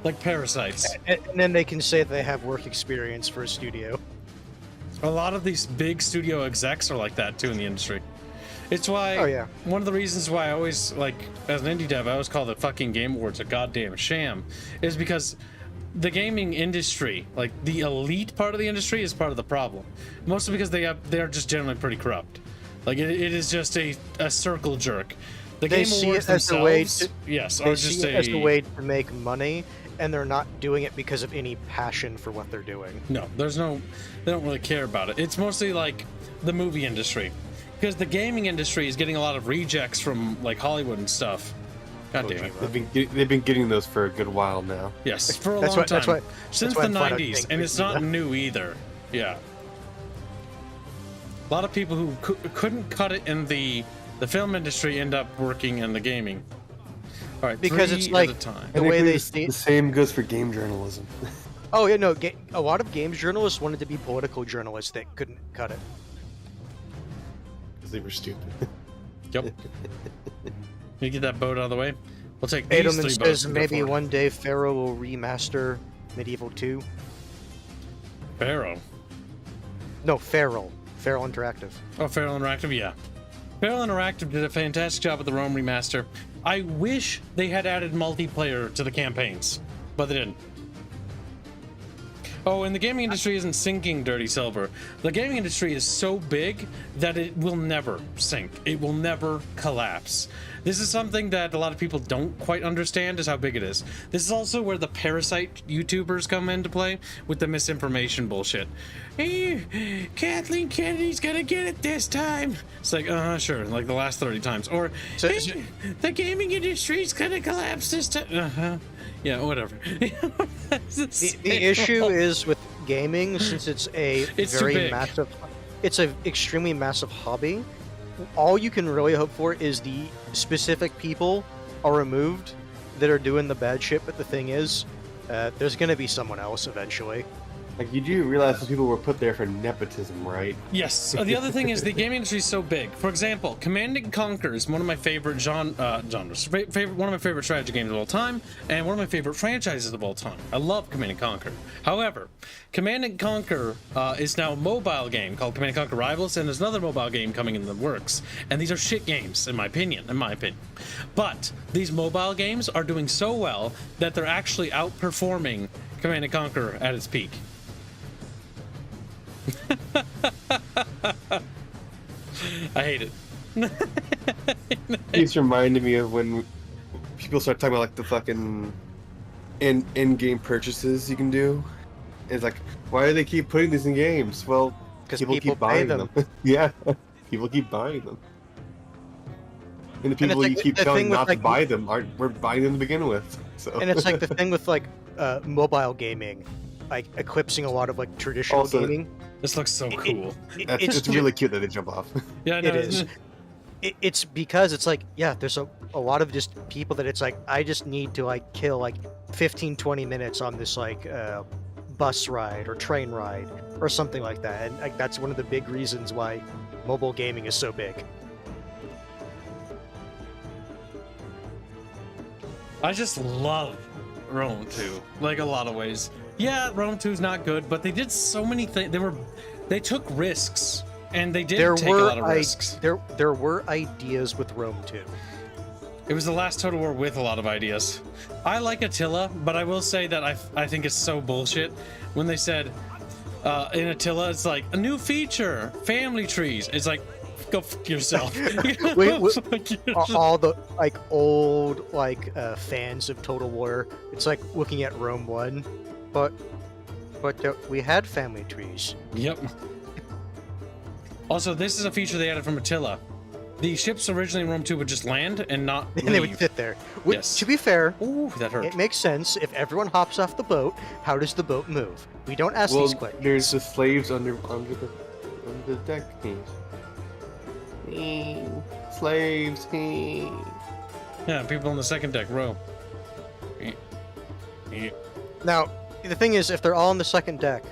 Like parasites. And then they can say they have work experience for a studio. A lot of these big studio execs are like that too in the industry. It's why, Oh, yeah. one of the reasons why I always, like, as an indie dev, I always call the fucking Game Awards a goddamn sham, is because the gaming industry, like the elite part of the industry, is part of the problem. Mostly because they are just generally pretty corrupt. Like it is just a circle jerk. The They Game see Awards it as a way themselves, yes, They are see just it as a way to make money, and they're not doing it because of any passion for what they're doing. No, they don't really care about it. It's mostly like the movie industry. because the gaming industry is getting a lot of rejects from like Hollywood and stuff. God damn it. They've been getting those for a good while now. Yes, for a That's long why- that's time. why- Since that's the why I'm flat out 90s, getting and it's crazy not now. new either. Yeah. A lot of people who couldn't cut it in the film industry end up working in the gaming. All right, Because it's 3 like- at a time. The way they the same goes for game journalism. Oh yeah, no. A lot of games journalists wanted to be political journalists that couldn't cut it. Because they were stupid. Yep. You get that boat out of the way. We'll take these Edelman 3 boats. says and go maybe forward. one day Pharaoh will remaster Medieval 2. Pharaoh. No, Feral Interactive. Oh, Feral Interactive, yeah. Feral Interactive did a fantastic job with the Rome remaster. I wish they had added multiplayer to the campaigns, but they didn't. Oh, and the gaming industry isn't sinking, Dirty Silver. The gaming industry is so big that it will never sink. It will never collapse. This is something that a lot of people don't quite understand, is how big it is. This is also where the parasite YouTubers come into play with the misinformation bullshit. Hey, Kathleen Kennedy's gonna get it this time. It's like, sure, like the last 30 times. Or, So- hey, the gaming industry's gonna collapse this time. Yeah, whatever. The issue is with gaming, since it's a It's too very big. massive, it's an extremely massive hobby. All you can really hope for is the specific people are removed that are doing the bad shit. But the thing is, there's gonna be someone else eventually. Like, you do realize some people were put there for nepotism, right? Yes. The other thing is the gaming industry is so big. For example, Command and Conquer is one of my favorite genres. One of my favorite strategy games of all time, and one of my favorite franchises of all time. I love Command and Conquer. However, Command and Conquer is now a mobile game called Command and Conquer Rivals, and there's another mobile game coming in the works. And these are shit games, in my opinion. But these mobile games are doing so well that they're actually outperforming Command and Conquer at its peak. I hate it. It's reminded me of when people start talking about like the fucking in-game purchases you can do. It's like, why do they keep putting these in games? Well, 'Cause people people keep pay buying them. them. Yeah, people keep buying them. And the people like you keep the telling thing with, not like, to buy them we're buying them to begin with. So And it's like the thing with like mobile gaming, like eclipsing a lot of like traditional Also, gaming. This looks so cool. it's really cute that they jump off. Yeah, I know, It isn't is. It's because it's like, yeah, there's a lot of just people that it's like, I just need to like kill like 15-20 minutes on this like bus ride or train ride or something like that, and like that's one of the big reasons why mobile gaming is so big. I just love Rome 2, like a lot of ways. Yeah, Rome 2 is not good, but they did so many things. They took risks, and they did take a lot of risks. There were ideas with Rome 2. It was the last Total War with a lot of ideas. I like Attila, but I will say that I think it's so bullshit when they said in Attila it's like a new feature, family trees. It's like, go fuck yourself. Wait, Fuck yourself. all the like old like fans of Total War, it's like looking at Rome 1, but we had family trees. Yep. Also, this is a feature they added from Attila. The ships originally in Rome 2 would just land and not And they would leave. sit there. Which, Yes. to be fair, Ooh, that hurt. it makes sense. If everyone hops off the boat, how does the boat move? We don't ask Well, these questions. there's the slaves under the deck. Slaves. Yeah, people on the second deck row. Now, the thing is, if they're all on the second deck,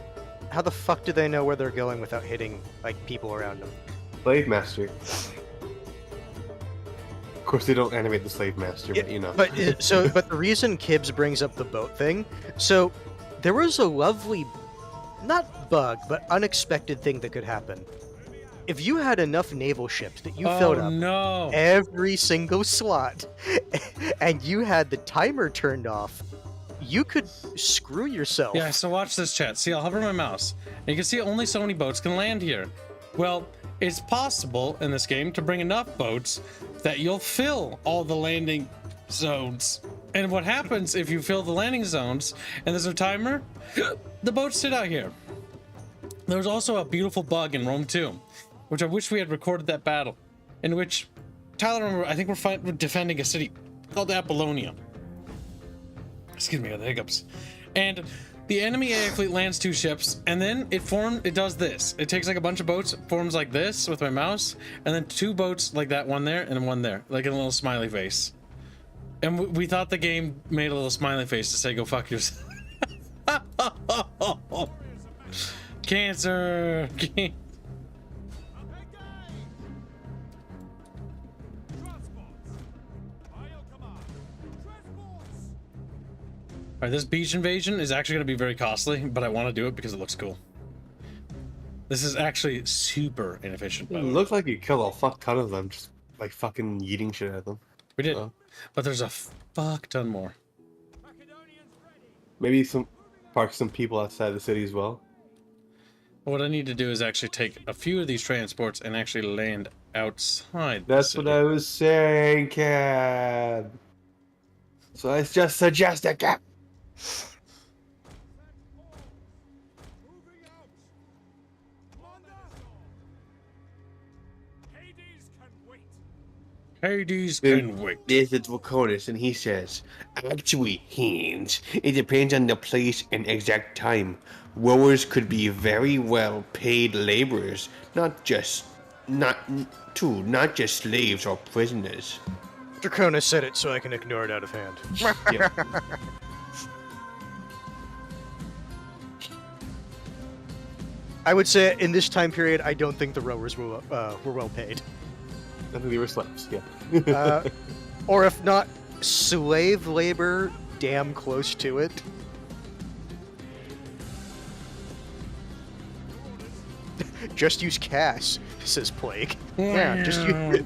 how the fuck do they know where they're going without hitting like people around them? Slave master. Of course, they don't animate the slave master, but you know. But but the reason Kibbs brings up the boat thing, so there was a lovely, not bug, but unexpected thing that could happen. If you had enough naval ships that you filled Oh up no! every single slot, and you had the timer turned off, you could screw yourself. Yeah, so watch this, chat. See, I'll hover my mouse, and you can see only so many boats can land here. Well, it's possible in this game to bring enough boats that you'll fill all the landing zones. And what happens if you fill the landing zones and there's a timer? The boats sit out here. There's also a beautiful bug in Rome 2. which I wish we had recorded that battle, in which Tyler, I think we're defending a city called Apollonia. Excuse me, I got the hiccups. And the enemy AA fleet lands 2 ships, and then it does this. It takes like a bunch of boats, forms like this with my mouse, and then 2 boats like that, one there and one there, like a little smiley face. And we thought the game made a little smiley face to say, go fuck yourself. Cancer. Alright, this beach invasion is actually going to be very costly, but I want to do it because it looks cool. This is actually super inefficient. It looked like you killed a fuck ton of them, just like fucking yeeting shit at them. We did, but there's a fuck ton more. Maybe park some people outside the city as well. What I need to do is actually take a few of these transports and actually land outside. That's what I was saying, Cab. So I just suggested, Cab. Hades can wait. This is Vokonis, and he says, actually, Haynes, it depends on the place and exact time. Rowers could be very well paid laborers, not just slaves or prisoners. Draconis said it so I can ignore it out of hand. Yeah. I would say in this time period, I don't think the rowers were well paid. I think they were slaves, yeah. Or if not, slave labor, damn close to it. Just use Cass, says Plague. Yeah, just use...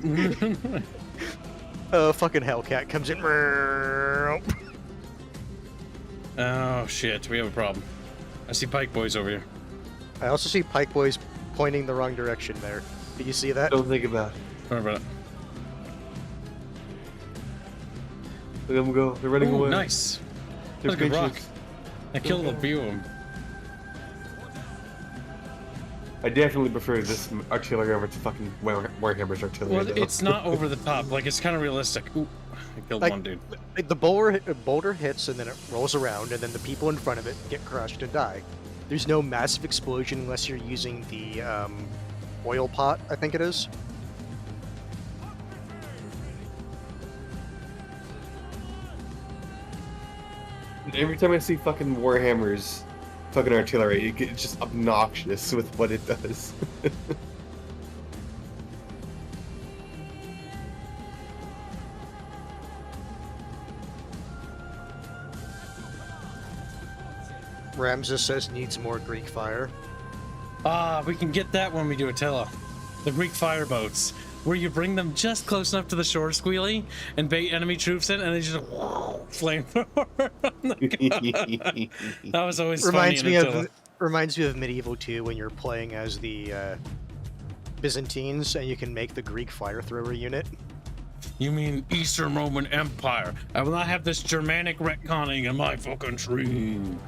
fucking Hellcat comes in. Oh shit, we have a problem. I see Pike Boys over here. I also see Pike Boys pointing the wrong direction there. Did you see that? Don't think about it. Don't worry about it. Look at them go. They're running Ooh, away. nice. They're That's a good rock. bitches. I killed a few of them. I definitely prefer this artillery over to fucking Warhammer's artillery. Well, though. it's not over the top. Like, it's kind of realistic. Ooh, I killed one dude. Like the boulder hits and then it rolls around, and then the people in front of it get crushed and die. There's no massive explosion unless you're using the oil pot, I think it is. Every time I see fucking Warhammer's fucking artillery, it's just obnoxious with what it does. Ramses says needs more Greek fire. Ah, we can get that when we do Attila. The Greek fireboats, where you bring them just close enough to the shore, Squealy, and bait enemy troops in, and they just flamethrower. That was always Reminds funny me in Attila. reminds me of Medieval 2 when you're playing as the Byzantines and you can make the Greek fire thrower unit. You mean Eastern Roman Empire? I will not have this Germanic retconning in my fucking dream.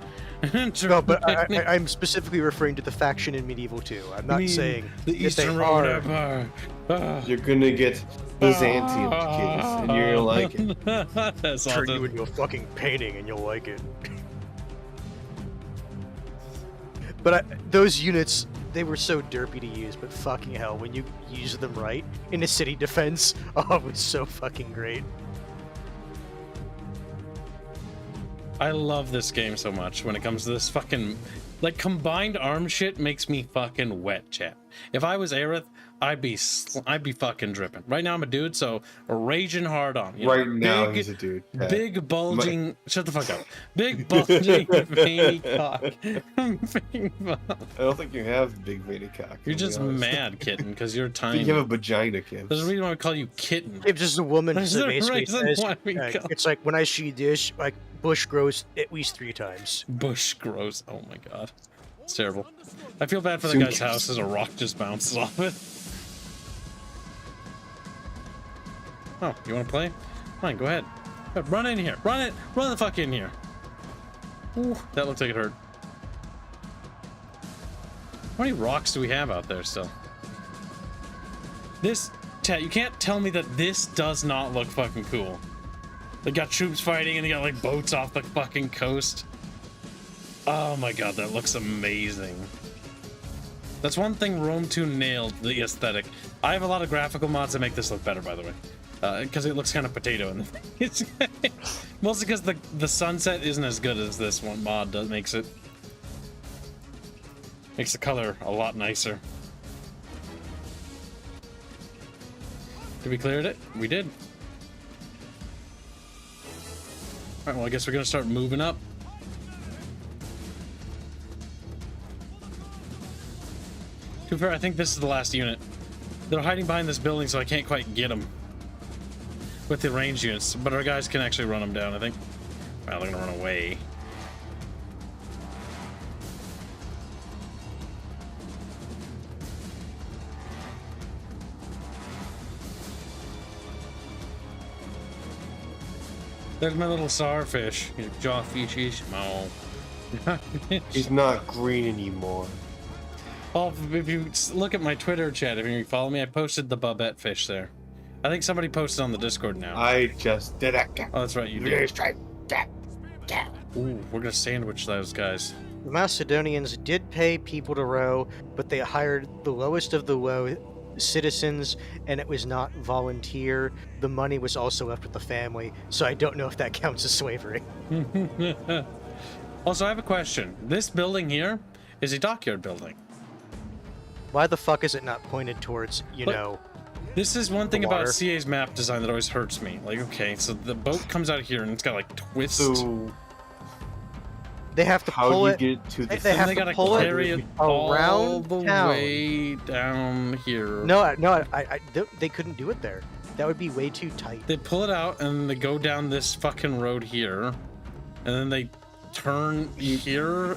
No, but I'm specifically referring to the faction in Medieval 2. I'm not saying the that Eastern they Roman are. Empire. Ah. You're gonna get Byzantium kids, and you're gonna like it. That's Turn you awesome. into a fucking painting and you'll like it. But those units, they were so derpy to use, but fucking hell, when you use them right in a city defense, oh, it was so fucking great. I love this game so much when it comes to this fucking... Like, combined arm shit makes me fucking wet, chat. If I was Aerith, I'd be fucking dripping. Right now I'm a dude, so raging hard on. You know, Right now he's a dude. Yeah. Big bulging... Shut the fuck up. Big bulging veiny cock. I don't think you have big veiny cock. You're to be just honest. mad, kitten, because you're I tiny. think you have a vagina, Kim. There's a reason why we call you kitten. If just a woman There's so a basically reason says, why we call- it's like when I see this, like bush grows at least 3 times. Bush grows. Oh my god. It's terrible. I feel bad for the Soon guy's kiss. house as a rock just bounces off it. Oh, you want to play? Fine, go ahead. Run in here. Run it. Run the fuck in here. Ooh, that looks like it hurt. How many rocks do we have out there still? This, chat, you can't tell me that this does not look fucking cool. They got troops fighting and they got like boats off the fucking coast. Oh my god, that looks amazing. That's one thing Rome 2 nailed, the aesthetic. I have a lot of graphical mods that make this look better, by the way. Because it looks kind of potato in the it's mostly because the sunset isn't as good as this one mod does, makes the color a lot nicer. Did we clear it? We did. Alright, well I guess we're gonna start moving up. To be fair, I think this is the last unit. They're hiding behind this building, so I can't quite get them with the ranged units, but our guys can actually run them down, I think. Well, they're gonna run away. There's my little starfish. Jawfish, small. He's not green anymore. Well, if you look at my Twitter chat, if you follow me, I posted the Babette fish there. I think somebody posted on the Discord now. I just did it. Oh, that's right, you did. Ooh, we're gonna sandwich those guys. The Macedonians did pay people to row, but they hired the lowest of the low citizens, and it was not volunteer. The money was also left with the family, so I don't know if that counts as slavery. Also, I have a question. This building here is a dockyard building. Why the fuck is it not pointed towards, you know? This is one thing the about water? CA's map design that always hurts me. Like, okay, so the boat comes out here and it's got like twists. So They have to how pull do you it. get to the? They And have they to gotta pull carry it it all around the town. way down here. No, they couldn't do it there. That would be way too tight. They pull it out and they go down this fucking road here, and then they turn here,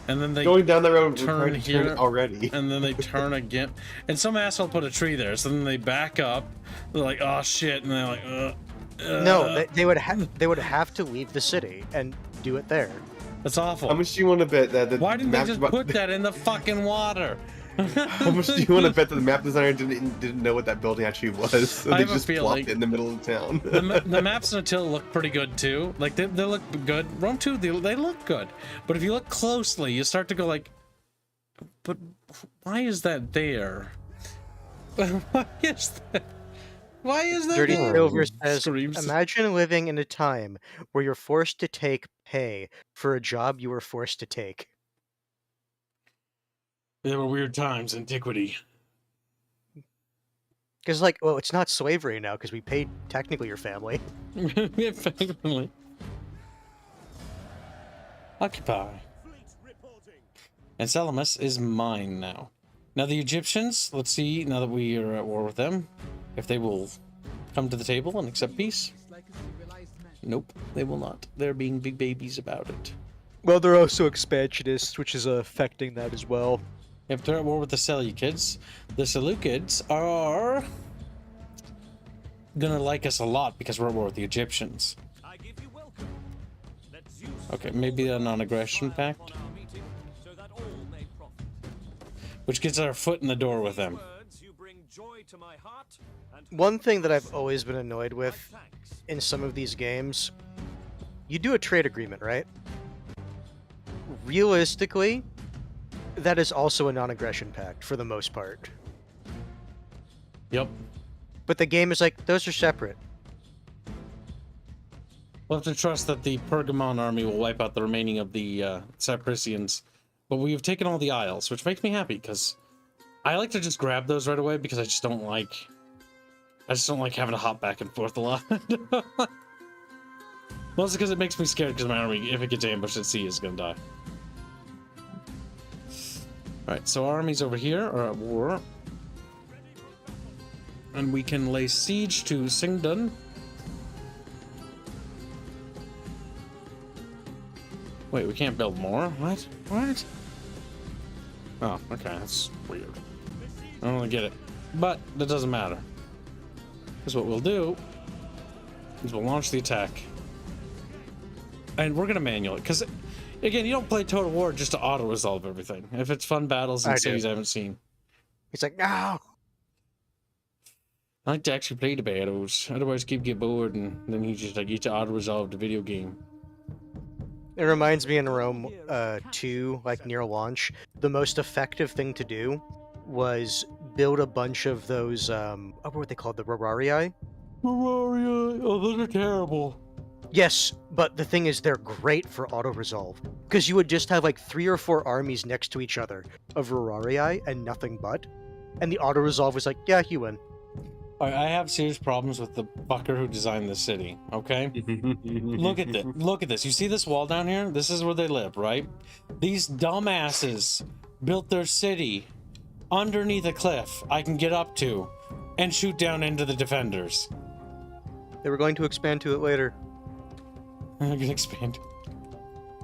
and then they Going down the road, turn here already. and then they turn again. And some asshole put a tree there, so then they back up. They're like, "Oh shit!" And they're like, No, they would have to leave the city and do it there. That's awful. How much do you want to bet that the Why didn't they map just put that in the fucking water? How much do you want to bet that the map designer didn't know what that building actually was? So I they have a just feeling- plopped it in the middle of town. The maps in Attila look pretty good too. Like they look good. Rome 2, they look good. But if you look closely, you start to go like, but why is that there? Why is that? Why is that Dirty there? Silver says, Screams. imagine living in a time where you're forced to take pay for a job you were forced to take. There were weird times, antiquity. Because, like, well, it's not slavery now because we paid technically your family. Effectively. Occupy. Fleet reporting. And Salamis is mine now. Now the Egyptians, let's see, now that we are at war with them, if they will come to the table and accept peace. Nope, they will not. They're being big babies about it. Well, they're also expansionists, which is affecting that as well. If they're at war with the Seleucids, the Seleucids are gonna like us a lot because we're at war with the Egyptians. I give you welcome. Let Zeus Okay, maybe a non-aggression pact, on our meeting, so that all may profit. which gets our foot in the door with them. Words, you bring joy to my heart, and One thing that I've always been annoyed my with thanks. in some of these games, you do a trade agreement, right? Realistically, that is also a non-aggression pact for the most part. Yep. But the game is like, those are separate. We'll have to trust that the Pergamon army will wipe out the remaining of the Cypressians. But we've taken all the isles, which makes me happy, because I like to just grab those right away, because I just don't like having to hop back and forth a lot. Mostly because it makes me scared, because my army, if it gets ambushed at sea, is going to die. Alright, so our armies over here are at war. And we can lay siege to Singdon. Wait, we can't build more? What? What? Oh, okay, that's weird. I don't really get it. But that doesn't matter. Because what we'll do is we'll launch the attack. And we're going to manual it. Because, again, you don't play Total War just to auto-resolve everything. If it's fun battles I in do. cities I haven't seen. He's like, no! I like to actually play the battles. Otherwise, keep get bored, and then you just like get to auto-resolve the video game. It reminds me in Rome 2, like near launch, the most effective thing to do was build a bunch of those, what were they called? The Rorarii? Oh, those are terrible. Yes, but the thing is, they're great for auto-resolve. Because you would just have like 3 or 4 armies next to each other of Rorarii and nothing but. And the auto-resolve was like, yeah, you win. All right, I have serious problems with the fucker who designed this city, okay? Look at this. Look at this. You see this wall down here? This is where they live, right? These dumbasses built their city underneath a cliff I can get up to and shoot down into the defenders. They were going to expand to it later. I'm gonna expand.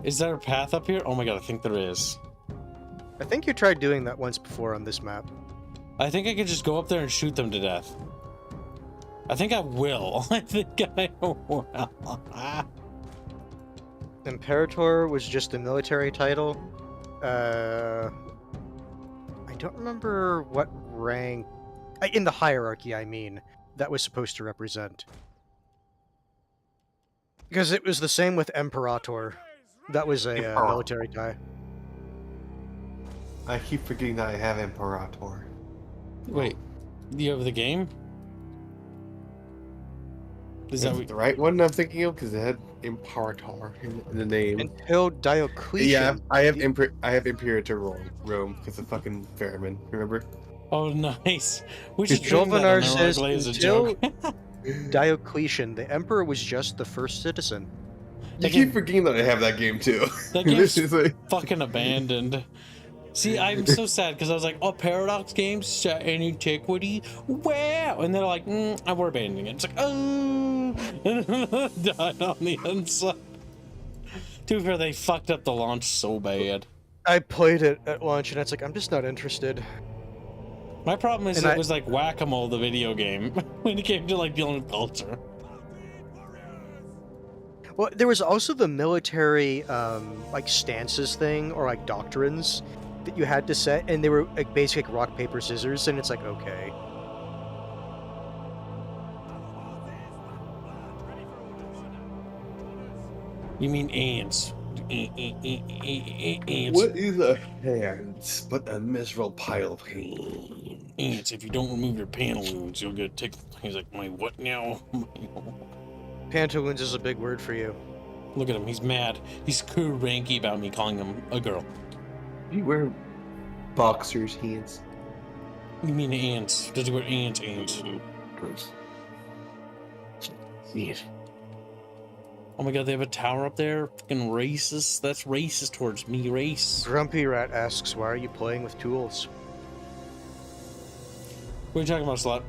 Is there a path up here? Oh my god, I think there is. I think you tried doing that once before on this map. I think I could just go up there and shoot them to death. I think I will. I think I will. Imperator was just a military title. I don't remember what rank... in the hierarchy, I mean, that was supposed to represent. Because it was the same with Imperator. That was a military tie. I keep forgetting that I have Imperator. Wait, you have the game? Is that the right one I'm thinking of? Because it had Imperator in the name. Until Diocletian. Yeah, I have Imperator Rome because of fucking Fairman. Remember? Oh, nice. We should Jovanar says as a until joke. Diocletian, the emperor was just the first citizen. You keep forgetting that I have that game too. That game's fucking abandoned. See, I'm so sad because I was like, oh, Paradox Games set in antiquity. Wow. And they're like, we're abandoning it. It's like, oh. Died on the inside. To be fair, they fucked up the launch so bad. I played it at launch and it's like, I'm just not interested. My problem is And it was like Whack-A-Mole, the video game, when it came to like dealing with culture. Well, there was also the military, like, stances thing, or, like, doctrines that you had to set, and they were, like, basically like rock, paper, scissors, and it's like, okay. You mean ants. Ants. What is a hands but a miserable pile of pain? Ants, if you don't remove your pantaloons, you'll get tickled. He's like, my what now? Pantaloons is a big word for you. Look at him, he's mad. He's cranky about me calling him a girl. You wear boxers, hands. You mean ants? Does he wear ants? Yes. Oh my god, they have a tower up there? Fucking racist. That's racist towards me, race. Grumpy Rat asks, why are you playing with tools? What are you talking about, slut?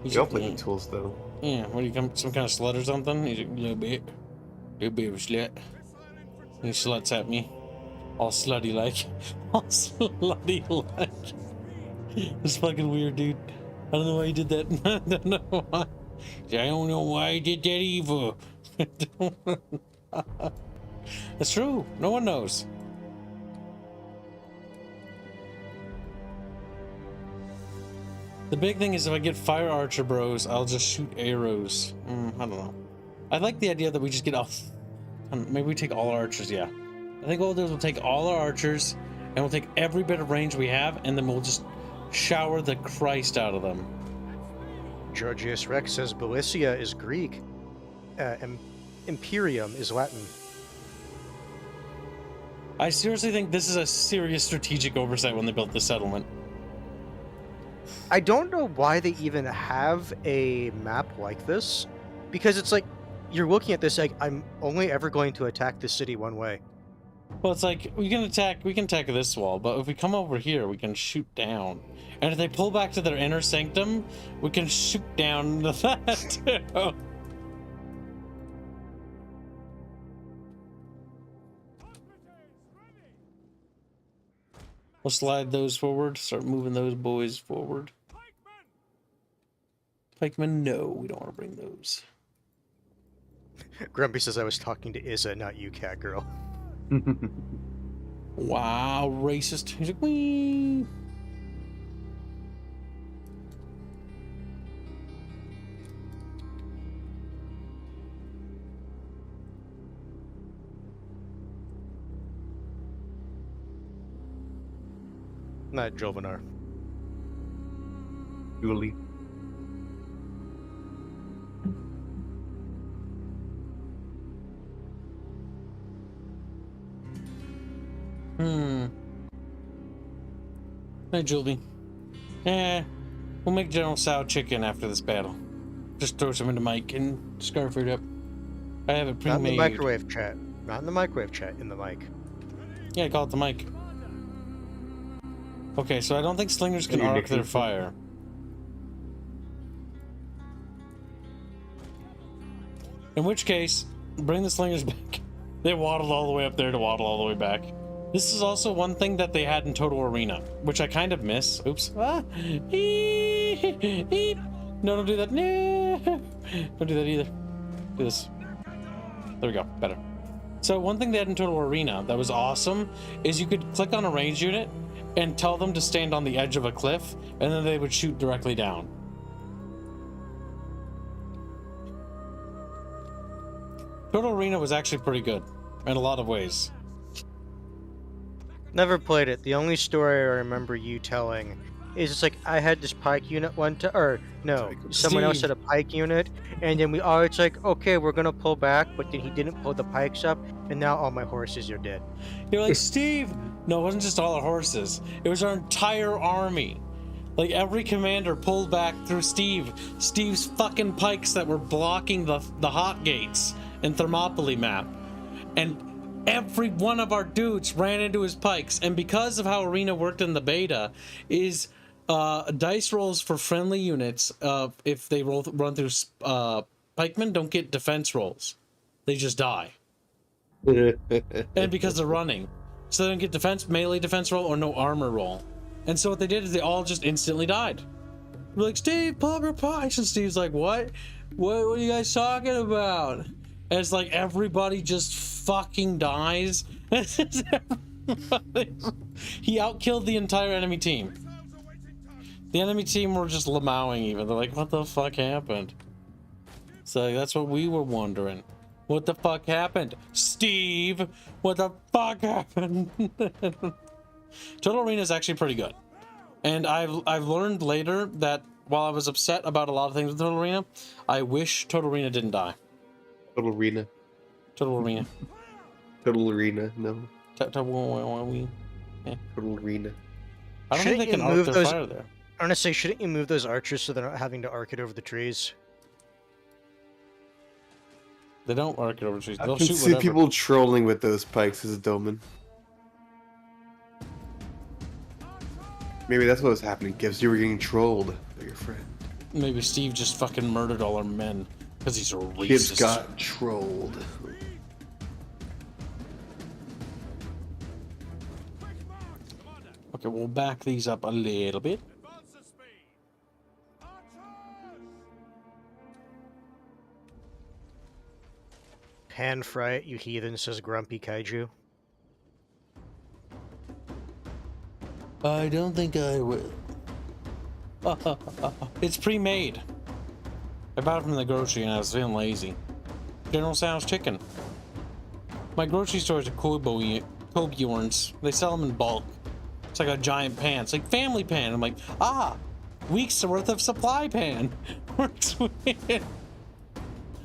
He's You like, don't play with tools though. yeah, what do you come, some kind of slut or something? He's like, little bit of a slut. He sluts at me. All slutty like. All slutty like. It's fucking weird, dude. I don't know why he did that. I don't know why. I don't know why he did that either. That's true. No one knows. The big thing is if I get fire archer bros, I'll just shoot arrows. I don't know. I like the idea that we just get off. Maybe we take all our archers, yeah. I think what we'll do is we'll take all our archers and we'll take every bit of range we have and then we'll just shower the Christ out of them. Georgius Rex says Bellicia is Greek. Imperium is Latin. I seriously think this is a serious strategic oversight when they built this settlement. I don't know why they even have a map like this, because it's like, you're looking at this like, I'm only ever going to attack this city one way. Well, it's like, we can attack this wall, but if we come over here, we can shoot down. And if they pull back to their inner sanctum, we can shoot down that too. We'll slide those forward, start moving those boys forward. Pikemen, no, we don't want to bring those. Grumpy says I was talking to Izza, not you, cat girl. Wow, racist. He's like, wee. Not Jolvenar. Julie. Hey, Julie. We'll make General Sow chicken after this battle. Just throw some in the mic and scarf it up. I have it Not in the pre-made. microwave chat. Not in the microwave chat. In the mic. Yeah, call it the mic. Okay, so I don't think slingers can You're arc their nicking fire. In which case, bring the slingers back. They waddled all the way up there to waddle all the way back. This is also one thing that they had in Total Arena, which I kind of miss. Oops. Ah. No, don't do that. No. Don't do that either. Do this. There we go. Better. So one thing they had in Total Arena that was awesome is you could click on a range unit and tell them to stand on the edge of a cliff, and then they would shoot directly down. Total Arena was actually pretty good in a lot of ways. Never played it. The only story I remember you telling is it's like I had this pike unit one time, or no, someone else Steve. had a pike unit, and then we all it's like, okay, we're gonna pull back, but then he didn't pull the pikes up, and now all my horses are dead. You're like, Steve! No, it wasn't just all our horses. It was our entire army. Like, every commander pulled back through Steve's fucking pikes that were blocking the hot gates in Thermopylae map. And every one of our dudes ran into his pikes. And because of how Arena worked in the beta, is dice rolls for friendly units, if they run through pikemen, don't get defense rolls. They just die. And because they're running. So they don't get melee defense roll or no armor roll. And so what they did is they all just instantly died. We're like, Steve, pull up your pikes. And Steve's like, what? What are you guys talking about? And it's like everybody just fucking dies. He outkilled the entire enemy team. The enemy team were just lamowing even. They're like, what the fuck happened? So that's what we were wondering. What the fuck happened? Steve, what the fuck happened? Total Arena is actually pretty good. And I've learned later that while I was upset about a lot of things with Total Arena, I wish Total Arena didn't die. Total Arena. Total Arena. Total Arena. No. Total Arena. I don't think they can arc their fire there. Honestly, shouldn't you move those archers so they're not having to arc it over the trees? They don't arc it over trees. I They'll can shoot see whatever. people trolling with those pikes as a doman. Maybe that's what was happening, Gibbs. You were getting trolled by your friend. Maybe Steve just fucking murdered all our men because he's a racist. Gibbs got trolled. Okay, we'll back these up a little bit. Advance the speed. Archers! Pan fry it, you heathen, says Grumpy Kaiju. I don't think I will. It's pre-made. I bought it from the grocery and I was feeling lazy. General Tso's chicken. My grocery store is a Kobjorns. They sell them in bulk. It's like a giant pan. It's like family pan. I'm like, weeks worth of supply pan. Works with it.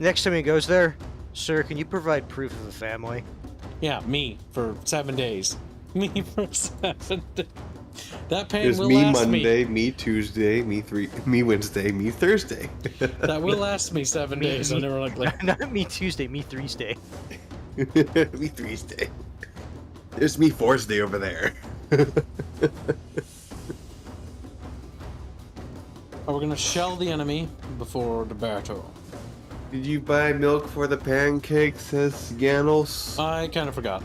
Next time he goes there, sir, can you provide proof of a family? Yeah, me for 7 days. Me for 7 days. That pan There's will me last Monday, me Tuesday, me Wednesday, me Thursday. That will last me 7 days. I never like Not me Tuesday, me Thursday. me Thursday. There's me Thursday over there. We're gonna shell the enemy before the battle. Did you buy milk for the pancakes, says Ganos? I kind of forgot.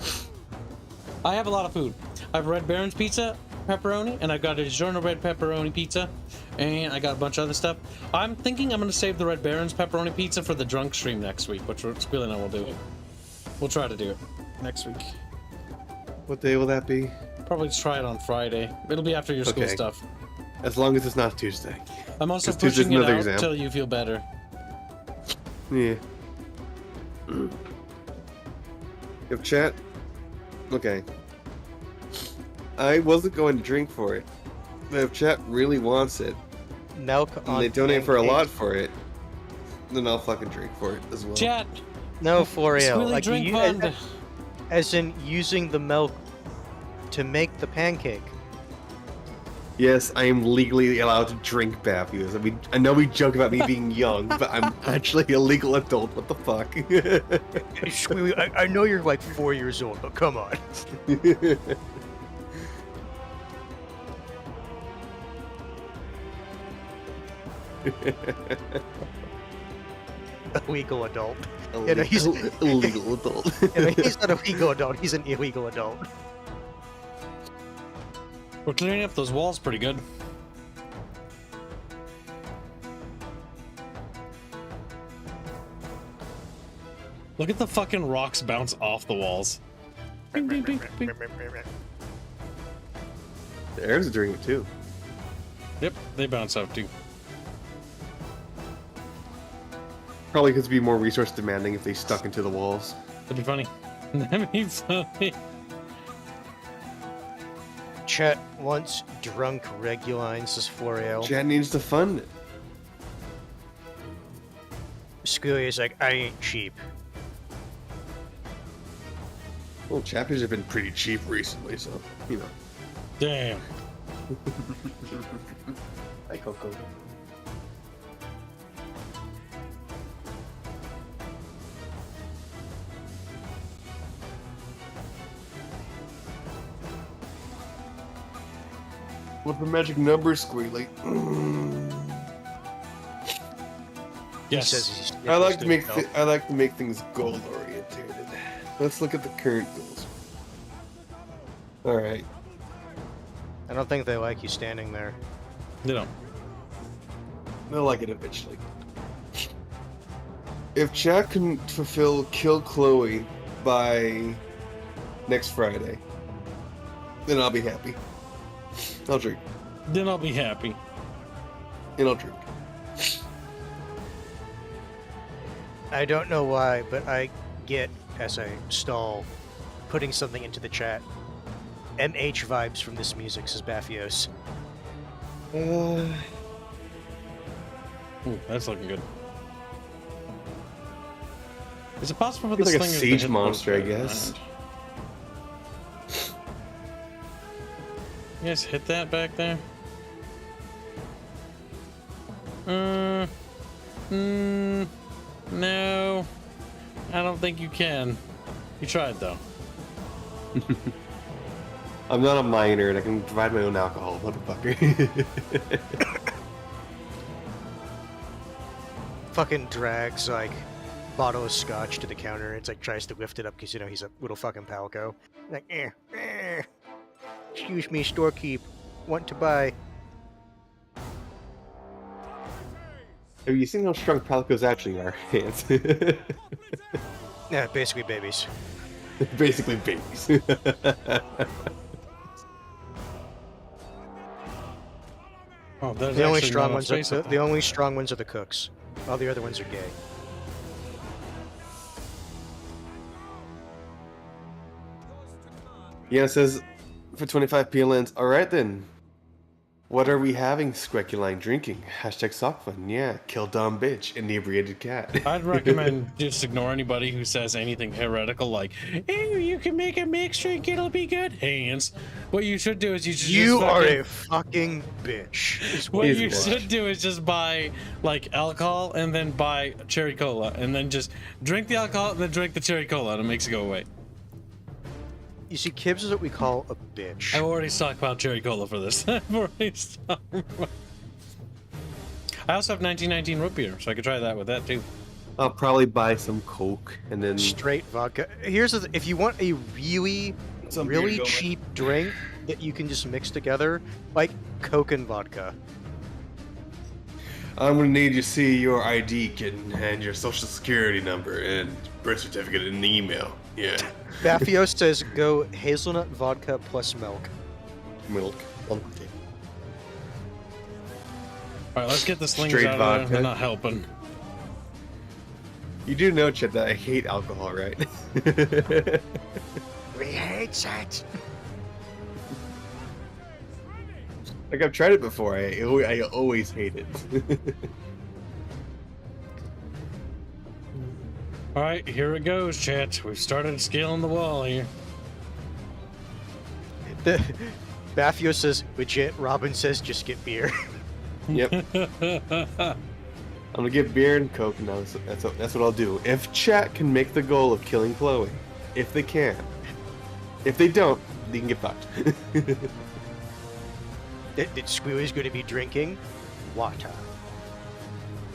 I have a lot of food. I have Red Baron's pizza, pepperoni, and I've got a DiGiorno red pepperoni pizza, and I got a bunch of other stuff. I'm thinking I'm gonna save the Red Baron's pepperoni pizza for the drunk stream next week, which Squealy and I will do. We'll try to do it next week. What day will that be? Probably try it on Friday. It'll be after your school Okay. stuff. As long as it's not Tuesday. I'm also 'Cause Tuesday's pushing it another out exam. until you feel better. Yeah. If chat. Okay. I wasn't going to drink for it. But if chat really wants it, Milk and on they donate for a pancakes. lot for it, then I'll fucking drink for it as well. Chat. No, for real. Squilly Like, drink you- fund. as in using the milk to make the pancake. Yes, I am legally allowed to drink Bappies. I know we joke about me being young, but I'm actually a legal adult. What the fuck? I know you're like 4 years old, but come on. A legal adult. You know, he's illegal adult. you know, he's not a legal adult. He's an illegal adult. We're clearing up those walls pretty good. Look at the fucking rocks bounce off the walls. Bing, bing, bing, bing. The Arabs are doing it too. Yep, they bounce out too. Probably because it'd be more resource demanding if they stuck into the walls. That'd be funny. That'd be funny. Chet wants drunk Reguline, says Floriel. Chat needs to fund it. Squilly is like, I ain't cheap. Well, chapters have been pretty cheap recently, so, you know. Damn. Hi, Coco. What the magic number, Squealy? He says Yes. he's I like to make doing I like to make things goal oriented. Let's look at the current goals. All right. I don't think they like you standing there. They don't. They'll like it eventually. If chat can fulfill Kill Chloe by next Friday, then I'll be happy. I'll drink. Then I'll be happy. And I'll drink. I don't know why, but I get, as I stall, putting something into the chat. MH vibes from this music, says Baphios. Ooh, that's looking good. Is it possible for It's this like a thing siege to hit monster, I both guess. around? You guys hit that back there? No. I don't think you can. You tried though. I'm not a minor and I can provide my own alcohol, motherfucker. Fucking drags, like, bottle of scotch to the counter. It's like, tries to lift it up because, you know, he's a little fucking palco. Like, Excuse me, storekeep. Want to buy. Have you seen how strong palicos actually are, Hans? Yeah, basically babies. Basically babies. Oh, there's The only actually strong not ones enough space are up the there. only strong ones are the cooks. All the other ones are gay. Yeah, it says for 25 PLNs. All right then. What are we having? Squeculine drinking. Hashtag sock fun. Yeah. Kill dumb bitch. Inebriated cat. I'd recommend just ignore anybody who says anything heretical like, "Oh, you can make a mixed drink, it'll be good." Hands. What you should do is you should You just are fucking- a fucking bitch. is What He's you washed. should do is just buy like alcohol and then buy cherry cola and then just drink the alcohol and then drink the cherry cola and it makes it go away. You see, Kibbs is what we call a bitch. I've already stockpiled cherry cola for this. I've already stockpiled. I also have 1919 root beer, so I could try that with that too. I'll probably buy some Coke and then Straight vodka. Here's the if you want a really, Some beer to really go with. cheap drink that you can just mix together, like Coke and vodka. I'm gonna need to see your ID, kitten, and your social security number and birth certificate and email. Yeah. Baphios says go hazelnut vodka plus milk. Milk. All right, let's get this thing Straight out of vodka. there. They're not helping. You do know, Chip, that I hate alcohol, right? We hate it. Like I've tried it before. I always hate it. All right, here it goes, chat. We've started scaling the wall here. The Baffio says legit. Robin says just get beer. Yep. I'm gonna get beer and Coke now. That's what I'll do. If chat can make the goal of killing Chloe, if they can. If they don't, they can get fucked. That Squealy's going to be drinking water.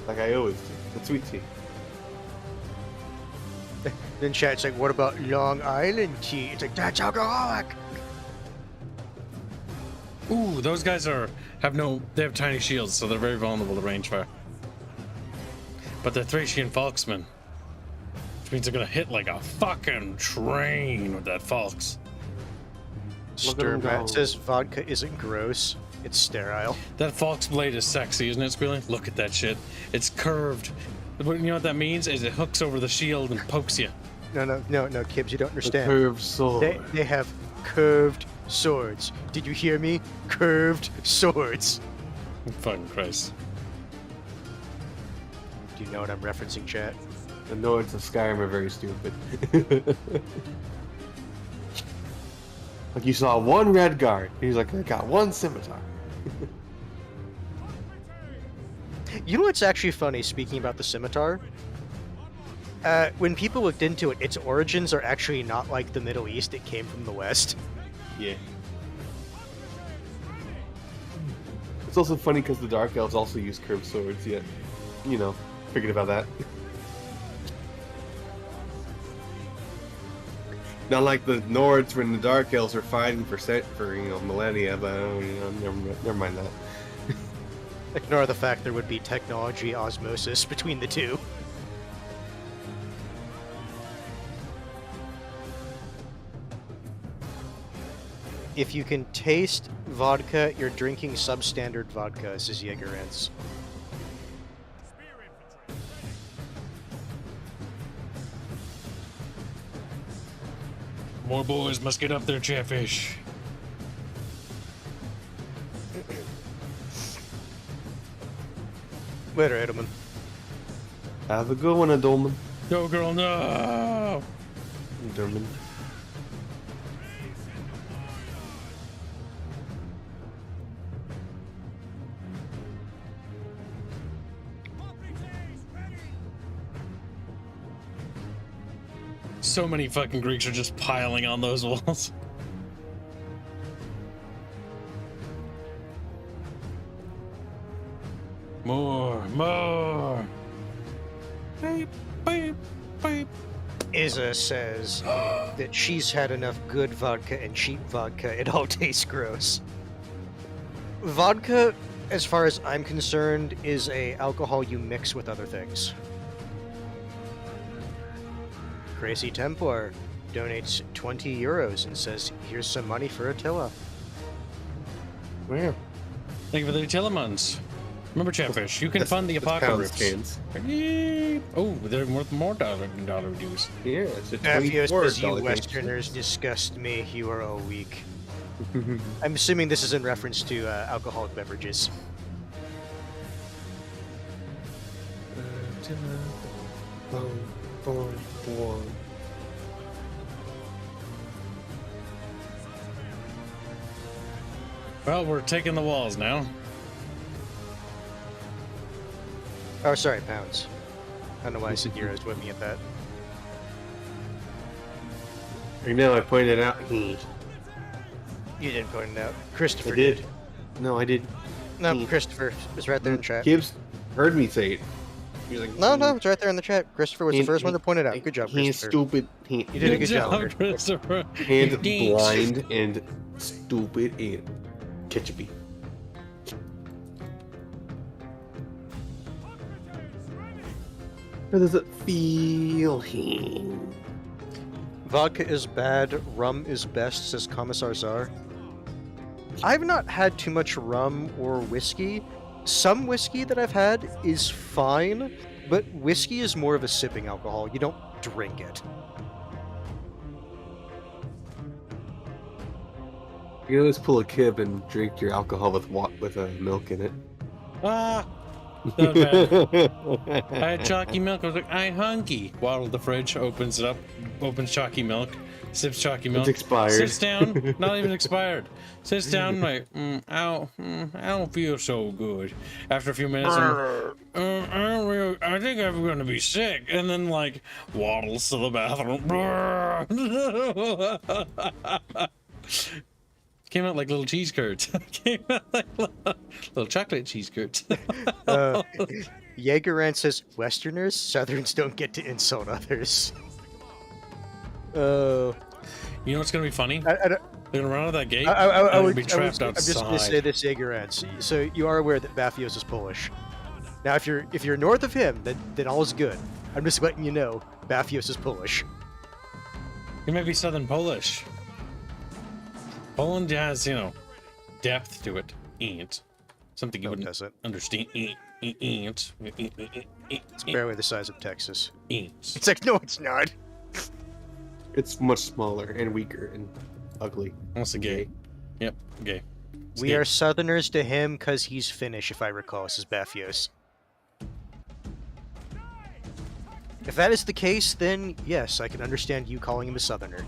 Like I always do. The sweet tea. Then chat's like, what about Long Island tea? It's like, that's alcoholic. Ooh, those guys they have tiny shields, so they're very vulnerable to range fire. But they're Thracian Falksmen, which means they're gonna hit like a fucking train with that Falks. Look at 'em go. Sturmat says vodka isn't gross. It's sterile. That Falk's blade is sexy, isn't it, Squealy? Look at that shit. It's curved. But you know what that means? Is it hooks over the shield and pokes you. No, Kibbs, you don't The understand. curved sword. They have curved swords. Did you hear me? Curved swords. Fucking Christ. Do you know what I'm referencing, chat? The Nords of Skyrim are very stupid. Like you saw one red guard, and he's like, I got one scimitar. You know what's actually funny, speaking about the scimitar? When people looked into it, its origins are actually not like the Middle East. It came from the West. Yeah. It's also funny because the Dark Elves also use curved swords, yet, you know, figured about that. Not like the Nords when the Dark Elves are fighting for millennia, but never mind that. Ignore the fact there would be technology osmosis between the two. If you can taste vodka, you're drinking substandard vodka, says Jägerance. More boys must get up there, Chatfish. Later, Edelman. Have a good one, Adolman. Go, girl, no! Derman. So many fucking Greeks are just piling on those walls. More. Beep, beep, beep. Izza says that she's had enough good vodka and cheap vodka, it all tastes gross. Vodka, as far as I'm concerned, is a alcohol you mix with other things. Crazy Templar donates 20 euros and says, here's some money for Attila. Where? Thank you for the Tillemans. Remember, Chatfish, you can fund the That's pounds, apocalypse. cans. Oh, they're worth more dollar dues. Yeah, it's a Afio says, you $24 Westerners disgust me, you are all weak. I'm assuming this is in reference to alcoholic beverages. Well, we're taking the walls now. Oh, sorry, pounds. I don't know why I said euros with me at that. Right now, I pointed out. You didn't point it out. Christopher I did. No, I did. No, Christopher was right there in the chat. Gibbs heard me say it. He was like, No, it's right there in the chat. Christopher was the first one to point it out. Good job, He's Christopher. stupid. You did a good job. Christopher. And blind and stupid and ketchupy. How does it feel? Vodka is bad, rum is best, says Commissar Czar. I've not had too much rum or whiskey. Some whiskey that I've had is fine, but whiskey is more of a sipping alcohol. You don't drink it. You can always pull a kib and drink your alcohol with milk in it. Ah, that was bad. I had chalky milk. I was like, I hunky. Waddled the fridge, opens it up, opens chalky milk, sips chalky milk. It's expired. Sits down, not even expired. Sits down, like, I don't feel so good. After a few minutes, I think I'm gonna be sick. And then, like, waddles to the bathroom. Came out like little cheese curds. Came out like little chocolate cheese curds. Jaegerant says, Westerners, Southerns don't get to insult others. You know what's gonna be funny? They're gonna run out of that gate. I and would be trapped outside. I'm just gonna say this, Jaegerant. So you are aware that Bathios is Polish. Now, if you're north of him, then all is good. I'm just letting you know, Bathios is Polish. He might be Southern Polish. Poland has, you know, depth to it. Ain't something you wouldn't doesn't. understand. Ain't. It's barely the size of Texas. Ain't. It's like, no, it's not. It's much smaller and weaker and ugly. Also gay. Yep, gay. It's We gay. are Southerners to him because he's Finnish, if I recall, says Bathios. If that is the case, then yes, I can understand you calling him a Southerner.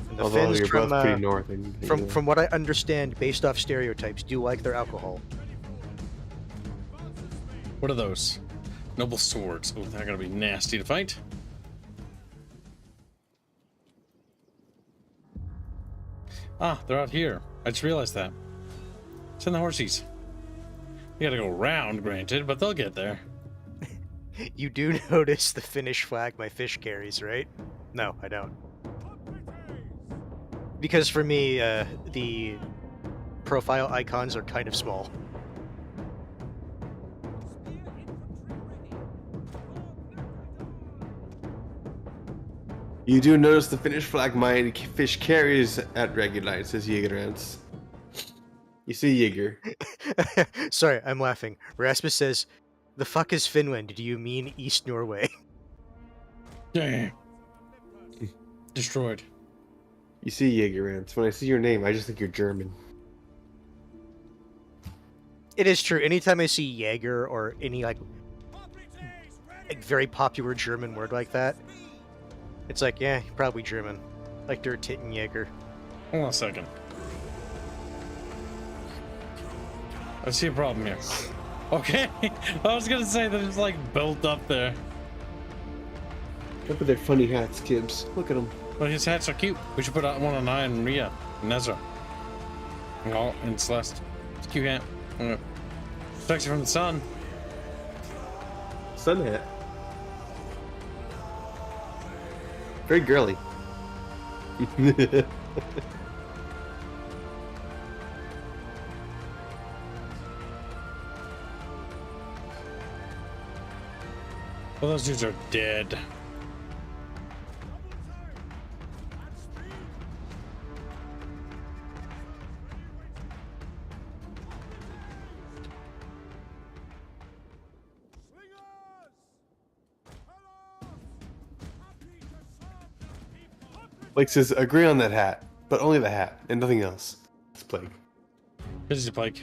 And the Although Finns, you're from, both pretty north. And, from what I understand, based off stereotypes, do like their alcohol. What are those? Noble swords. Oh, they're gonna be nasty to fight. Ah, they're out here. I just realized that. Send the horsies. We gotta go round, granted, but they'll get there. You do notice the Finnish flag my fish carries, right? No, I don't. Because for me, the profile icons are kind of small. You do notice the Finnish flag my fish carries at regular, says Jaegerant. You see Jaeger. Sorry, I'm laughing. Rasmus says, "The fuck is Finland? Do you mean East Norway?" Damn. Destroyed. You see Jaegerant. When I see your name, I just think you're German. It is true. Anytime I see Jaeger or any like very popular German word like that, it's like, yeah, probably German. Like Der Tittenjäger. Hold on a second. I see a problem here. Okay. I was gonna say that it's like built up there. Look at their funny hats, Kibbs. Look at them. But his hats are cute. We should put out one on I and Rhea and Ezra. And Celeste. It's a cute hat. Protects you from the sun. Sun hat. Very girly. Well, those dudes are dead. Blake says, agree on that hat, but only the hat and nothing else. It's Blake. Busy Pike.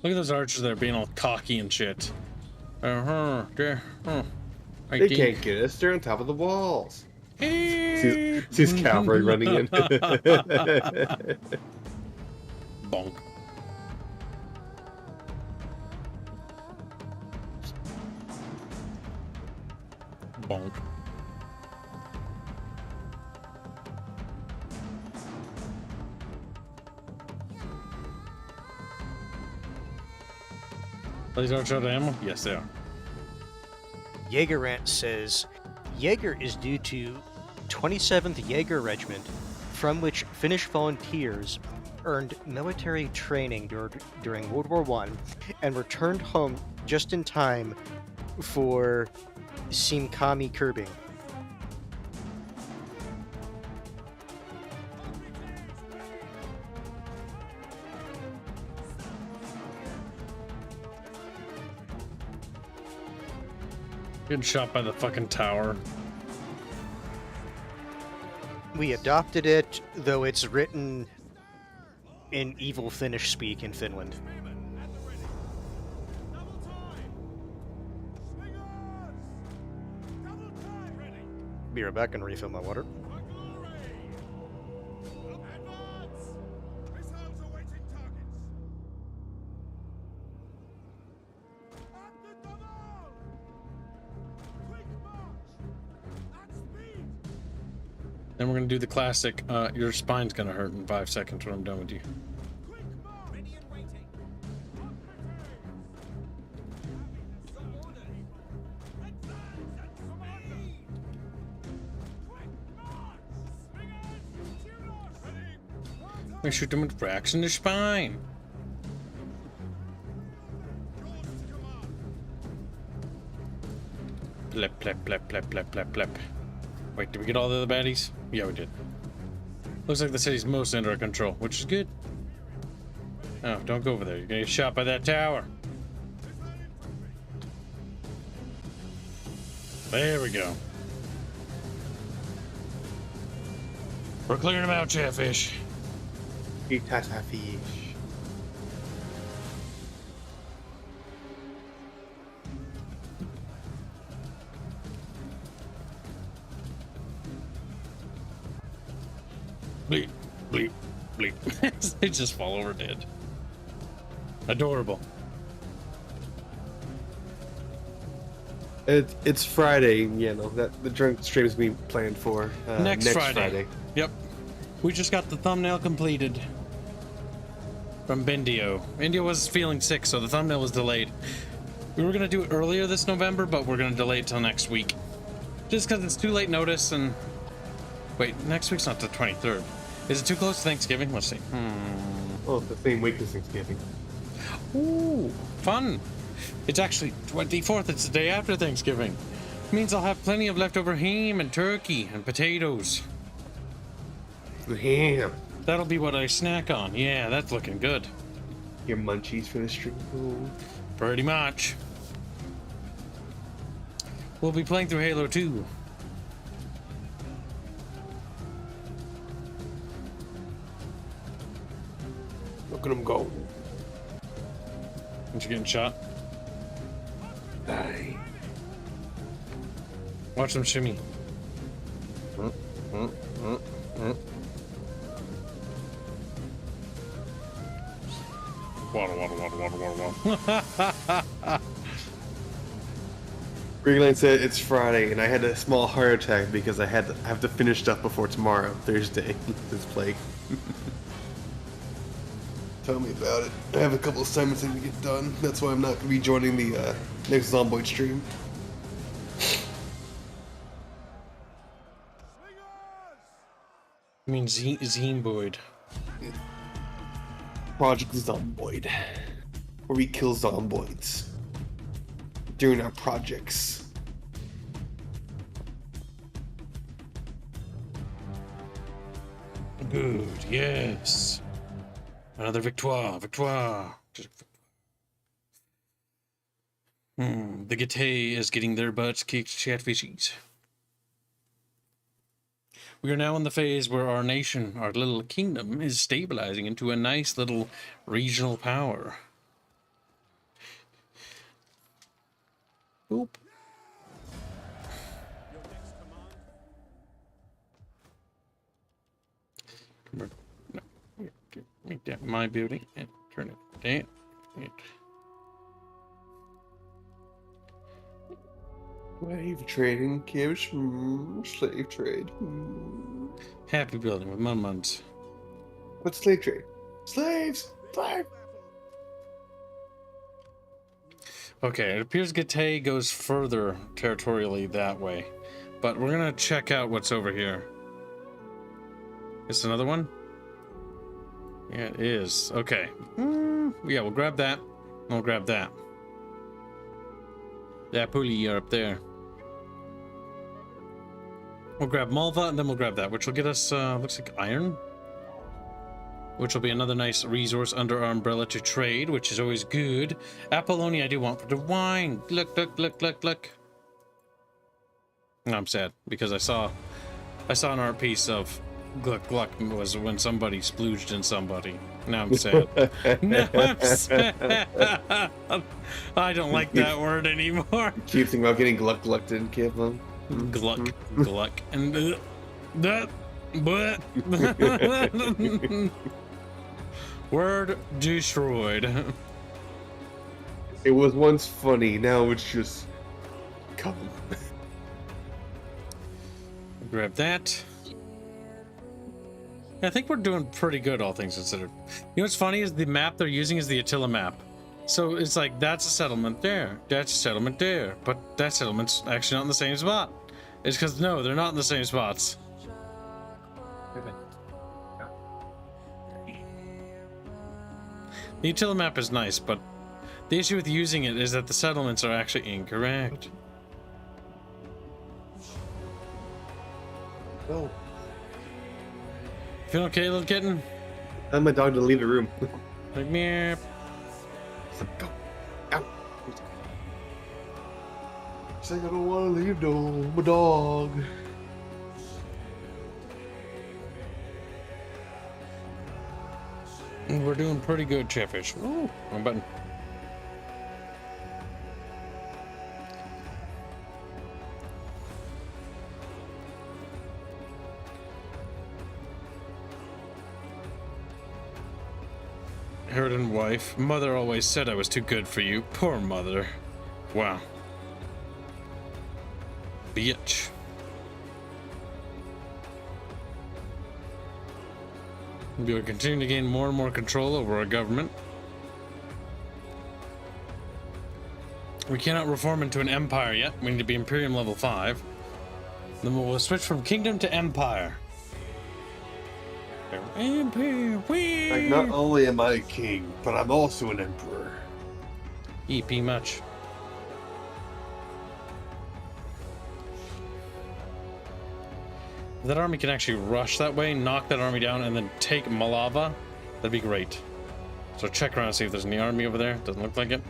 Look at those archers there being all cocky and shit. They can't get us. They're on top of the walls. Sees cavalry running in. Bonk. Bonk. Are these archers out of ammo? Yes, they are. Jaegerant says, Jaeger is due to 27th Jaeger Regiment, from which Finnish volunteers earned military training during World War I and returned home just in time for Simkami curbing. Getting shot by the fucking tower. We adopted it, though it's written in evil Finnish speak in Finland. Be right back and refill my water. Then we're gonna do the classic. Your spine's gonna hurt in 5 seconds when I'm done with you. We shoot them with cracks in the spine. Plep, plep, plep, plep, plep, plep, plep. Wait, did we get all the other baddies? Yeah, we did. Looks like the city's mostly under our control, which is good. Oh, don't go over there. You're gonna get shot by that tower. There we go. We're clearing them out, Chatfish. Chatfish. Bleep, bleep, bleep. They just fall over dead. Adorable. It's Friday, you know, that the drunk stream is being planned for Next Friday. Yep. We just got the thumbnail completed from Bendio. India was feeling sick, so the thumbnail was delayed. We were going to do it earlier this November, but we're going to delay it till next week. Just because it's too late notice and... Wait, next week's not the 23rd. Is it too close to Thanksgiving? Let's see. Oh, it's the same week as Thanksgiving. Ooh, fun. It's actually 24th. It's the day after Thanksgiving. Means I'll have plenty of leftover ham and turkey and potatoes. Ham. That'll be what I snack on. Yeah, that's looking good. Your munchies for the stream. Ooh. Pretty much. We'll be playing through Halo 2. Look at him go. Aren't you getting shot? Die. Watch them shimmy. Water, water, water, water, water, water. Greenland said it's Friday, and I had a small heart attack because I have to finish stuff before tomorrow, Thursday. This plague. Tell me about it. I have a couple assignments I need to get done. That's why I'm not going to be joining the next Zomboid stream. I mean, Zomboid. Project Zomboid, where we kill zomboids during our projects. Good, yes. Another victoire, victoire. The Gate is getting their butts kicked, Chatfishies. We are now in the phase where our nation, our little kingdom, is stabilizing into a nice little regional power. Boop. Make that my building and turn it down. Slave trading, gives slave trade. Happy building with mums. What's slave trade? Slaves! Slave! Okay, it appears Gate goes further territorially that way. But we're gonna check out what's over here. Is another one? Yeah, it is. Okay. Yeah, we'll grab that. We'll grab that. That pulley up there. We'll grab Malva, and then we'll grab that, which will get us, looks like iron. Which will be another nice resource under our umbrella to trade, which is always good. Apollonia I do want for the wine. Look, look, look, look, look. I'm sad, because I saw an art piece of Gluck Gluck was when somebody splooged in somebody. Now I'm sad. Now I'm sad. I don't like that word anymore. Keep thinking about getting gluck glucked in, kid. Gluck Gluck and that. But word destroyed. It was once funny, now it's just come. Grab that. Yeah, I think we're doing pretty good, all things considered. You know what's funny is the map they're using is the Attila map. So it's like, that's a settlement there, that's a settlement there, but that settlement's actually not in the same spot. It's because, no, they're not in the same spots. The Attila map is nice, but the issue with using it is that the settlements are actually incorrect. Oh. Feel okay, little kitten? Tell my dog to leave the room. Like, meow. Go. Out. She's like, I don't want to leave, though. My dog. We're doing pretty good, Chatfish. Ooh, wrong button. Harridan wife. Mother always said I was too good for you. Poor mother. Wow. Bitch. We are continuing to gain more and more control over our government. We cannot reform into an empire yet. We need to be Imperium level 5. Then we'll switch from kingdom to empire. Empire. Like, not only am I a king, but I'm also an emperor. EP much. If that army can actually rush that way, knock that army down, and then take Malava, that'd be great. So check around and see if there's any army over there. Doesn't look like it.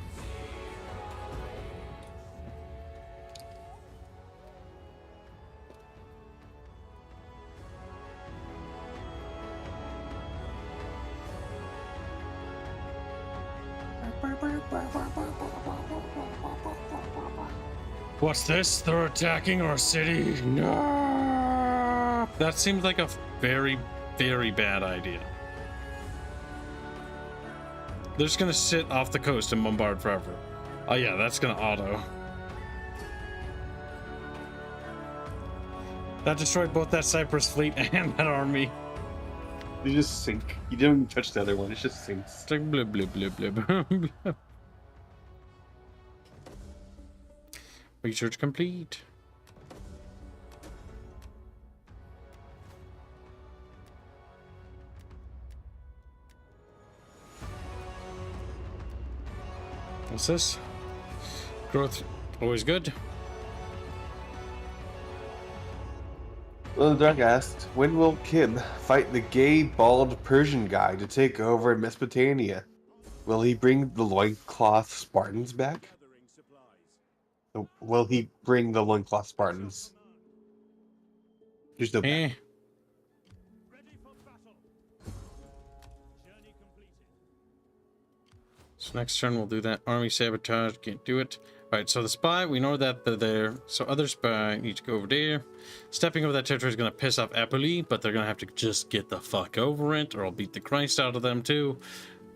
What's this? They're attacking our city? No! That seems like a very, very bad idea. They're just gonna sit off the coast and bombard forever. Oh yeah, that's gonna auto. That destroyed both that Cyprus fleet and that army. You just sink. You don't even touch the other one, it just sinks. It's like blub blub blub blub. blub. Research complete. What's this? Growth, always good. Well, the Dark asked, when will Kib fight the gay, bald Persian guy to take over Mesopotamia? Will he bring the loincloth Spartans back? Will he bring the loincloth Spartans? There's no Eh. So next turn we'll do that. Army sabotage, can't do it. Alright, so the spy, we know that they're there. So other spy needs to go over there. Stepping over that territory is going to piss off Apuli, but they're going to have to just get the fuck over it, or I'll beat the Christ out of them too.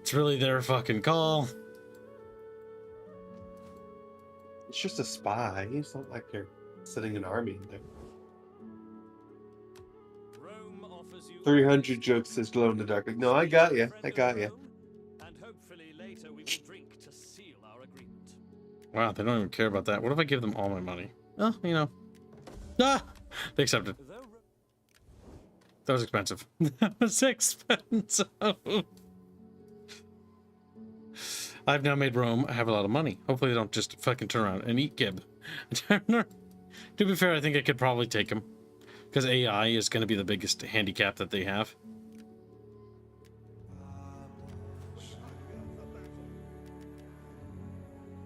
It's really their fucking call. It's just a spy. It's not like they're setting an army in there. 300 jokes says glow in the dark. Like, no, I got you. I got you. And hopefully later we will drink to seal our agreement. Wow, they don't even care about that. What if I give them all my money? Oh, you know. Ah! They accepted. That was expensive. That was expensive. I've now made Rome. I have a lot of money. Hopefully they don't just fucking turn around and eat Gib. To be fair, I think I could probably take him. Because AI is going to be the biggest handicap that they have.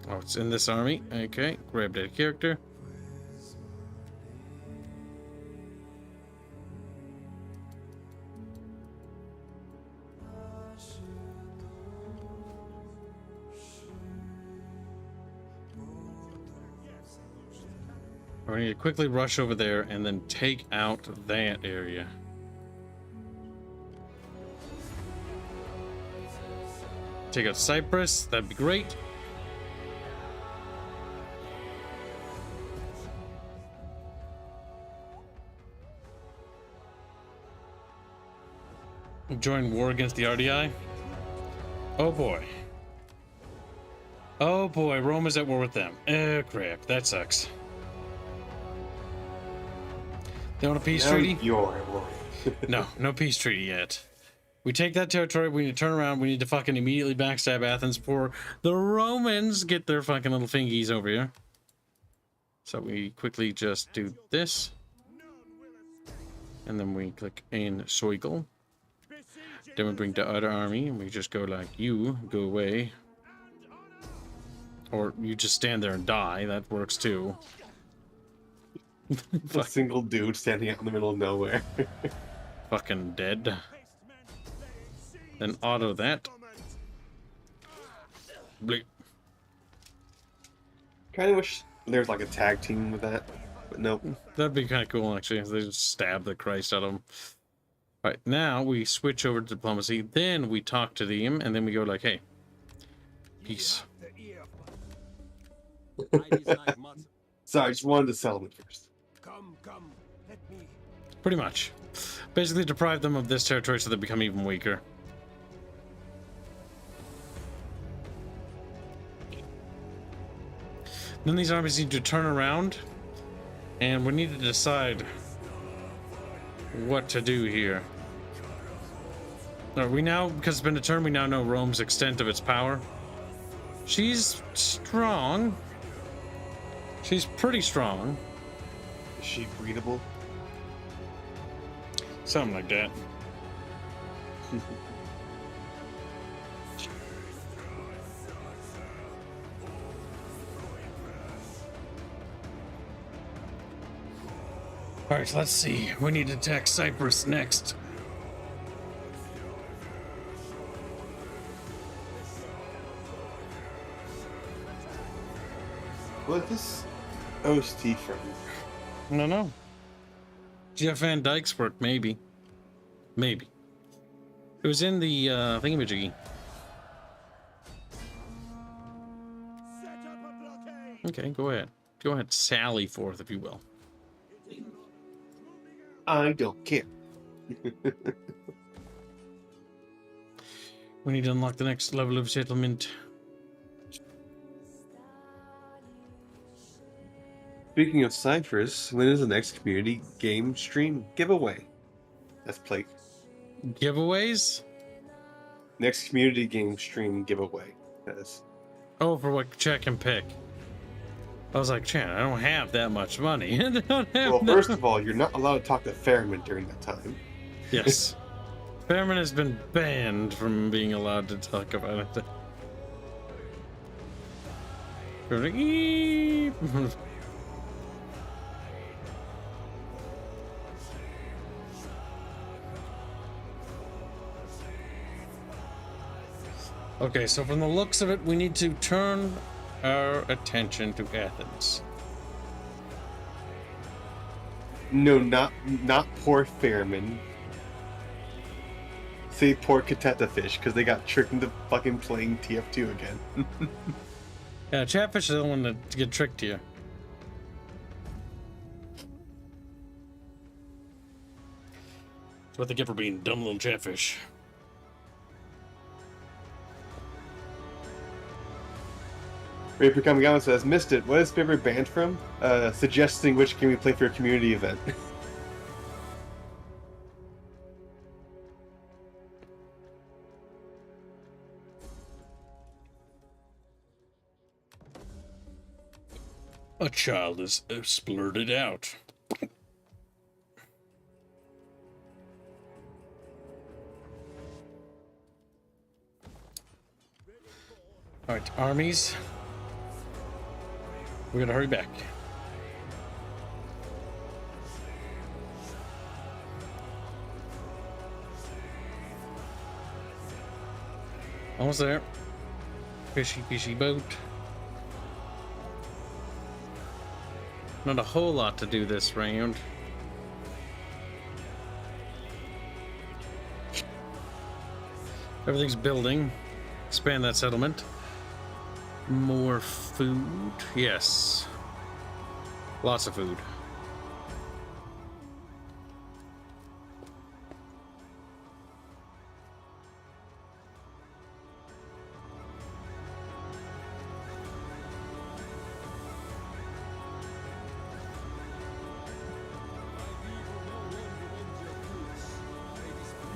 Oh, it's in this army. Okay, grab that character. We need to quickly rush over there and then take out that area. Take out Cyprus, that'd be great. Join war against the RDI. Oh boy. Oh boy, Rome is at war with them. Oh crap, that sucks. They want a peace treaty? You're at war. No, no peace treaty yet. We take that territory, we need to turn around, we need to fucking immediately backstab Athens before the Romans get their fucking little fingies over here. So we quickly just do this. And then we click in Soigle. Then we bring the other army and we just go like, you go away. Or you just stand there and die, that works too. A single dude standing out in the middle of nowhere. Fucking dead. Then auto that. Bleep. Kind of wish there was like a tag team with that, but nope. That'd be kind of cool, actually. They just stab the Christ out of them. All right, now we switch over to diplomacy. Then we talk to them, and then we go like, "Hey, peace." Sorry, I just wanted the settlement first. Come, let me. Pretty much. Basically, deprive them of this territory so they become even weaker. Then these armies need to turn around, and we need to decide what to do here. We now, because it's been a turn, we now know Rome's extent of its power. She's strong. She's pretty strong. Is she breedable? Something like that. Alright, let's see. We need to attack Cyprus next. What is this OST from? No. Jeff Van Dyke's work, maybe. Maybe. It was in the thingamajiggy. Okay, go ahead. Go ahead, sally forth, if you will. I don't care. We need to unlock the next level of settlement. Speaking of Cyprus, when is the next community game stream giveaway? That's plate. Giveaways? Next community game stream giveaway. Yes. Oh, for what check and pick. I was like, Chan, I don't have that much money. I don't have Well, that- first of all, you're not allowed to talk to Fairman during that time. Yes. Fairman has been banned from being allowed to talk about it. We're like, "Eep." Okay, so from the looks of it, we need to turn our attention to Athens. No, not poor Fairman. Say poor Kateta Fish, because they got tricked into fucking playing TF2 again. Yeah, Chatfish is the one to get tricked here. That's what they get for being dumb little Chatfish. Raper Kamigawa says, missed it. What is favorite band from? Suggesting which game we play for a community event. A child is splurted out. Alright, armies. We gotta hurry back. Almost there. Fishy boat. Not a whole lot to do this round. Everything's building. Expand that settlement. More food. Yes. Lots of food.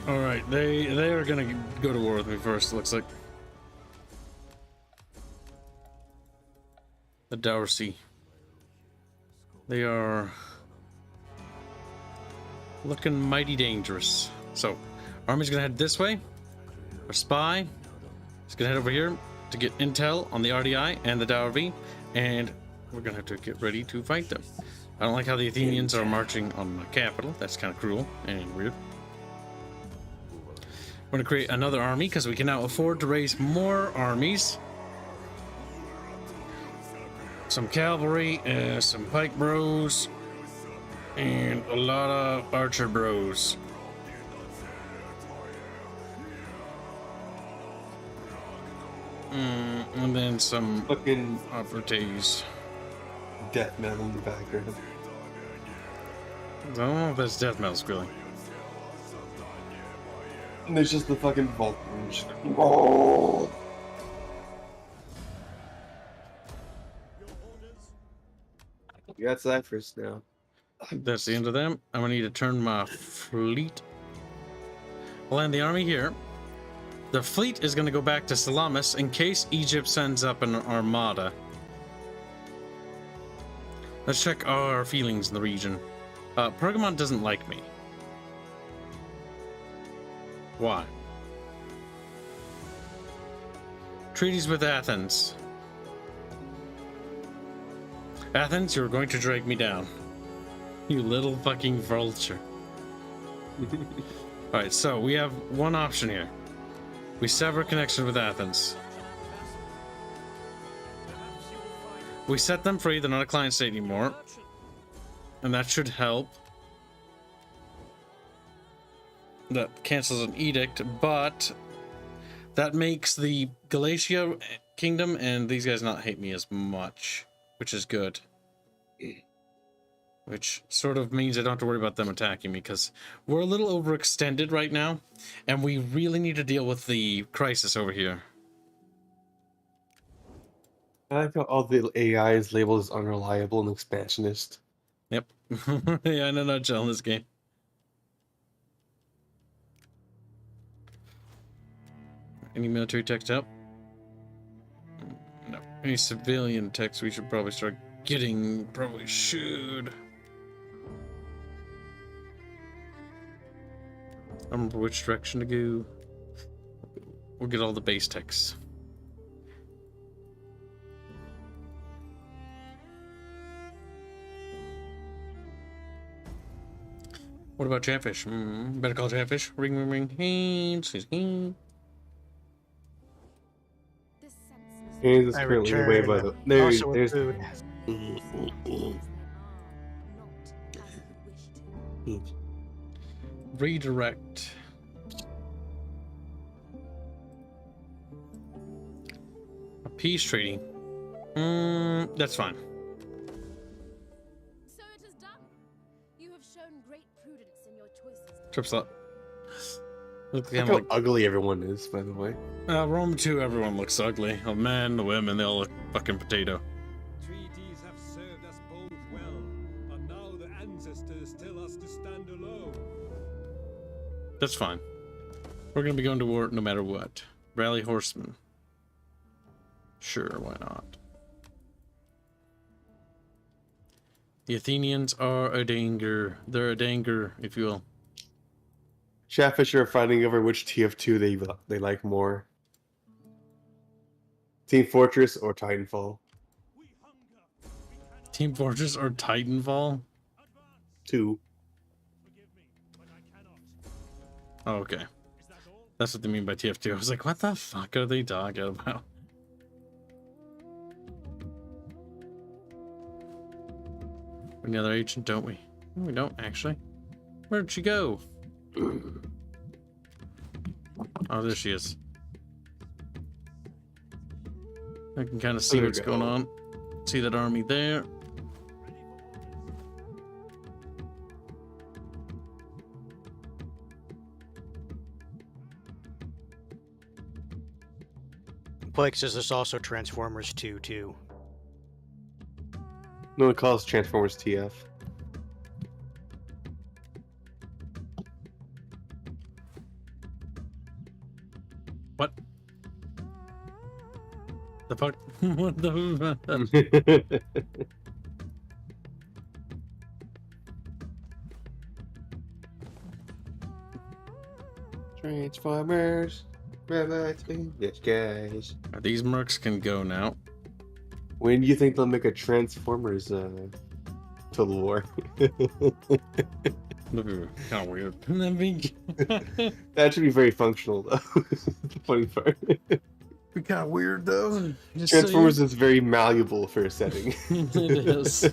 All right, they are gonna go to war with me first. Looks like the Dorsey. They are looking mighty dangerous. So, army's gonna head this way. Our spy is gonna head over here to get intel on the RDI and the Dowerby, and we're gonna have to get ready to fight them. I don't like how the Athenians are marching on the capital. That's kind of cruel and weird. We're going to create another army because we can now afford to raise more armies. Some cavalry, some pike bros, and a lot of archer bros. And then some Fucking operates. death metal in the background. I don't know if that's death metal squealing. And there's just the fucking vault. Oh. We got ciphers now. That's the end of them. I'm gonna need to turn my fleet. I'll land the army here. The fleet is gonna go back to Salamis in case Egypt sends up an armada. Let's check our feelings in the region. Pergamon doesn't like me. Why? Treaties with Athens. Athens, you're going to drag me down. You little fucking vulture. Alright, so we have one option here. We sever connection with Athens. We set them free, they're not a client state anymore. And that should help. That cancels an edict, but that makes the Galatia kingdom and these guys not hate me as much, which is good. Which sort of means I don't have to worry about them attacking me because we're a little overextended right now, and we really need to deal with the crisis over here. I like how all the AI is labeled as unreliable and expansionist. Yep. Yeah, in a nutshell in this game. Any military text help? No. Any civilian text we should probably start getting? Probably should. I remember which direction to go. We'll get all the base texts. What about Chatfish? Better call Chatfish. Ring, ring, ring. Hands. Haynes is I currently away by the. There, Also with there's. food. Redirect. A peace treaty. That's fine. So it is done. You have shown great prudence in your choices. Trip slot. Look Look how ugly everyone is, by the way. Rome 2, everyone looks ugly. The men, the women, they all look fucking potato. Treaties have served us both well, but now the ancestors tell us to stand alone. That's fine. We're gonna be going to war no matter what. Rally horsemen. Sure, why not? The Athenians are a danger. They're a danger, if you will. Chatfish are fighting over which TF2 they like more. Team Fortress or Titanfall? We hunger. We cannot Team Fortress or Titanfall? advance. 2. Forgive me, but I cannot. Oh, okay. Is that all? That's what they mean by TF2. I was like, what the fuck are they talking about? Another agent, don't we? No, we don't actually. Where'd she go? Oh, there she is. I can kind of see There we what's go. going on. See that army there. Blake says there's also Transformers 2 too. No one calls Transformers TF. What? The fuck? What the? Transformers, robots, yes, guys. These mercs can go now. When do you think they'll make a Transformers Total War? Kind of weird. That'd be That should be very functional, though. The funny part. kind of weird though. Just Transformers is very malleable for a setting. It is.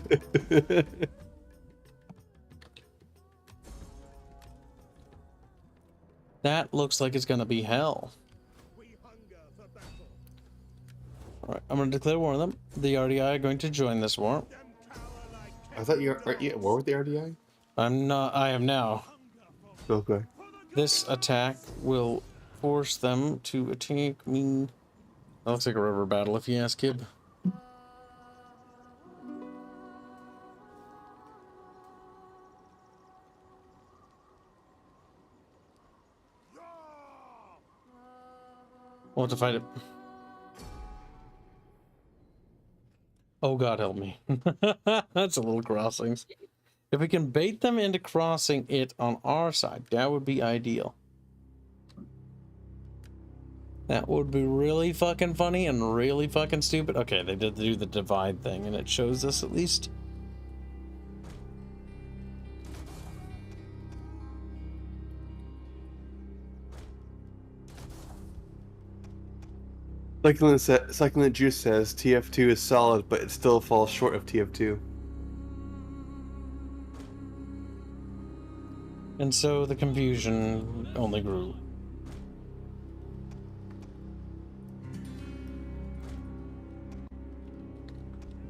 That looks like it's gonna be hell. Alright, I'm gonna declare war on them. The RDI are going to join this war. I thought aren't you at war with the RDI? I'm not. I am now. Okay. This attack will force them to attack me. That looks like a river battle, if you ask Kib. We'll have to fight it. Oh God, help me. That's a little crossings. If we can bait them into crossing it on our side, that would be ideal. That would be really fucking funny and really fucking stupid. Okay, they did do the divide thing, and it shows us at least. Succulent Juice says TF2 is solid, but it still falls short of TF2. And so the confusion only grew.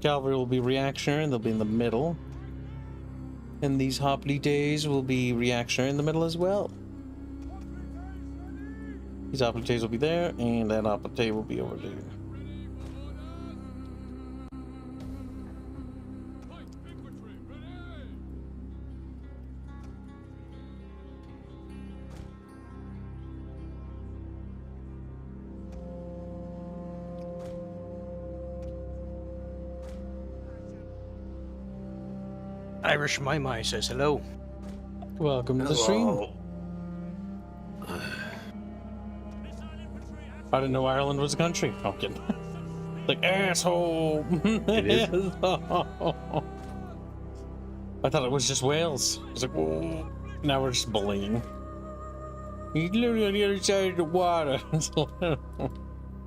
Cavalry will be reactionary, and they'll be in the middle. And these hoplite days will be reactionary in the middle as well. These hoplites will be there, and that hoplite will be over there. Irish Mai says hello. Welcome to the stream. I didn't know Ireland was a country. Oh, I'm kidding. Like, asshole. It is. I thought it was just Wales. I was like, whoa. Now we're just bullying. He's literally on the other side of the water.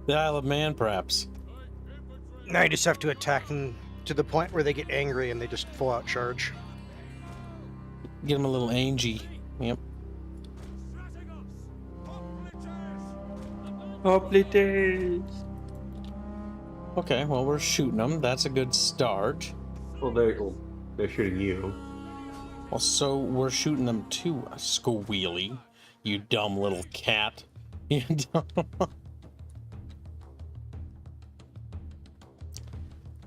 The Isle of Man, perhaps. Now you just have to attack them to the point where they get angry and they just full out charge. Get him a little angy. Yep. Hoplites. Okay, well, we're shooting them. That's a good start. Well, they're shooting you. Well, so we're shooting them too, squealy. You dumb little cat. You dumb.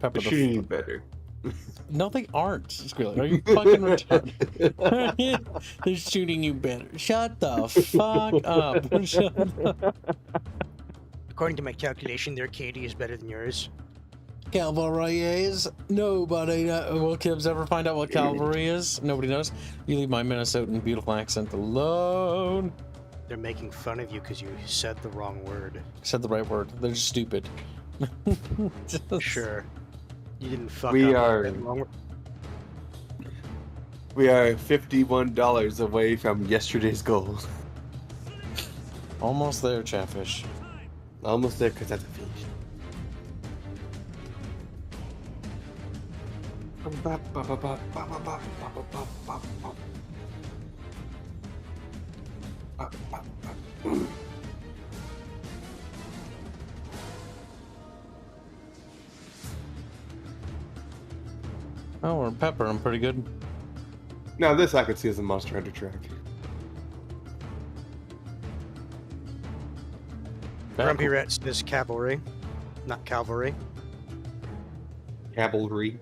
Pepper They're shooting you better. No, they aren't, Squealy. Are you fucking retarded? They're shooting you better. Shut the fuck up. Shut up. According to my calculation, their KD is better than yours. Cavalry is? Nobody will Kibbs ever find out what cavalry is? Nobody knows. You leave my Minnesotan beautiful accent alone. They're making fun of you because you said the wrong word. Said the right word. They're just stupid. Just- Sure. You didn't fuck We up. are- We are $51 away from yesterday's goal. Almost there, Chatfish. Almost there, because that's a fish. Oh, we're pepper. I'm pretty good. Now this I could see as a Monster Hunter track. Grumpy Rat says cavalry, not cavalry. Cavalry.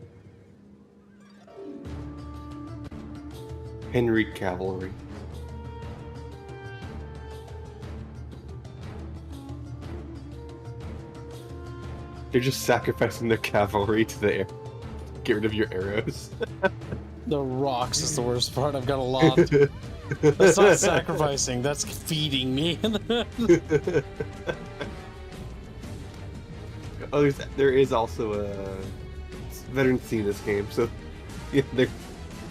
Henry Cavalry. They're just sacrificing their cavalry to the air. Get rid of your arrows. The rocks is the worst part. I've got a lot. That's not sacrificing. That's feeding me. Oh, there is also a veteran scene in this game, so yeah, they're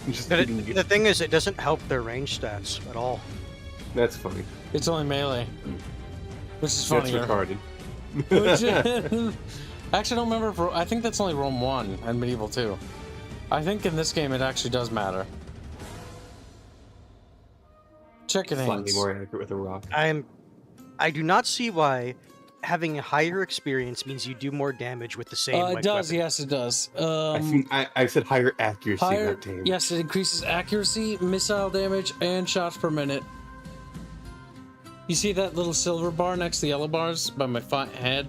just But feeding you. the thing is, it doesn't help their range stats at all. That's funny. It's only melee, which is That's funnier. retarded. Actually, I don't remember. I think that's only Rome 1 and Medieval 2. I think in this game it actually does matter. Chicken Slightly eggs. more accurate with a rock. I do not see why having a higher experience means you do more damage with the same. It like, does. weapon. Yes, it does. I said higher accuracy, Higher. not damage. Yes, it increases accuracy, missile damage, and shots per minute. You see that little silver bar next to the yellow bars by my head?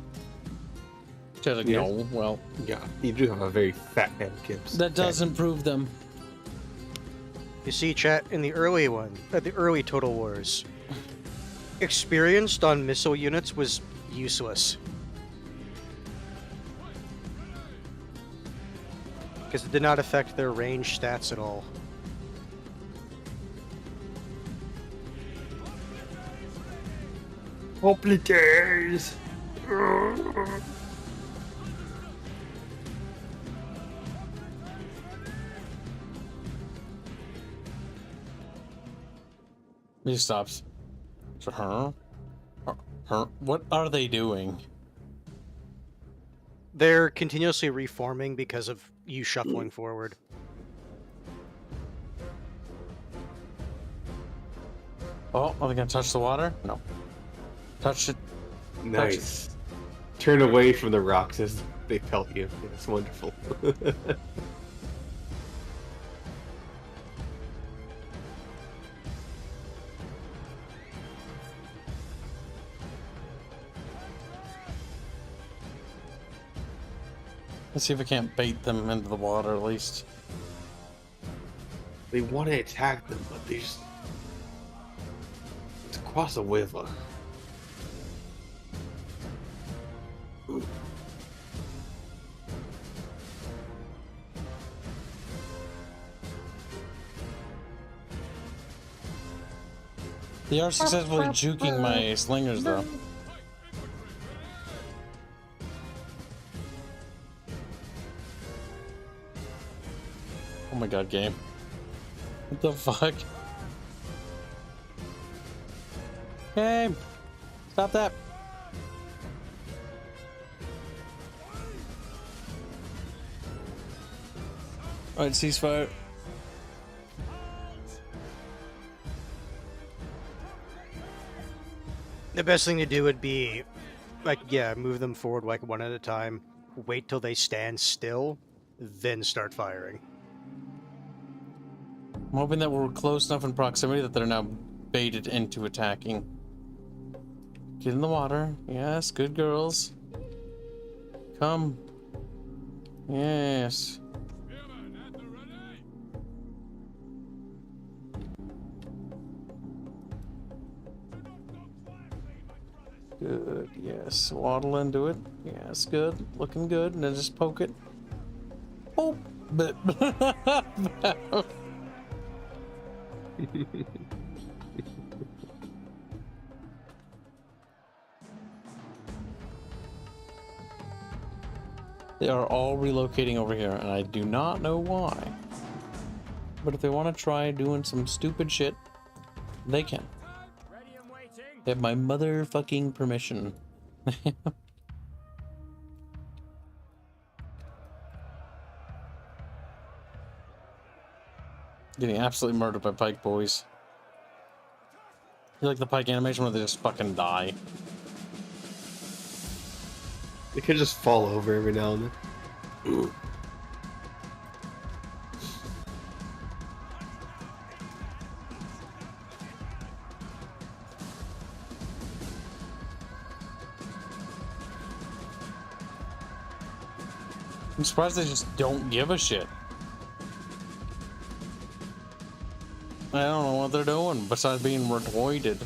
Like, Yes. no, well, Yeah, you do have a very fat head, Kips. that does improve them. You see, chat in the early the early Total Wars, experienced on missile units was useless because it did not affect their range stats at all. Holy days! He stops. Huh? What are they doing? They're continuously reforming because of you shuffling forward. Oh, are they gonna touch the water? No. Touch it. Nice. Turn away from the rocks as they pelt you. It's wonderful. Let's see if I can't bait them into the water at least. They want to attack them, but they just... It's across a river. They are successfully juking my slingers though. Oh my god, game. What the fuck? Game! Stop that! Alright, ceasefire. The best thing to do would be, like, yeah, move them forward like one at a time, wait till they stand still, then start firing. I'm hoping that we're close enough in proximity that they're now baited into attacking. Get in the water. Yes, good girls. Come. Yes. Good, yes. Waddle into it. Yes, good. Looking good. And then just poke it. Oh! But they are all relocating over here, and I do not know why. But if they want to try doing some stupid shit, they can. They have my motherfucking permission. Getting absolutely murdered by pike boys. You like the pike animation where they just fucking die? They could just fall over every now and then. I'm surprised they just don't give a shit. I don't know what they're doing besides being retarded.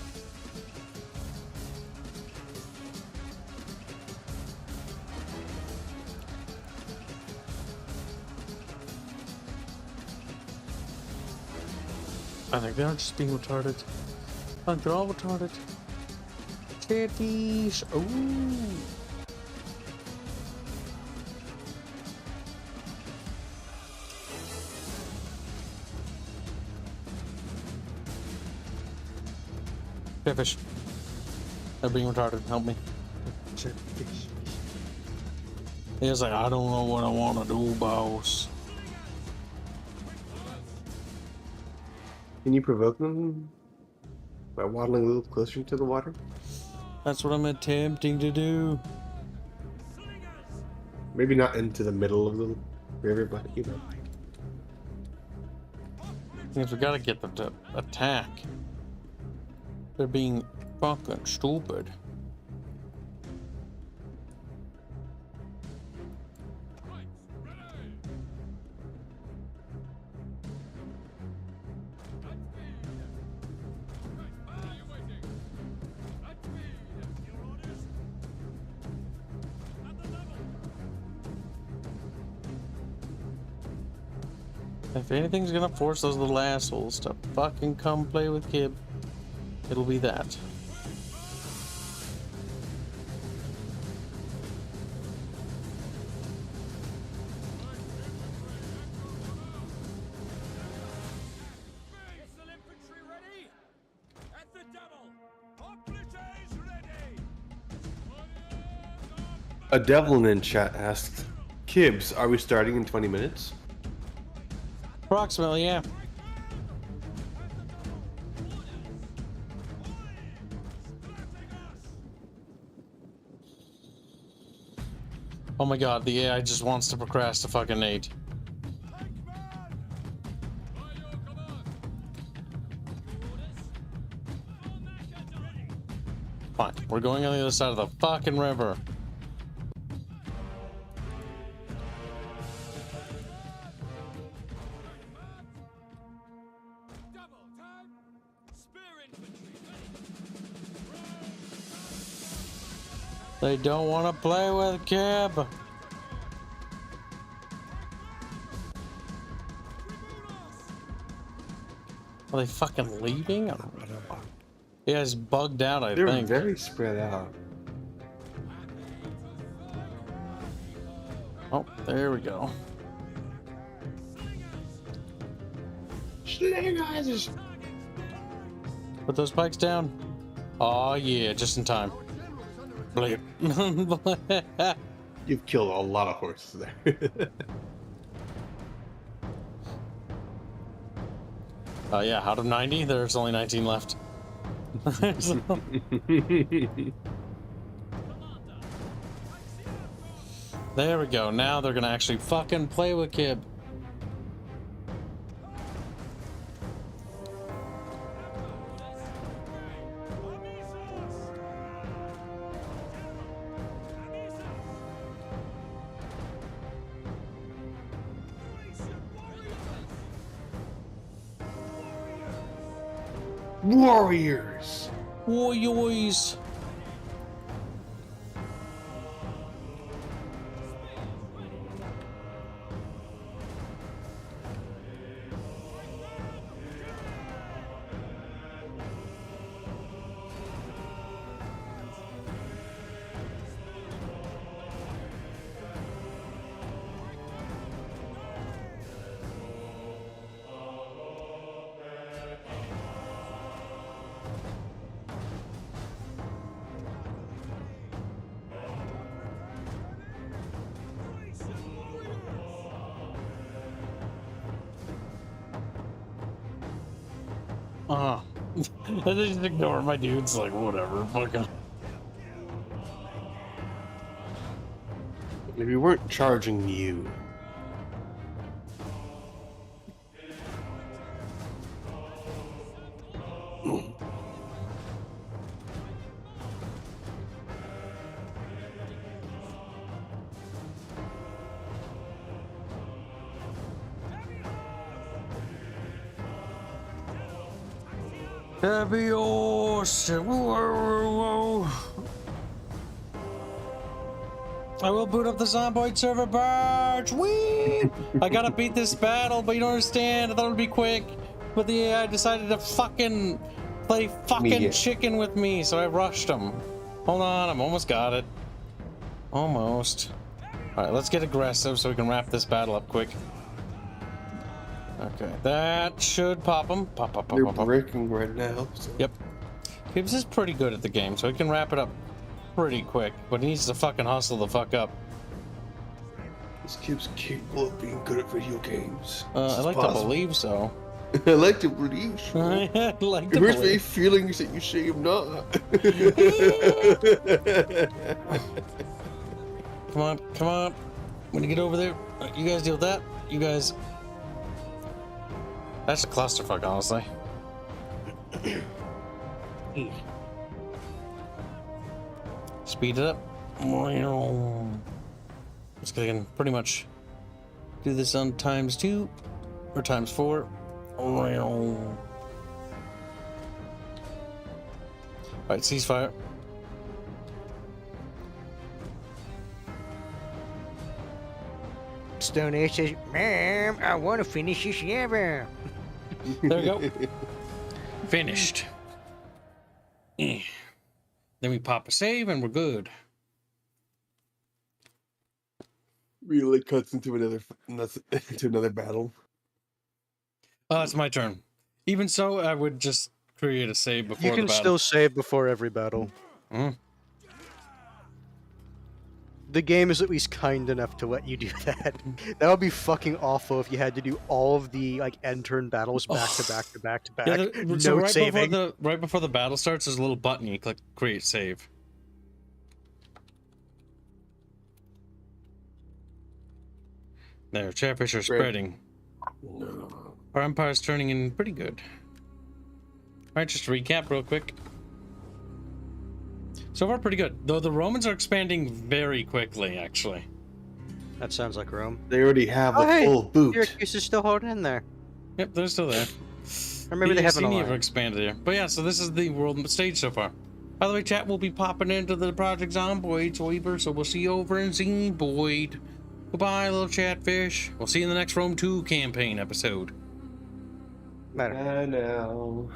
I think they're just being retarded. I think they're all retarded. Chatfish. Ooh. Chatfish. They're being retarded. Help me. He's like, I don't know what I want to do, boss. Can you provoke them by waddling a little closer to the water? That's what I'm attempting to do. Maybe not into the middle of the river, but you know. Means we gotta get them to attack. They're being fucking stupid. If anything's gonna force those little assholes to fucking come play with Kib, it'll be that. Missile infantry ready? At the double. Hoplites ready. A devil in chat asked, Kibbs, are we starting in 20 minutes? Approximately, yeah. Oh my god, the AI just wants to procrastinate. Fine, we're going on the other side of the fucking river. They don't want to play with Kib. Are they fucking leaving? I don't know. Yeah, it's bugged out, I They're think. very spread out. Oh, there we go. Slingers! Put those pikes down. Oh yeah, just in time. Blip. You've killed a lot of horses there. Yeah, out of 90, there's only 19 left. There we go. Now they're gonna actually fucking play with Kib. Warriors! Warriors. Uh-huh. And they just ignore my dudes, like, whatever, fucking. If we weren't charging you. Heavy horse. Whoa. I will boot up the Zomboid server barge. Whee! I gotta beat this battle, but you don't understand. I thought it would be quick, but the AI decided to fucking play fucking chicken with me, so I rushed him. Hold on, I'm almost got it. Almost. All right, let's get aggressive so we can wrap this battle up quick. Okay, that should pop him. Pop, pop, pop, They're pop, pop. breaking right now. So. Yep. Gibbs is pretty good at the game, so he can wrap it up pretty quick, but he needs to fucking hustle the fuck up. This kid's capable of being good at video games. I like to believe so. I like to believe so. I like It to hurts my believe. feelings that you say I'm not. Come on, come on. When you get over there, you guys deal with that. You guys. That's a clusterfuck, honestly. Speed it up. Just gonna pretty much do this on ×2 or ×4. Alright, ceasefire. Stone Age says, "Ma'am, I want to finish this level." There we go. Finished. Then we pop a save and we're good. Really cuts into another battle. Oh, it's my turn. Even so, I would just create a save before You the can battle. still save before every battle. Mm. The game is at least kind enough to let you do that. That would be fucking awful if you had to do all of the like end turn battles back to back to back to back. Yeah, so no right saving. before the battle starts, there's a little button you click create save. There, Chatfish are spreading. No. Our empire's turning in pretty good. Alright, just to recap real quick. So far pretty good. Though the Romans are expanding very quickly, actually. That sounds like Rome. They already have a hey, full boot. Syracuse is still holding in there. Yep, they're still there. Or maybe they haven't have aligned. expanded here. But yeah, so this is the world stage so far. By the way, chat will be popping into the Project Zomboid Weaver, so we'll see you over in Zomboid. Goodbye, little Chatfish. We'll see you in the next Rome 2 campaign episode. Matter. I know.